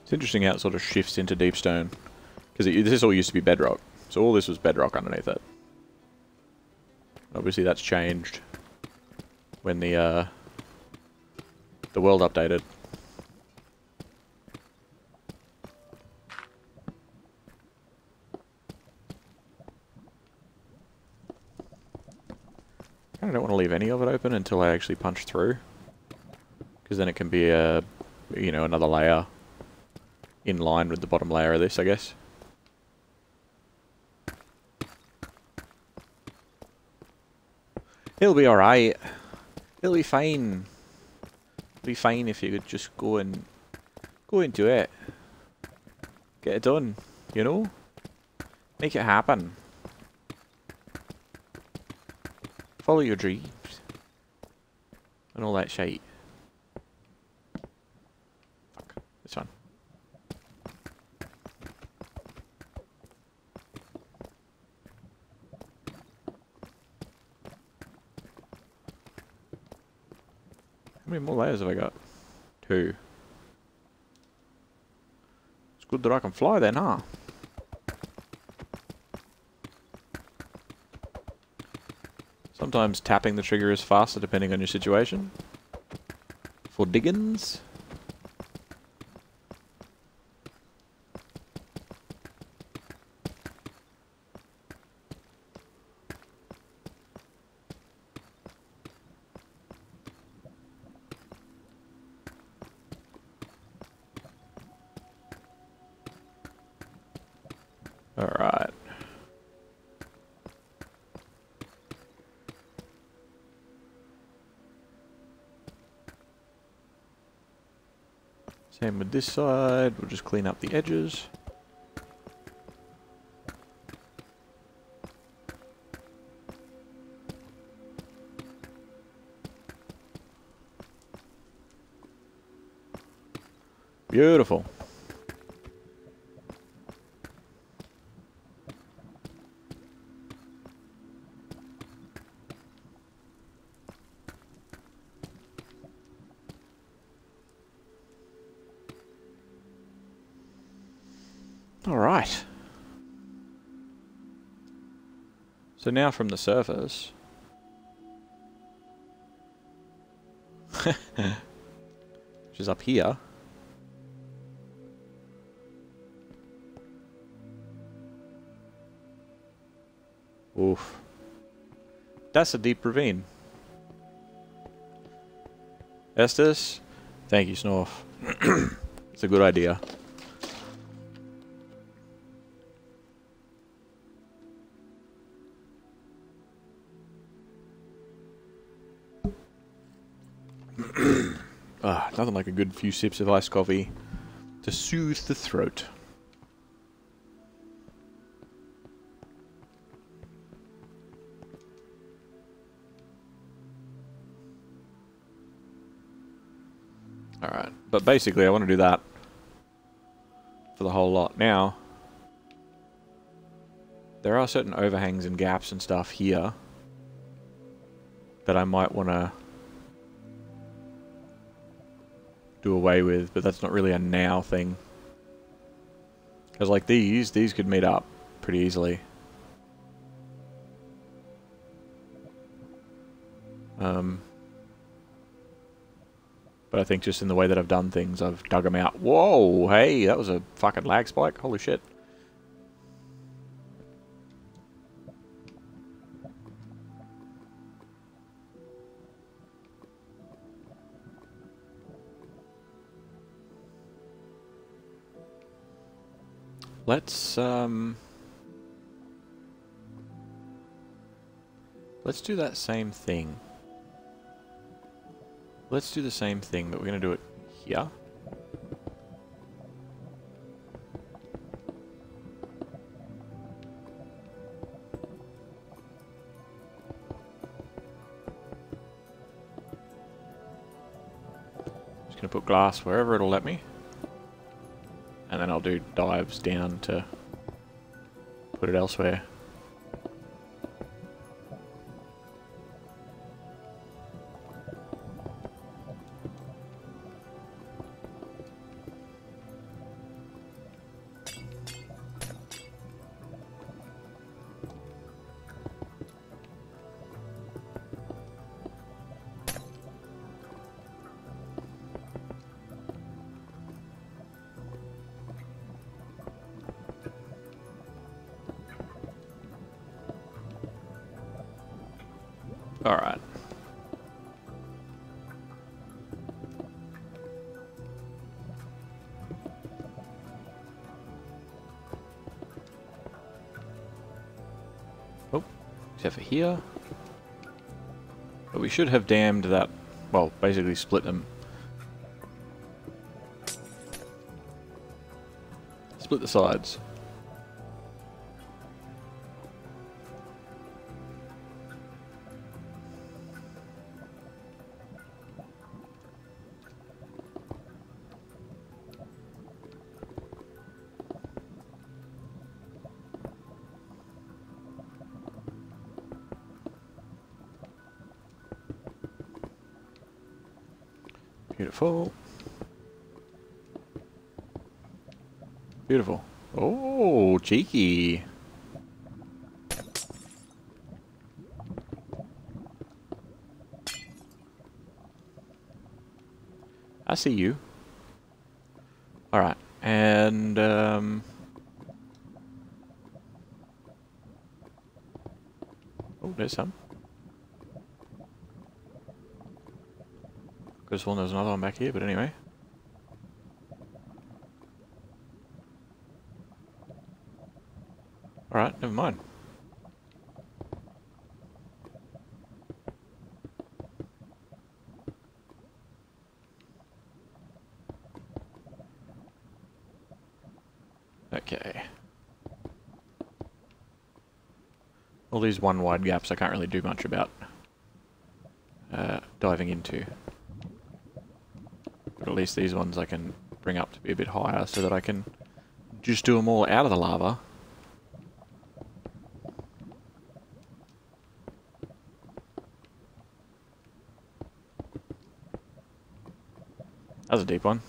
It's interesting how it sort of shifts into deep stone. Because this all used to be bedrock. So all this was bedrock underneath it. Obviously that's changed when the world updated. I kind of don't want to leave any of it open until I actually punch through. Because then it can be a, you know, another layer in line with the bottom layer of this, I guess. It'll be alright. It'll be fine. It'll be fine if you could just go into it. Get it done, you know? Make it happen. Follow your dreams. And all that shite. Fuck. This one. How many more layers have I got? 2. It's good that I can fly then, huh? Sometimes tapping the trigger is faster depending on your situation. For diggins. Alright. Same with this side, we'll just clean up the edges. Beautiful. Alright. So now from the surface, which is up here. Oof. That's a deep ravine. Estes? Thank you, Snorf. It's a good idea. Nothing like a good few sips of iced coffee to soothe the throat. Alright, but basically I want to do that for the whole lot. Now, there are certain overhangs and gaps and stuff here that I might want to do away with, but that's not really a now thing. Because like these could meet up pretty easily. But I think just in the way that I've done things, I've dug them out. Whoa, hey, that was a fucking lag spike. Holy shit. Let's do that same thing. Let's do the same thing, but we're going to do it here. Just going to put glass wherever it'll let me. And then I'll do dives down to put it elsewhere. Alright. Oh, except for here. But we should have dammed that, well, basically split them. Split the sides. Beautiful. Beautiful. Oh, cheeky. I see you. Alright, and oh, there's some. Could have sworn there was another one back here, but anyway. Alright, never mind. Okay. All these one wide gaps I can't really do much about diving into. But at least these ones I can bring up to be a bit higher so that I can just do them all out of the lava. That was a deep one.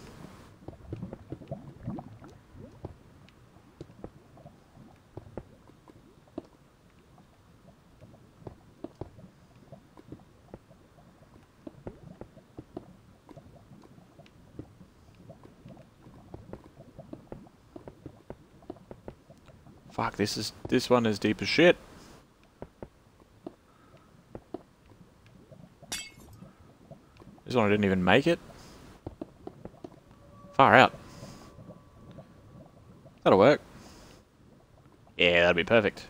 Fuck, this one is deep as shit. This one I didn't even make it. Far out. That'll work. Yeah, that'll be perfect.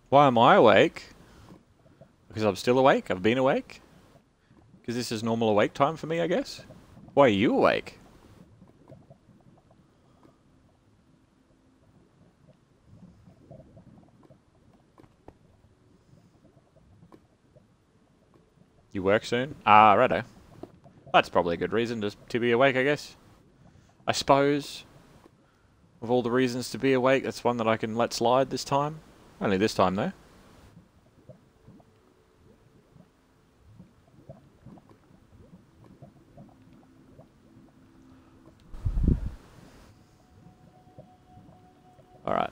Why am I awake? Because I'm still awake? I've been awake? Because this is normal awake time for me, I guess? Why are you awake? You work soon? Ah, righto. That's probably a good reason to be awake, I guess. I suppose, of all the reasons to be awake, that's one that I can let slide this time. Only this time, though. Alright.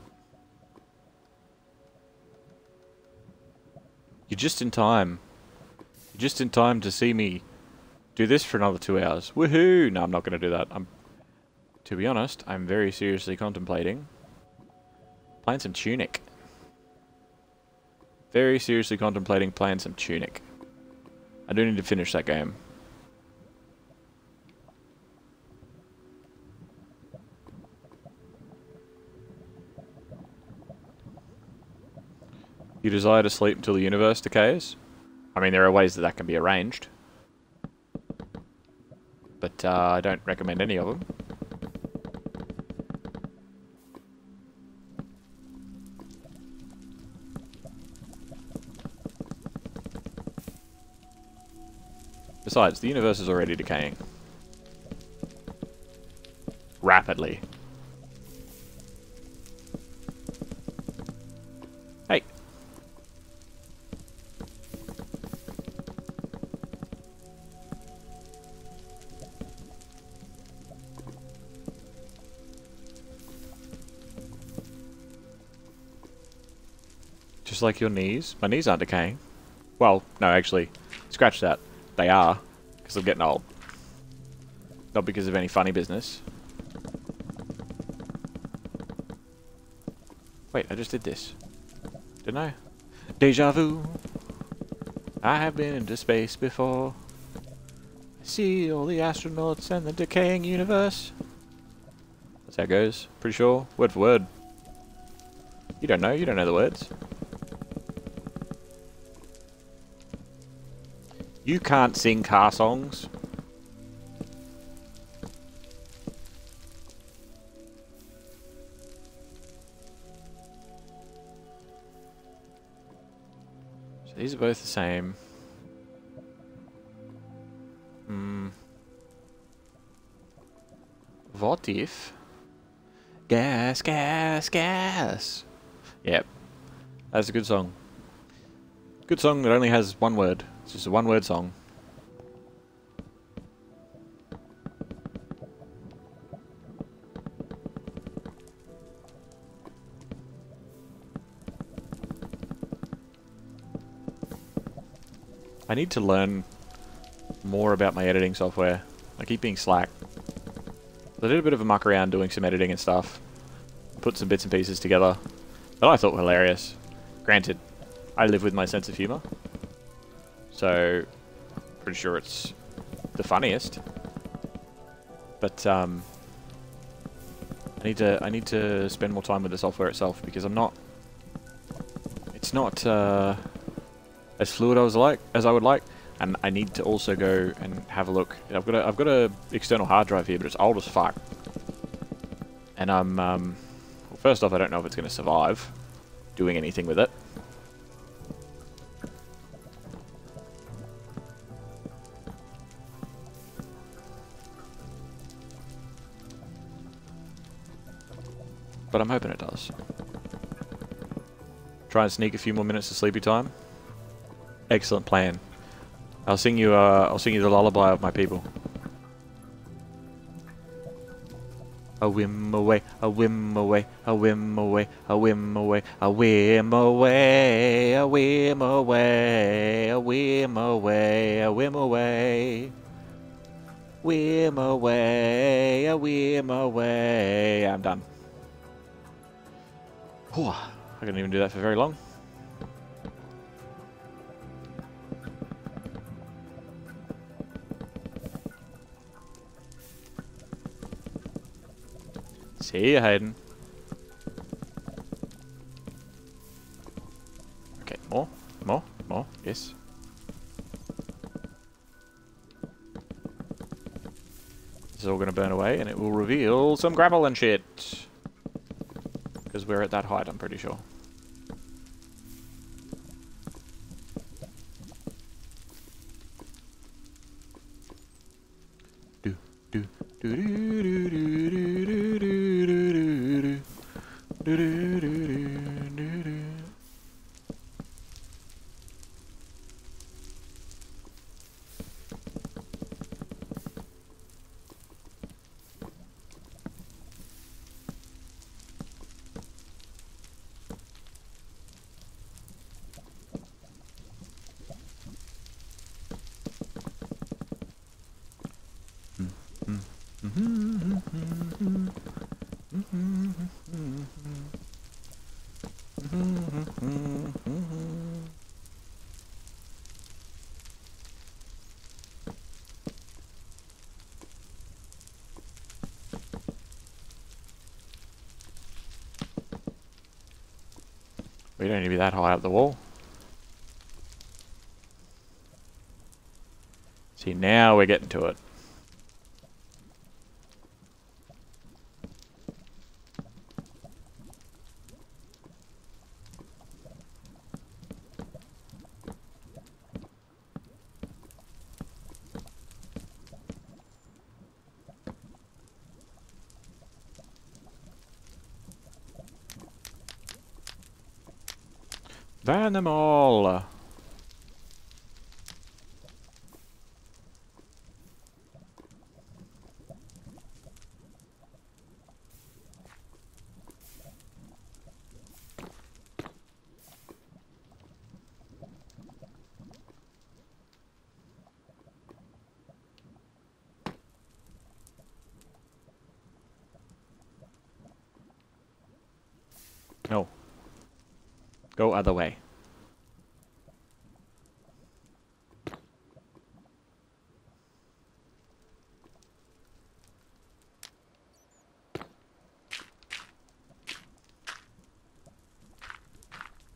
You're just in time. You're just in time to see me do this for another 2 hours. Woohoo! No, I'm not going to do that. To be honest, I'm very seriously contemplating playing some Tunic. Very seriously contemplating playing some Tunic. I do need to finish that game. You desire to sleep until the universe decays? I mean, there are ways that can be arranged. But I don't recommend any of them. Besides, the universe is already decaying. Rapidly. Hey. Just like your knees. My knees aren't decaying. Well, no, actually, scratch that. They are, because I'm getting old. Not because of any funny business. Wait, I just did this. Didn't I? Deja vu. I have been into space before. I see all the astronauts and the decaying universe. That's how it goes. Pretty sure. Word for word. You don't know the words. You can't sing car songs. So these are both the same. What if? Gas, gas, gas. Yep. That's a good song. Good song that only has one word. It's just a one-word song. I need to learn more about my editing software. I keep being slack. I did a bit of a muck around doing some editing and stuff. Put some bits and pieces together that I thought were hilarious. Granted, I live with my sense of humour. So, pretty sure it's the funniest. But I need to spend more time with the software itself because it's not as fluid as I would like, and I need to also go and have a look. I've got a external hard drive here, but it's old as fuck. And well, first off, I don't know if it's going to survive doing anything with it. But I'm hoping it does. Try and sneak a few more minutes of sleepy time. Excellent plan. I'll sing you the lullaby of my people. A whim away, a whim away, a whim away, a whim away, a whim away, a whim away, a whim away, a whim away. Whim away, a whim away. I'm done. Whew, I couldn't even do that for very long. See you, Hayden. Okay, more, yes. This is all going to burn away, and it will reveal some gravel and shit. Because we're at that height, I'm pretty sure. Do do do do do do do do do do do do do. We don't need to be that high up the wall. See, now we're getting to it. Burn them all! No. Go other way.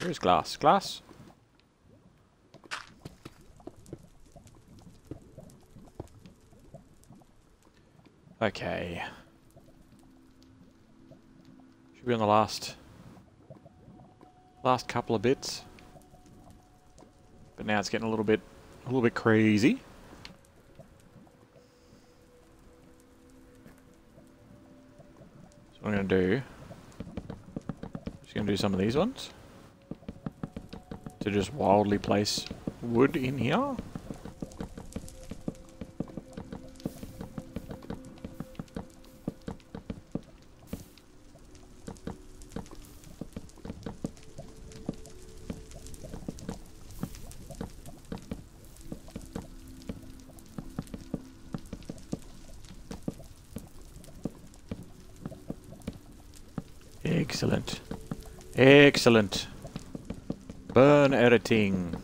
Where's glass? Glass? Okay. Should be on the last couple of bits. But now it's getting a little bit crazy. So what I'm gonna do, just gonna do some of these ones to just wildly place wood in here. Excellent. Excellent. Burn everything.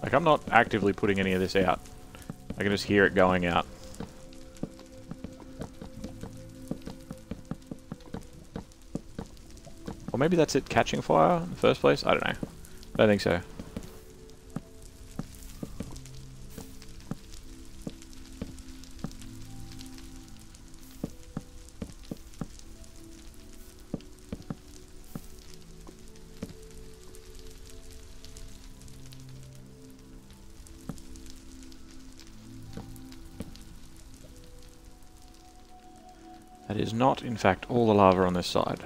Like, I'm not actively putting any of this out. I can just hear it going out. Or maybe that's it catching fire in the first place? I don't know. I don't think so. That is not, in fact, all the lava on this side.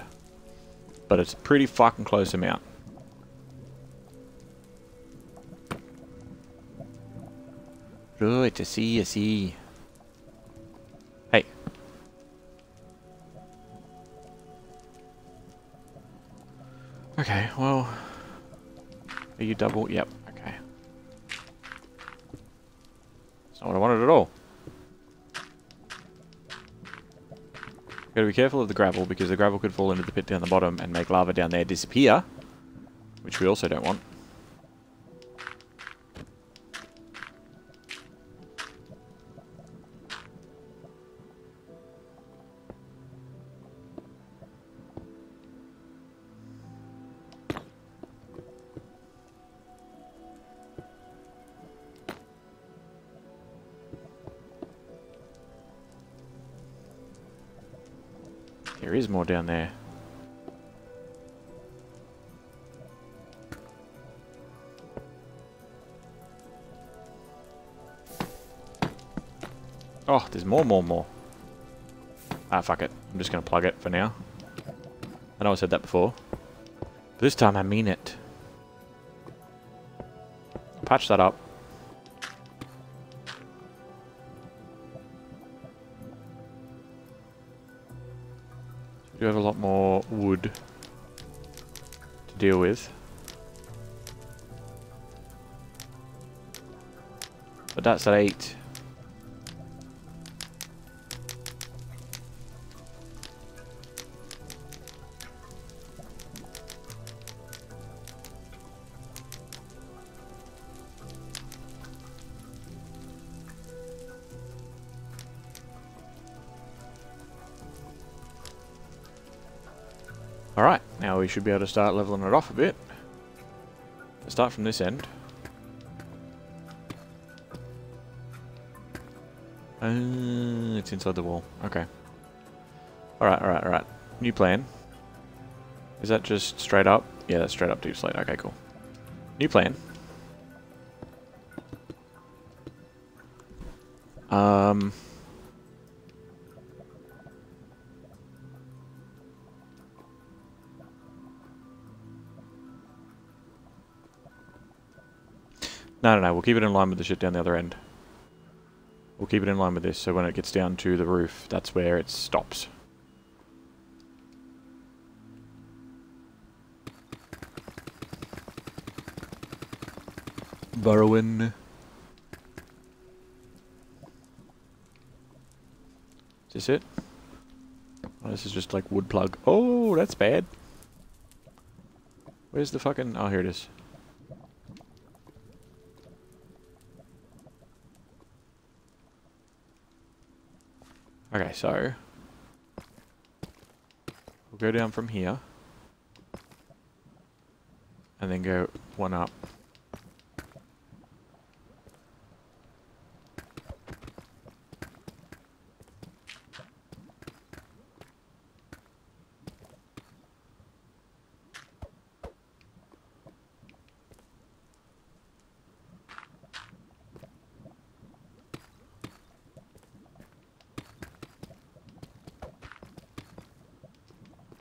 But it's a pretty fucking close amount. Good to see you, see. Hey. Okay, well... Are you double? Yep, okay. That's not what I wanted at all. Gotta be careful of the gravel, because the gravel could fall into the pit down the bottom and make lava down there disappear. Which we also don't want. There is more down there. Oh, there's more. Ah, fuck it. I'm just gonna plug it for now. I know I said that before. But this time I mean it. Patch that up. We do have a lot more wood to deal with. But that's at 8. Alright, now we should be able to start leveling it off a bit. Let's start from this end. It's inside the wall. Okay. Alright. New plan. Is that just straight up? Yeah, that's straight up deep slate. Okay, cool. New plan. No, we'll keep it in line with the shit down the other end. We'll keep it in line with this, so when it gets down to the roof, that's where it stops. Burrowing. Is this it? Oh, this is just like wood plug. Oh, that's bad. Where's the fucking... Oh, here it is. Okay, so we'll go down from here and then go one up.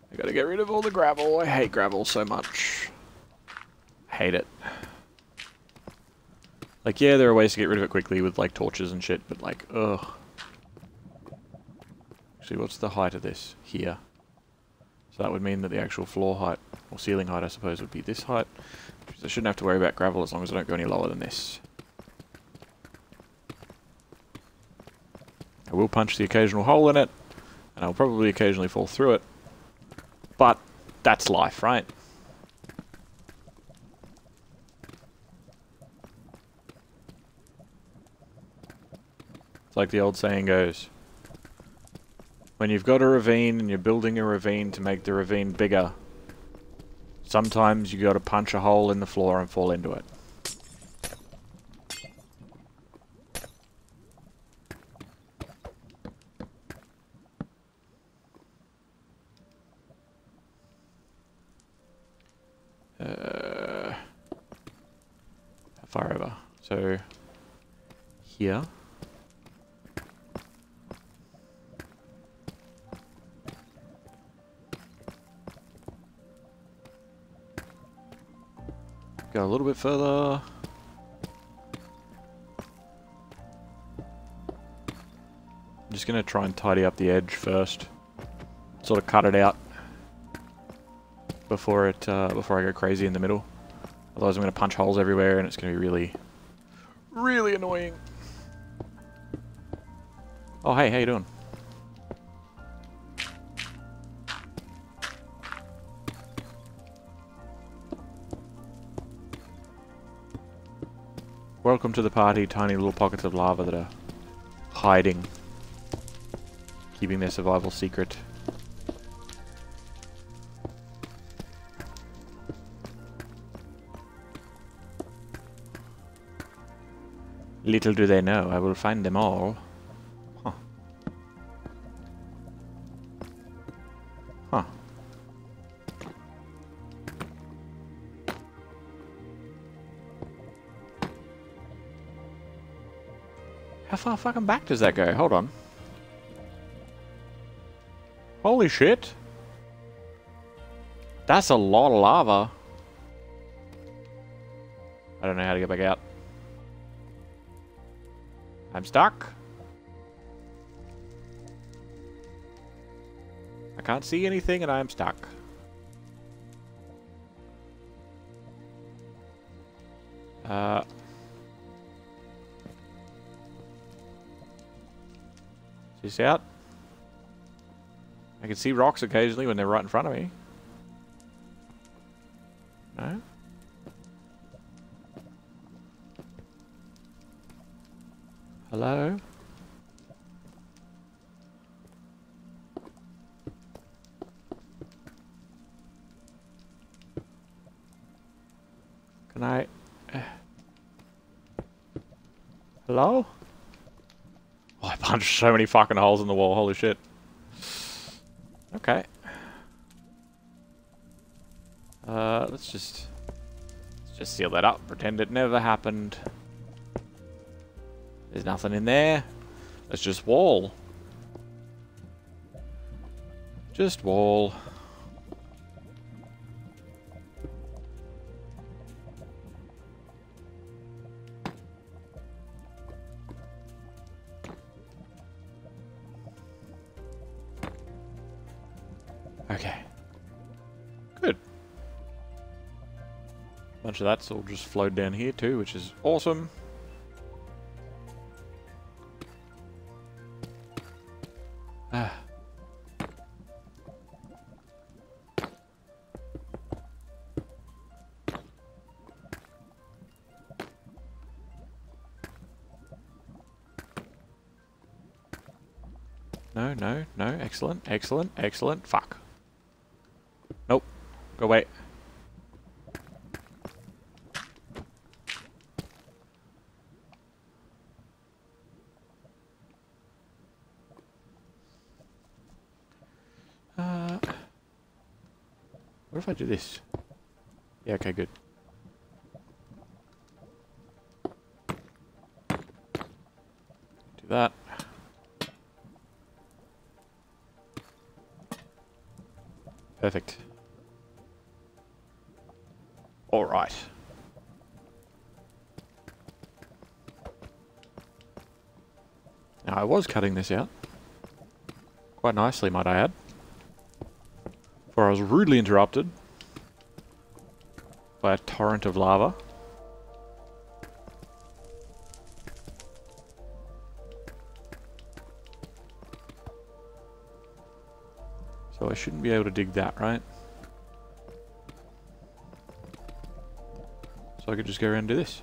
I gotta get rid of all the gravel. I hate gravel so much. Hate it. Like, yeah, there are ways to get rid of it quickly with, like, torches and shit, but, like, ugh. Actually, what's the height of this? Here. So that would mean that the actual floor height, or ceiling height, I suppose, would be this height. I shouldn't have to worry about gravel as long as I don't go any lower than this. I will punch the occasional hole in it, and I'll probably occasionally fall through it. But that's life, right? It's like the old saying goes, when you've got a ravine and you're building a ravine to make the ravine bigger, sometimes you gotta punch a hole in the floor and fall into it. How far over? So, here. Go a little bit further. just going to try and tidy up the edge first. Sort of cut it out before I go crazy in the middle. Otherwise I'm going to punch holes everywhere and it's going to be really, really annoying. Oh, hey, how you doing? Welcome to the party, tiny little pockets of lava that are hiding, keeping their survival secret. Little do they know, I will find them all. Huh. Huh. How far fucking back does that go? Hold on. Holy shit. That's a lot of lava. I don't know how to get back out. I'm stuck. I can't see anything and I'm stuck. Is this out? I can see rocks occasionally when they're right in front of me. No? Hello? Can I... Hello? Oh, I punched so many fucking holes in the wall, holy shit. Okay. Let's just seal that up, pretend it never happened. There's nothing in there. It's just wall. Just wall. Okay. Good. Bunch of that's all just flowed down here too, which is awesome. No, no, no. Excellent, excellent, excellent. Fuck. Nope. Go away. What if I do this? Yeah, okay, good. Do that. Perfect. All right. Now, I was cutting this out. Quite nicely, might I add. For I was rudely interrupted by a torrent of lava. So I shouldn't be able to dig that, right? So I could just go around and do this.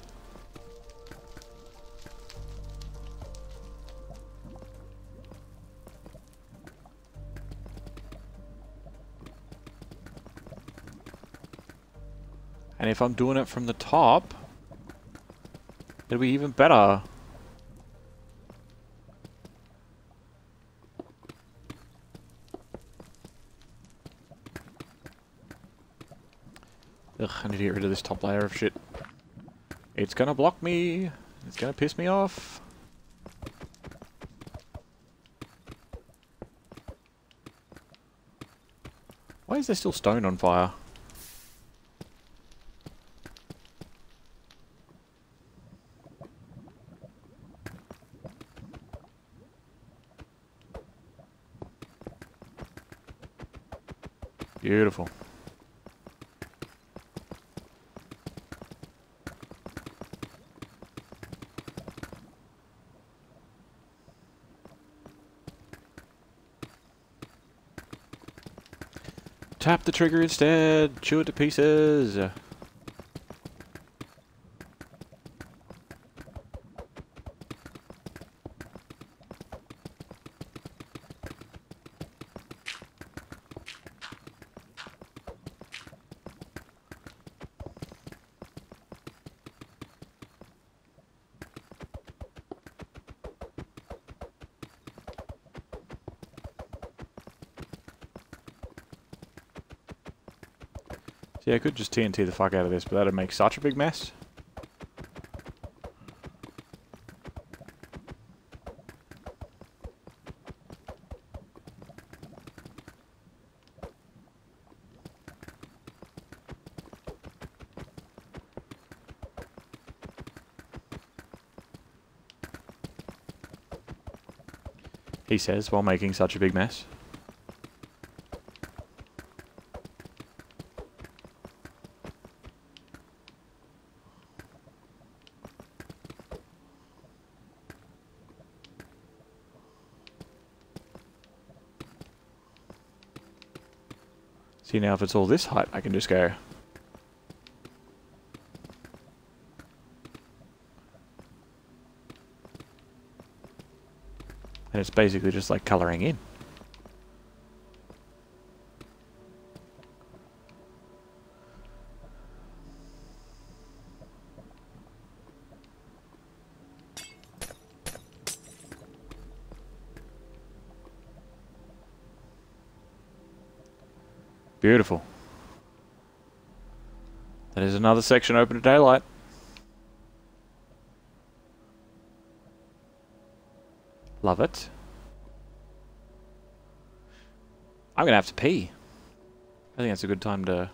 And if I'm doing it from the top, it'll be even better. Ugh, I need to get rid of this top layer of shit. It's gonna block me. It's gonna piss me off. Why is there still stone on fire? Beautiful. Tap the trigger instead. Chew it to pieces. See, I could just TNT the fuck out of this, but that'd make such a big mess. He says, while making such a big mess. See, now if it's all this height, I can just go. And it's basically just like colouring in. Beautiful. That is another section open to daylight. Love it. I'm gonna have to pee. I think that's a good time to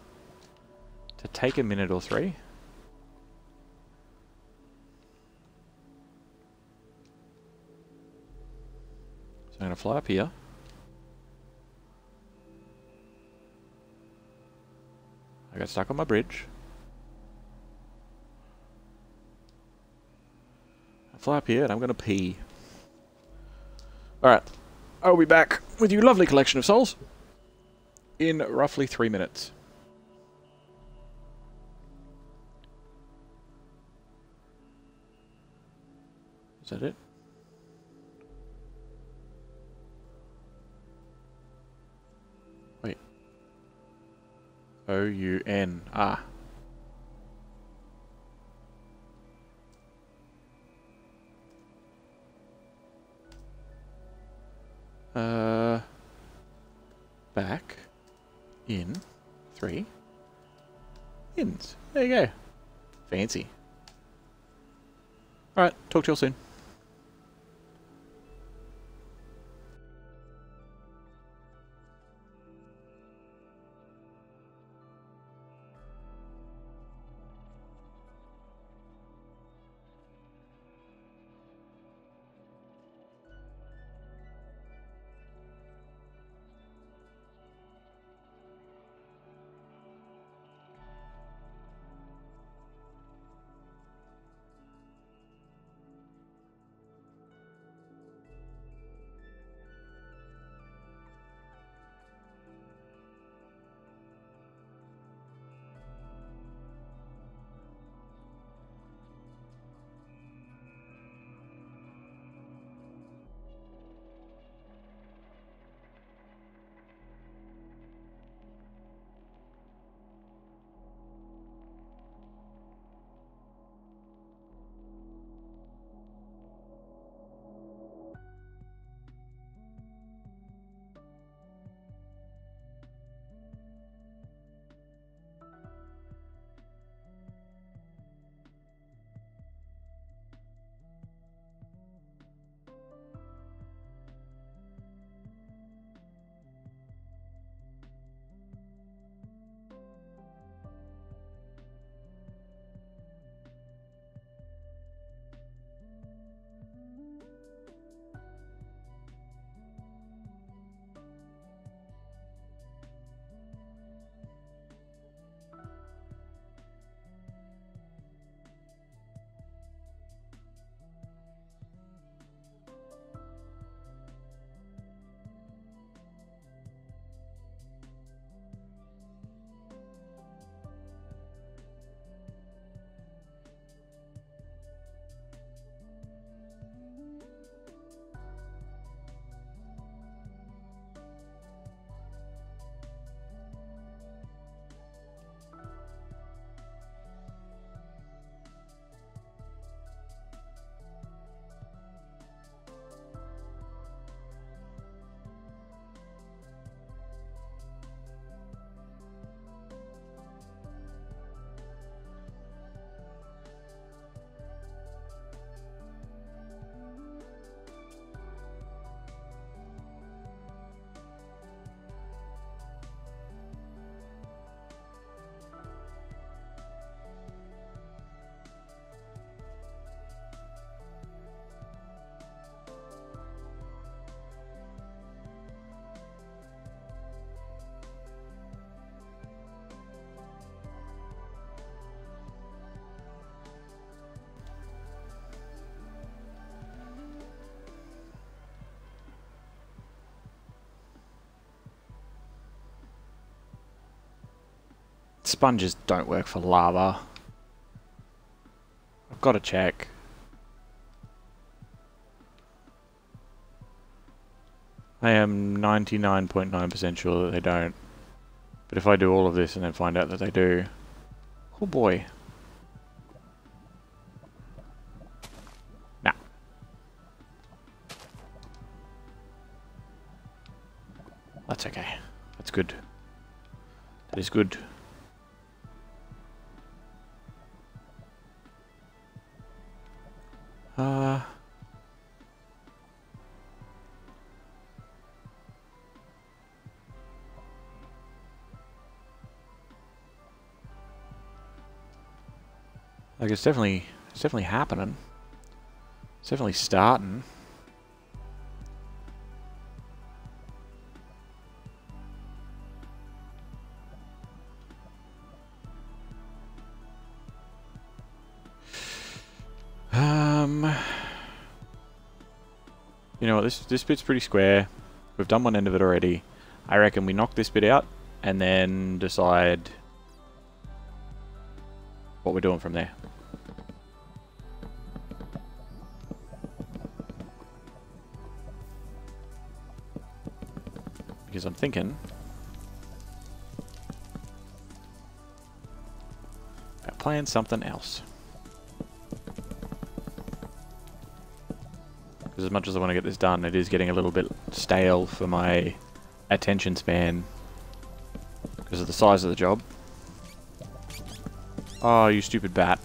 take a minute or three. So I'm gonna fly up here. I got stuck on my bridge. I fly up here and I'm gonna pee. Alright. I'll be back with you lovely collection of souls in roughly 3 minutes. Is that it? Wait. O-U-N. Ah. Back in 3 ins. There you go. Fancy. Alright, talk to you all soon. sponges don't work for lava. I've got to check. I am 99.9% sure that they don't. But if I do all of this and then find out that they do... Oh boy. Nah. That's okay. That's good. That is good. Like it's definitely happening. It's definitely starting. You know what, this bit's pretty square. We've done one end of it already. I reckon we knock this bit out and then decide what we're doing from there. Because I'm thinking about playing something else. Because as much as I want to get this done, it is getting a little bit stale for my attention span because of the size of the job. Oh, you stupid bat.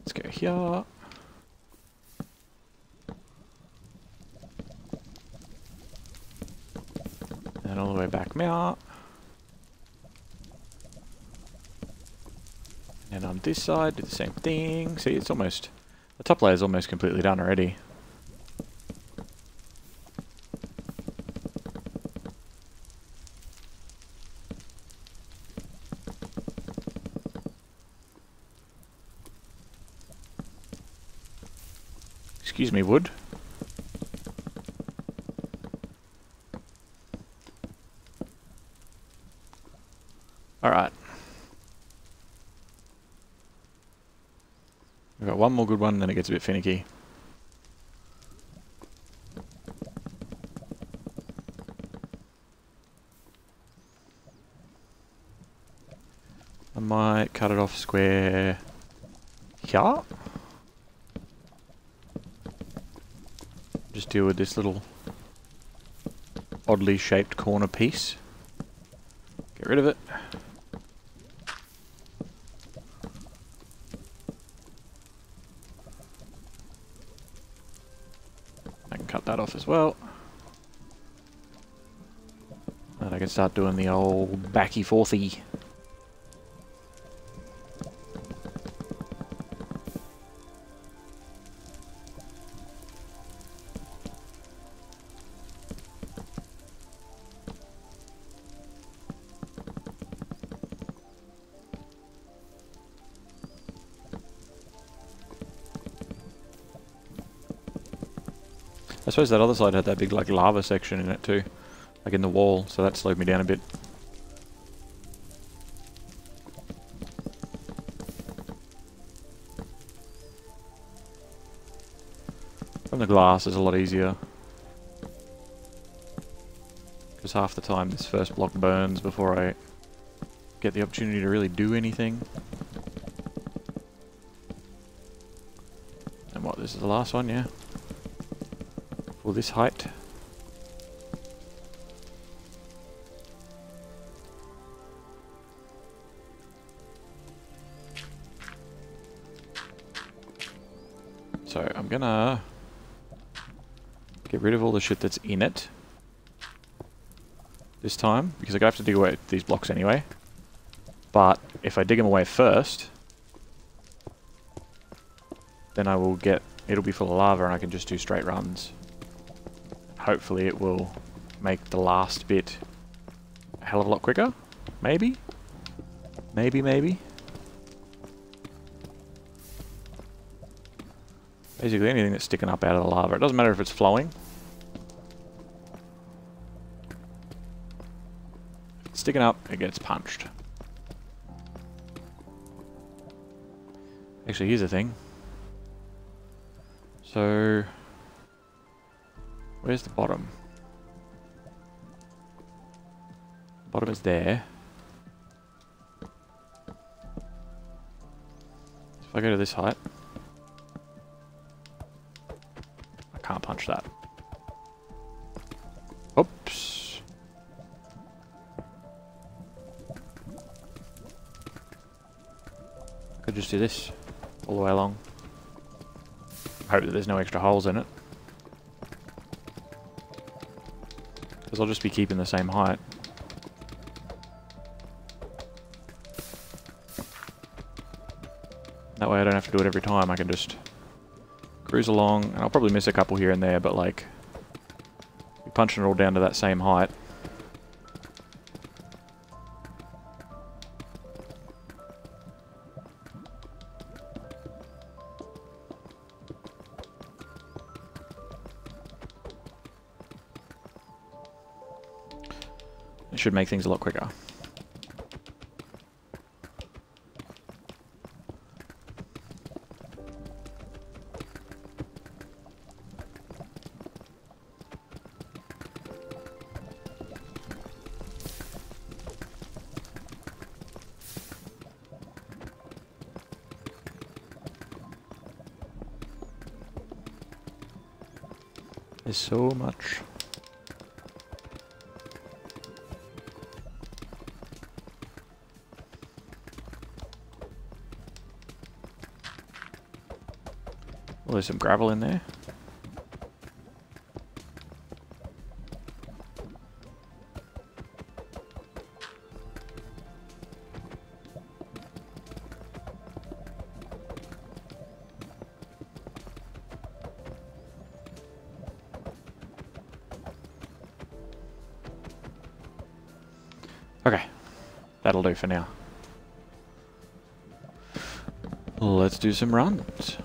Let's go here. And all the way back out. And on this side, do the same thing. See, it's almost... the top layer is almost completely done already. Excuse me, wood. Alright. We've got one more good one, and then it gets a bit finicky. I might cut it off square here. Just deal with this little oddly shaped corner piece. Get rid of it. I can cut that off as well. And I can start doing the old backy forthy. I suppose that other side had that big like lava section in it too, like in the wall, so that slowed me down a bit. From the glass is a lot easier, because half the time this first block burns before I get the opportunity to really do anything. And what, this is the last one, yeah? For this height. So I'm gonna get rid of all the shit that's in it this time, because I'm gonna have to dig away these blocks anyway. But if I dig them away first, then I will get... It'll be full of lava and I can just do straight runs. Hopefully it will make the last bit a hell of a lot quicker. Maybe? Maybe. Basically anything that's sticking up out of the lava. It doesn't matter if it's flowing. If it's sticking up, it gets punched. Actually, here's the thing. So... Where's the bottom? Bottom is there. If I go to this height... I can't punch that. Oops. I could just do this all the way along. Hope that there's no extra holes in it. Because I'll just be keeping the same height. That way I don't have to do it every time, I can just cruise along, and I'll probably miss a couple here and there, but like, be punching it all down to that same height. It should make things a lot quicker. There's so much. Well, there's some gravel in there. Okay, that'll do for now. Let's do some runs.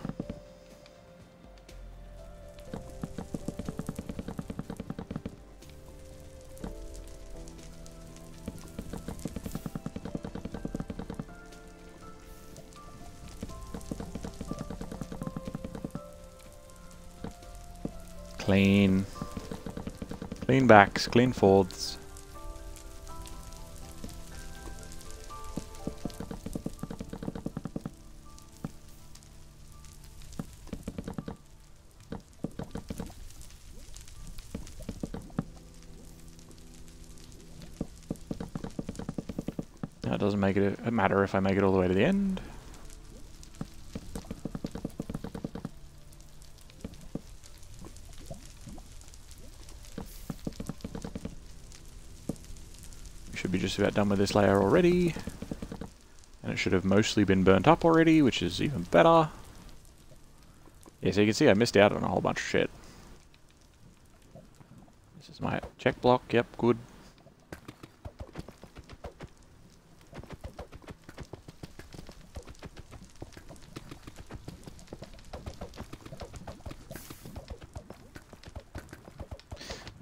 Clean. Clean backs, clean forwards. Now it doesn't make it a matter if I make it all the way to the end. Should be just about done with this layer already. And it should have mostly been burnt up already, which is even better. Yeah, so you can see I missed out on a whole bunch of shit. This is my check block, yep, good.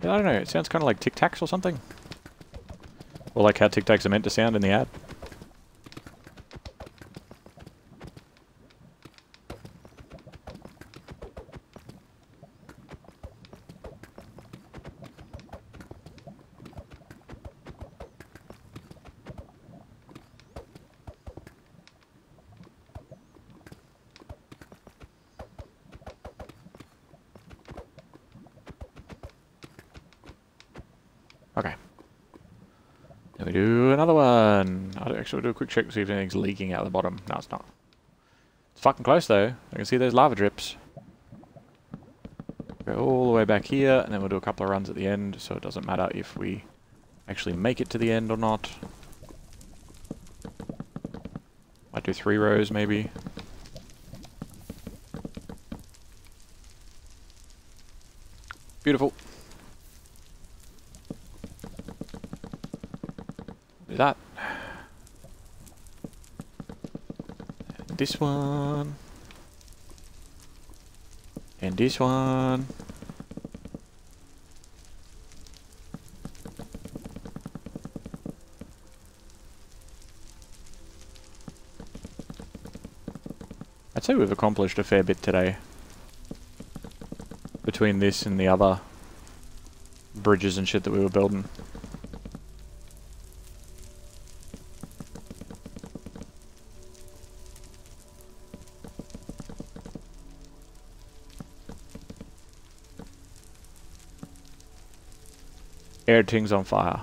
Yeah, I don't know, it sounds kind of like Tic Tacs or something. Or like how Tic Tacs are meant to sound in the ad. Okay. Then we do another one. I'll actually do a quick check to see if anything's leaking out the bottom. No, it's not. It's fucking close though. I can see those lava drips. Go all the way back here, and then we'll do a couple of runs at the end, so it doesn't matter if we actually make it to the end or not. Might do 3 rows maybe. Beautiful. Do that. And this one. And this one. I'd say we've accomplished a fair bit today. Between this and the other bridges and shit that we were building. Everything's on fire.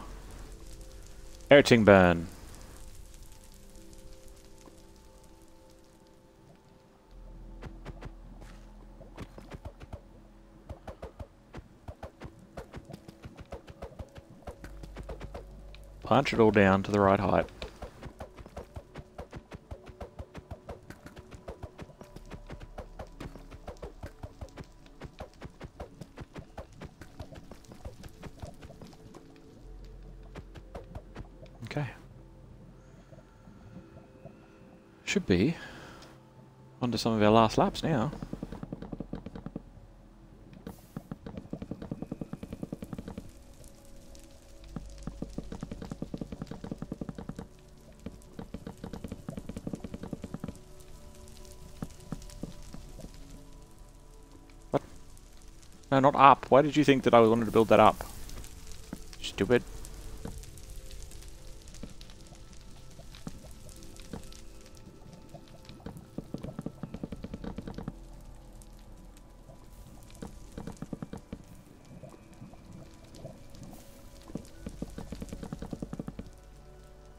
Everything burn. Punch it all down to the right height. Okay. Should be onto some of our last laps now. No, not up. Why did you think that I wanted to build that up? Stupid.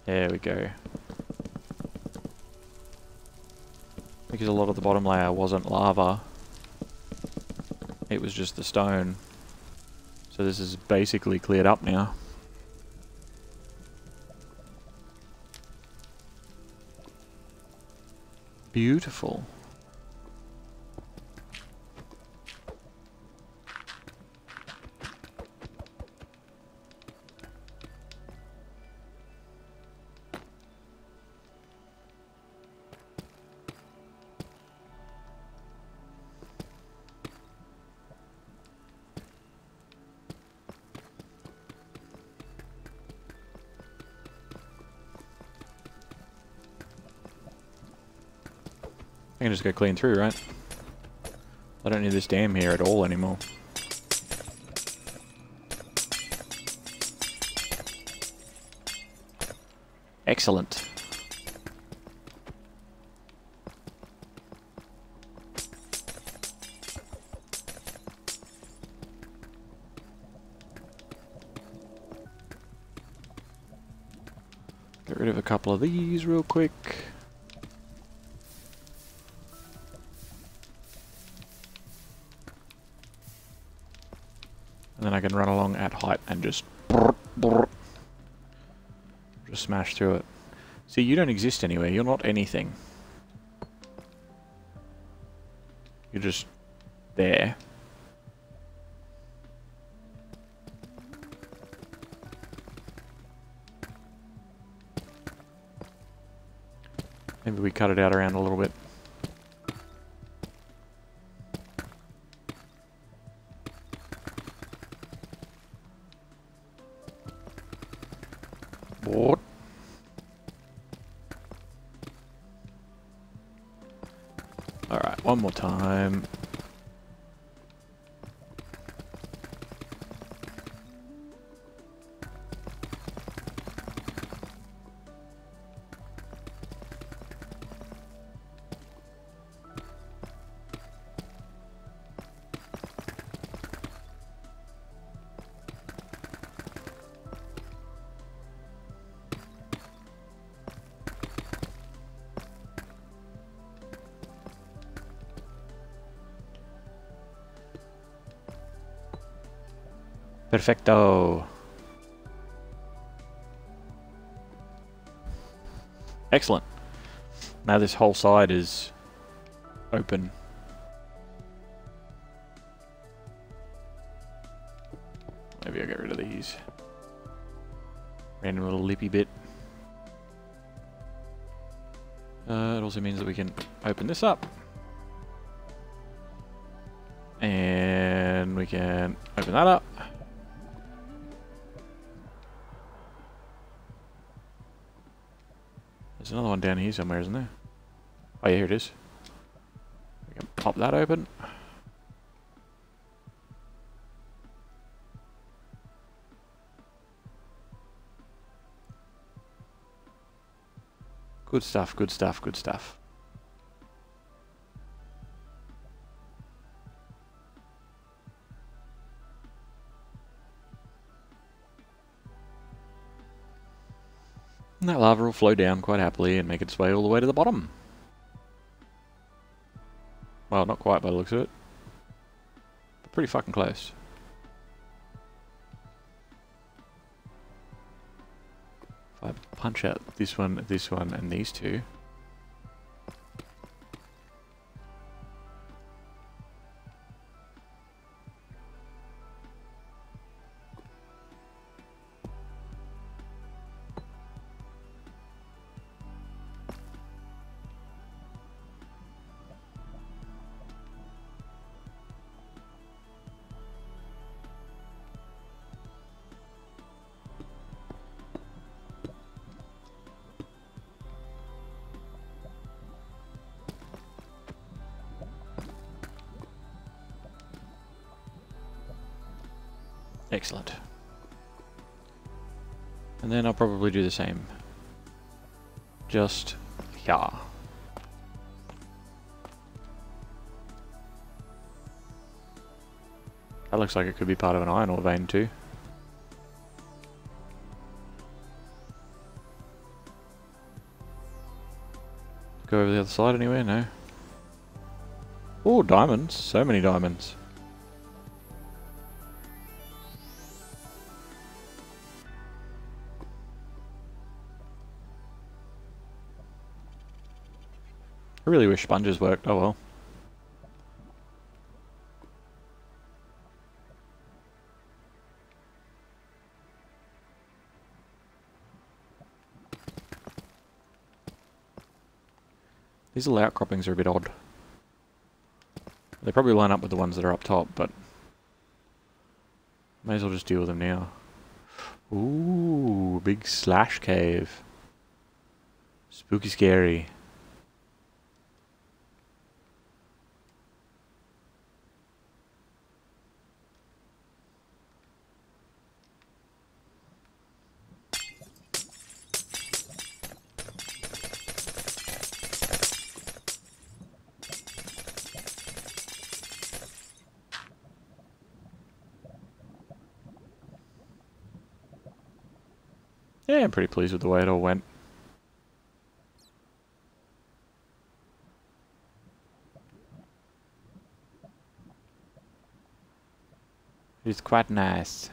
There we go. Because a lot of the bottom layer wasn't lava. It was just the stone. So this is basically cleared up now. Beautiful. I can just go clean through, right? I don't need this dam here at all anymore. Excellent. Get rid of a couple of these real quick. And then I can run along at height and just smash through it. See, you don't exist anywhere. You're not anything. You're just there. Maybe we cut it out around a little bit. What? Alright, one more time. Perfecto. Excellent. Now this whole side is open. Maybe I'll get rid of these. Random little lippy bit. It also means that we can open this up. And we can open that up. There's another one down here somewhere, isn't there? Oh yeah, here it is. We can pop that open. Good stuff, good stuff, good stuff. And that lava will flow down quite happily and make its way all the way to the bottom. Well, not quite by the looks of it. But pretty fucking close. If I punch out this one, and these two. Excellent. And then I'll probably do the same. Just here. That looks like it could be part of an iron ore vein too. Go over the other side anywhere? No. Oh, diamonds. So many diamonds. I really wish sponges worked. Oh well. These little outcroppings are a bit odd. They probably line up with the ones that are up top, but may as well just deal with them now. Ooh, big slash cave. Spooky scary. Yeah, I'm pretty pleased with the way it all went. It's quite nice.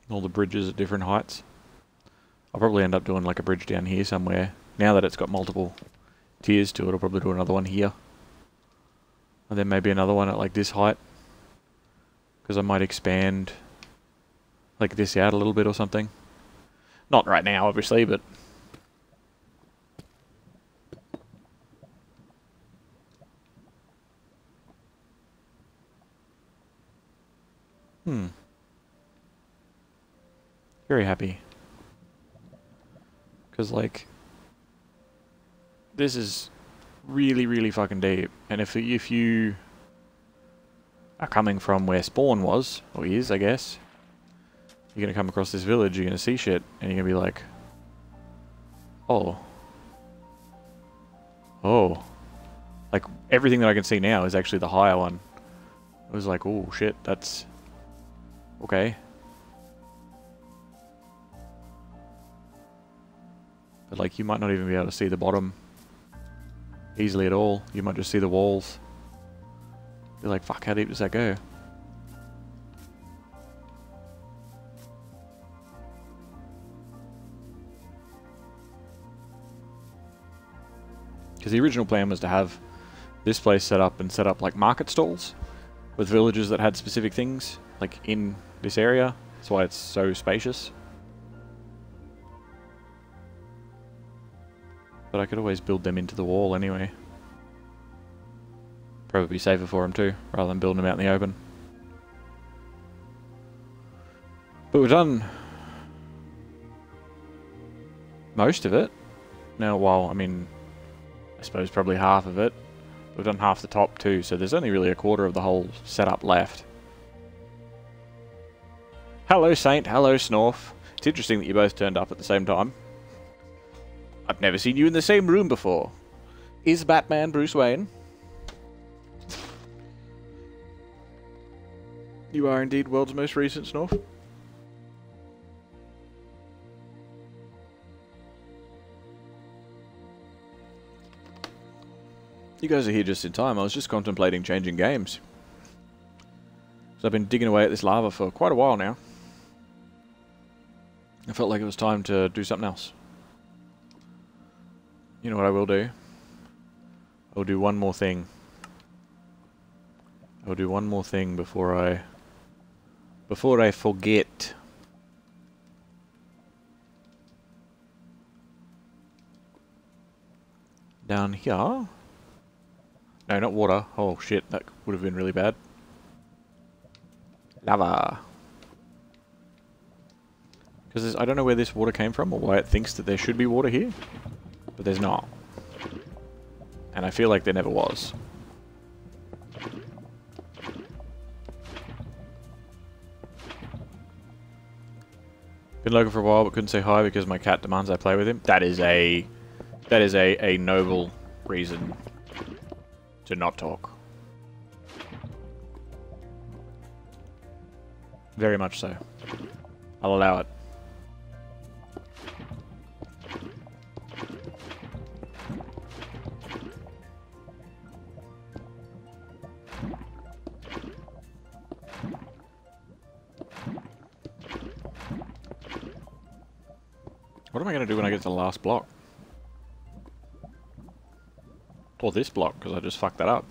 All the bridges at different heights. I'll probably end up doing like a bridge down here somewhere. Now that it's got multiple tiers to it, I'll probably do another one here. And then maybe another one at like this height. Because I might expand like this out a little bit or something. Not right now, obviously, but... Very happy. Because, like, this is really, really fucking deep. And if you are coming from where spawn was, or is, I guess, you're going to come across this village, you're going to see shit, and you're going to be like, oh. Oh. Like, everything that I can see now is actually the higher one. It was like, oh, shit, that's... okay. But like, you might not even be able to see the bottom easily at all. You might just see the walls. You're like, fuck, how deep does that go? Because the original plan was to have this place set up and set up like market stalls with villages that had specific things, like in this area. That's why it's so spacious. But I could always build them into the wall anyway. Probably safer for them too, rather than building them out in the open. But we've done most of it. Now, well, I mean, I suppose probably half of it. We've done half the top too, so there's only really a quarter of the whole setup left. Hello Saint, hello Snorf. It's interesting that you both turned up at the same time. I've never seen you in the same room before. Is Batman Bruce Wayne? You are indeed world's most recent Snorf. You guys are here just in time. I was just contemplating changing games. So I've been digging away at this lava for quite a while now. I felt like it was time to do something else. You know what I will do? I'll do one more thing. I'll do one more thing before I forget. Down here? No, not water. Oh shit, that would have been really bad. Lava. Because I don't know where this water came from or why it thinks that there should be water here. But there's not. And I feel like there never was. Been looking for a while but couldn't say hi because my cat demands I play with him. That is a noble reason to not talk. Very much so. I'll allow it. What am I going to do when I get to the last block? Or this block, because I just fucked that up.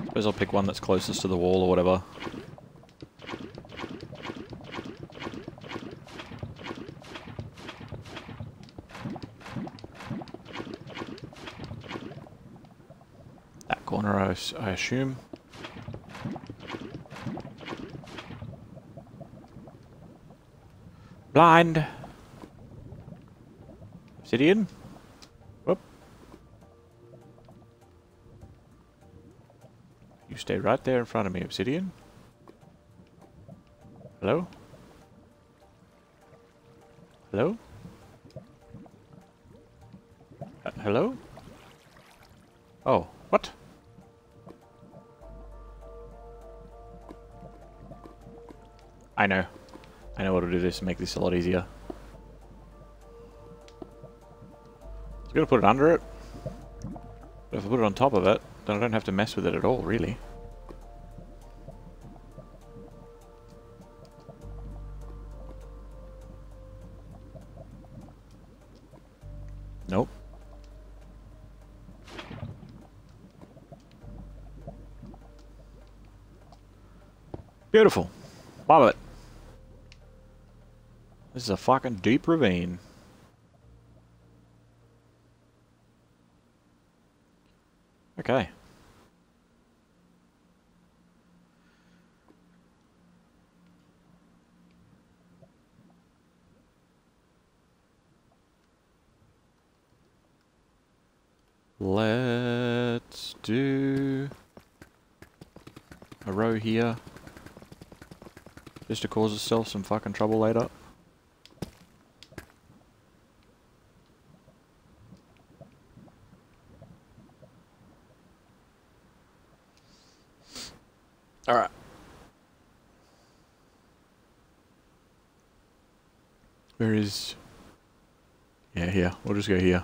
Suppose I'll pick one that's closest to the wall or whatever. That corner, I assume. Blind! Obsidian? Whoop. You stay right there in front of me, Obsidian. Hello? Hello? Hello? Oh, what? I know. I know how to do this and make this a lot easier. I was going to put it under it. But if I put it on top of it, then I don't have to mess with it at all, really. Nope. Beautiful. Love it. This is a fucking deep ravine. Okay. Let's do a row here. Just to cause itself some fucking trouble later. Alright. Where is... Yeah, here. We'll just go here.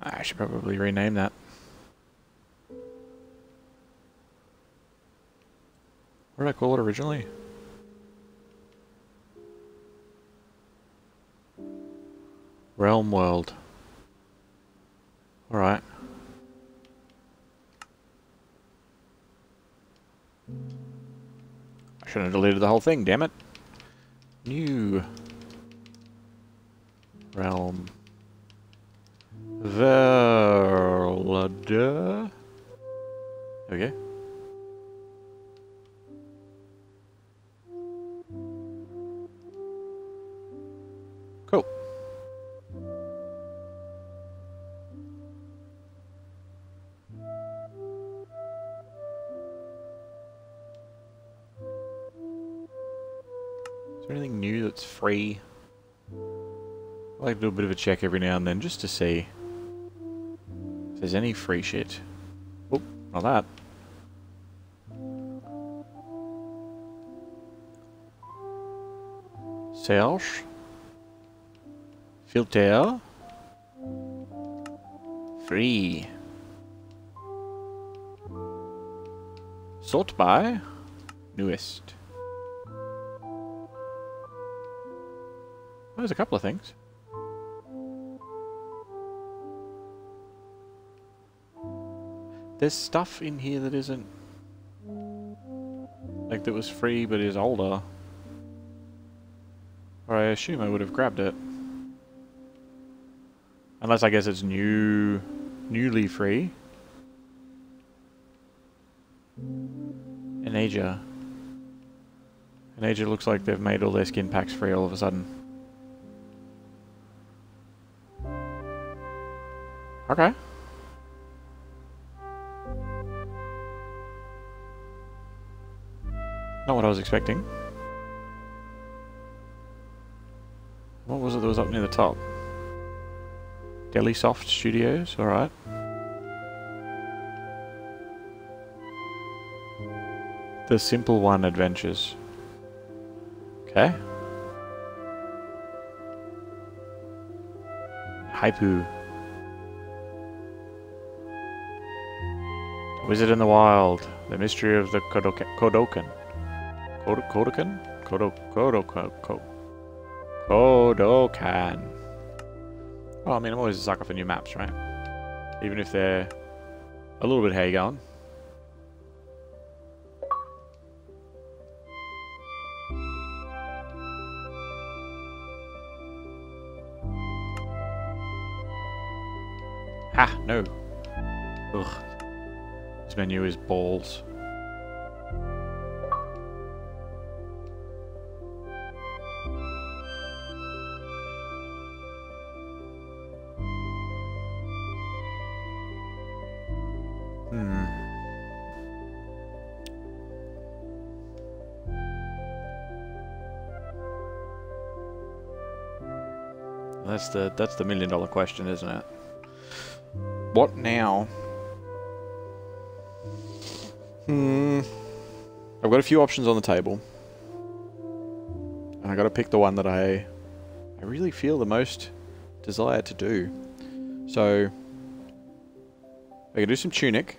I should probably rename that. What did I call it originally? Realm World. Alright. I shouldn't have deleted the whole thing, damn it. New Realm World. There we go. Cool. Is there anything new that's free? I like to do a bit of a check every now and then just to see if there's any free shit. Oh, not that. Search. Filter. Free. Sort by. Newest. There's a couple of things. There's stuff in here that isn't... like that was free but is older. Or I assume I would have grabbed it. Unless I guess it's newly free. In Asia. In Asia looks like they've made all their skin packs free all of a sudden. Okay. Not what I was expecting. What was it that was up near the top? Delisoft Studios, alright. The Simple One Adventures. Okay. Haipu. Wizard in the Wild. The Mystery of the Kodokan. Kodokan? Kodokan. Well, I mean, I'm always a sucker for new maps, right? Even if they're a little bit how you going. Ha! No. Ugh. This menu is balls. That's the $1,000,000 question, isn't it? What now? I've got a few options on the table. And I gotta pick the one that I really feel the most desire to do. So I can do some Tunic.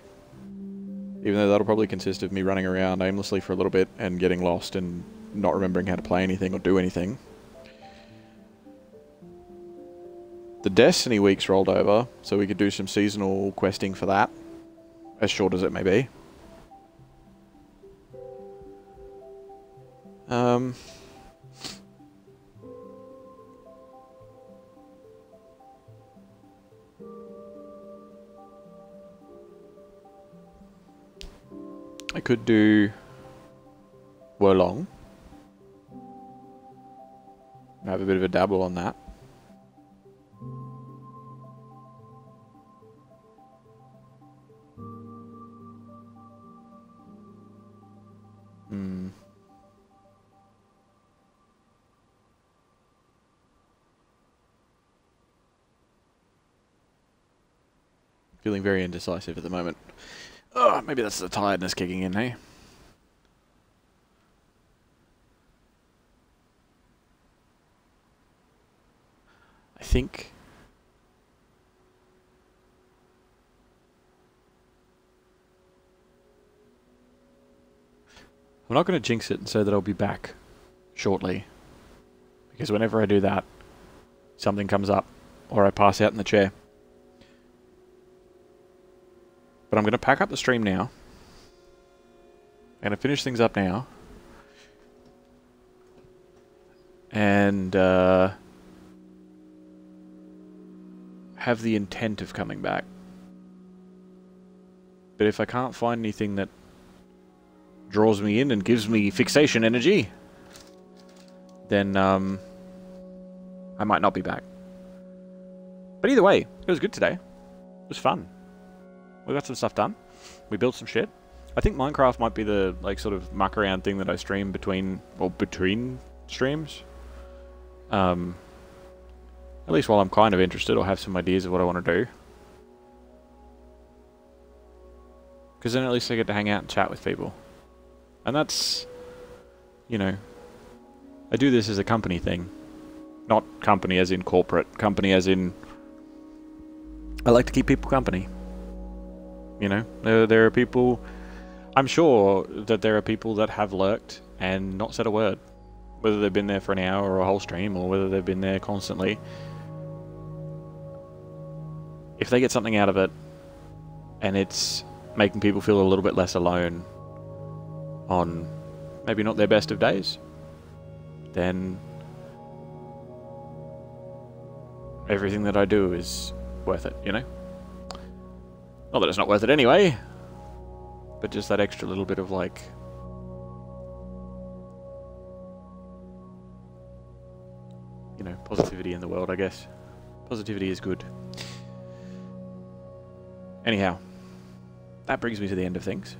Even though that'll probably consist of me running around aimlessly for a little bit and getting lost and not remembering how to play anything or do anything. The Destiny week's rolled over, so we could do some seasonal questing for that. As short as it may be. I could do Wolong. Have a bit of a dabble on that. Feeling very indecisive at the moment. Oh, maybe that's the tiredness kicking in, hey? I think... I'm not going to jinx it and say that I'll be back shortly. Because whenever I do that, something comes up or I pass out in the chair. But I'm going to pack up the stream now. I'm going to finish things up now. And have the intent of coming back. But if I can't find anything that draws me in and gives me fixation energy, then I might not be back. But either way, it was good today. It was fun. We got some stuff done. We built some shit. I think Minecraft might be the like sort of muck around thing that I stream between streams. At least while I'm kind of interested or have some ideas of what I want to do. Because then at least I get to hang out and chat with people. And that's, you know, I do this as a company thing. Not company as in corporate, company as in I like to keep people company. You know, there are people, I'm sure that there are people that have lurked and not said a word. Whether they've been there for an hour or a whole stream, or whether they've been there constantly. If they get something out of it, and it's making people feel a little bit less alone on maybe not their best of days, then everything that I do is worth it, you know? Not that it's not worth it anyway, but just that extra little bit of like, you know, positivity in the world, I guess. Positivity is good. Anyhow, that brings me to the end of things.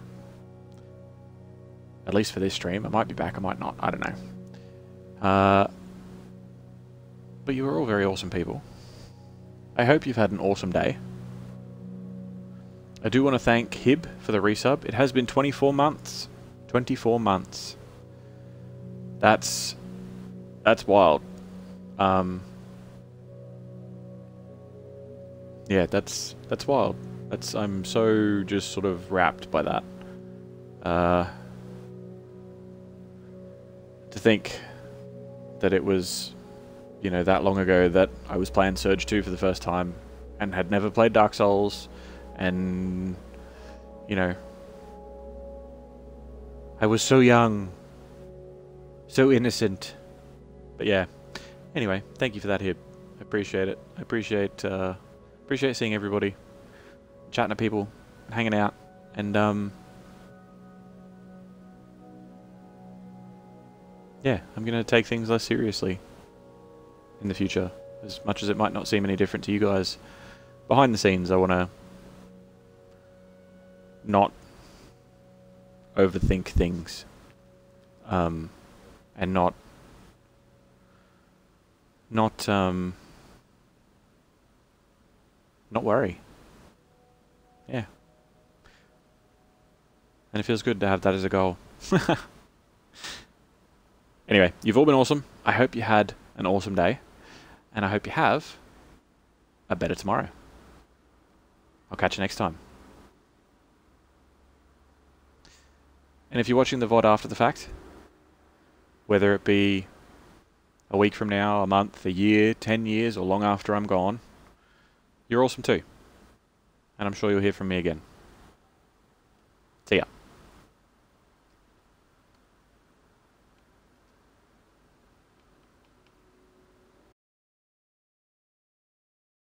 At least for this stream. I might be back, I might not, I don't know. But you are all very awesome people. I hope you've had an awesome day. I do want to thank Hib for the resub. It has been 24 months. 24 months. That's wild. Yeah, that's wild. I'm so just sort of wrapped by that. To think that it was, you know, that long ago that I was playing Surge 2 for the first time and had never played Dark Souls, and, you know, I was so young, so innocent. But yeah, anyway, thank you for that, Hib. I appreciate it. I appreciate seeing everybody, chatting to people, hanging out, and yeah, I'm gonna take things less seriously in the future, as much as it might not seem any different to you guys. Behind the scenes, I want to not overthink things, and not worry. Yeah. And it feels good to have that as a goal. Anyway, you've all been awesome. I hope you had an awesome day, and I hope you have a better tomorrow. I'll catch you next time. And if you're watching the VOD after the fact, whether it be a week from now, a month, a year, 10 years, or long after I'm gone, you're awesome too. And I'm sure you'll hear from me again. See ya.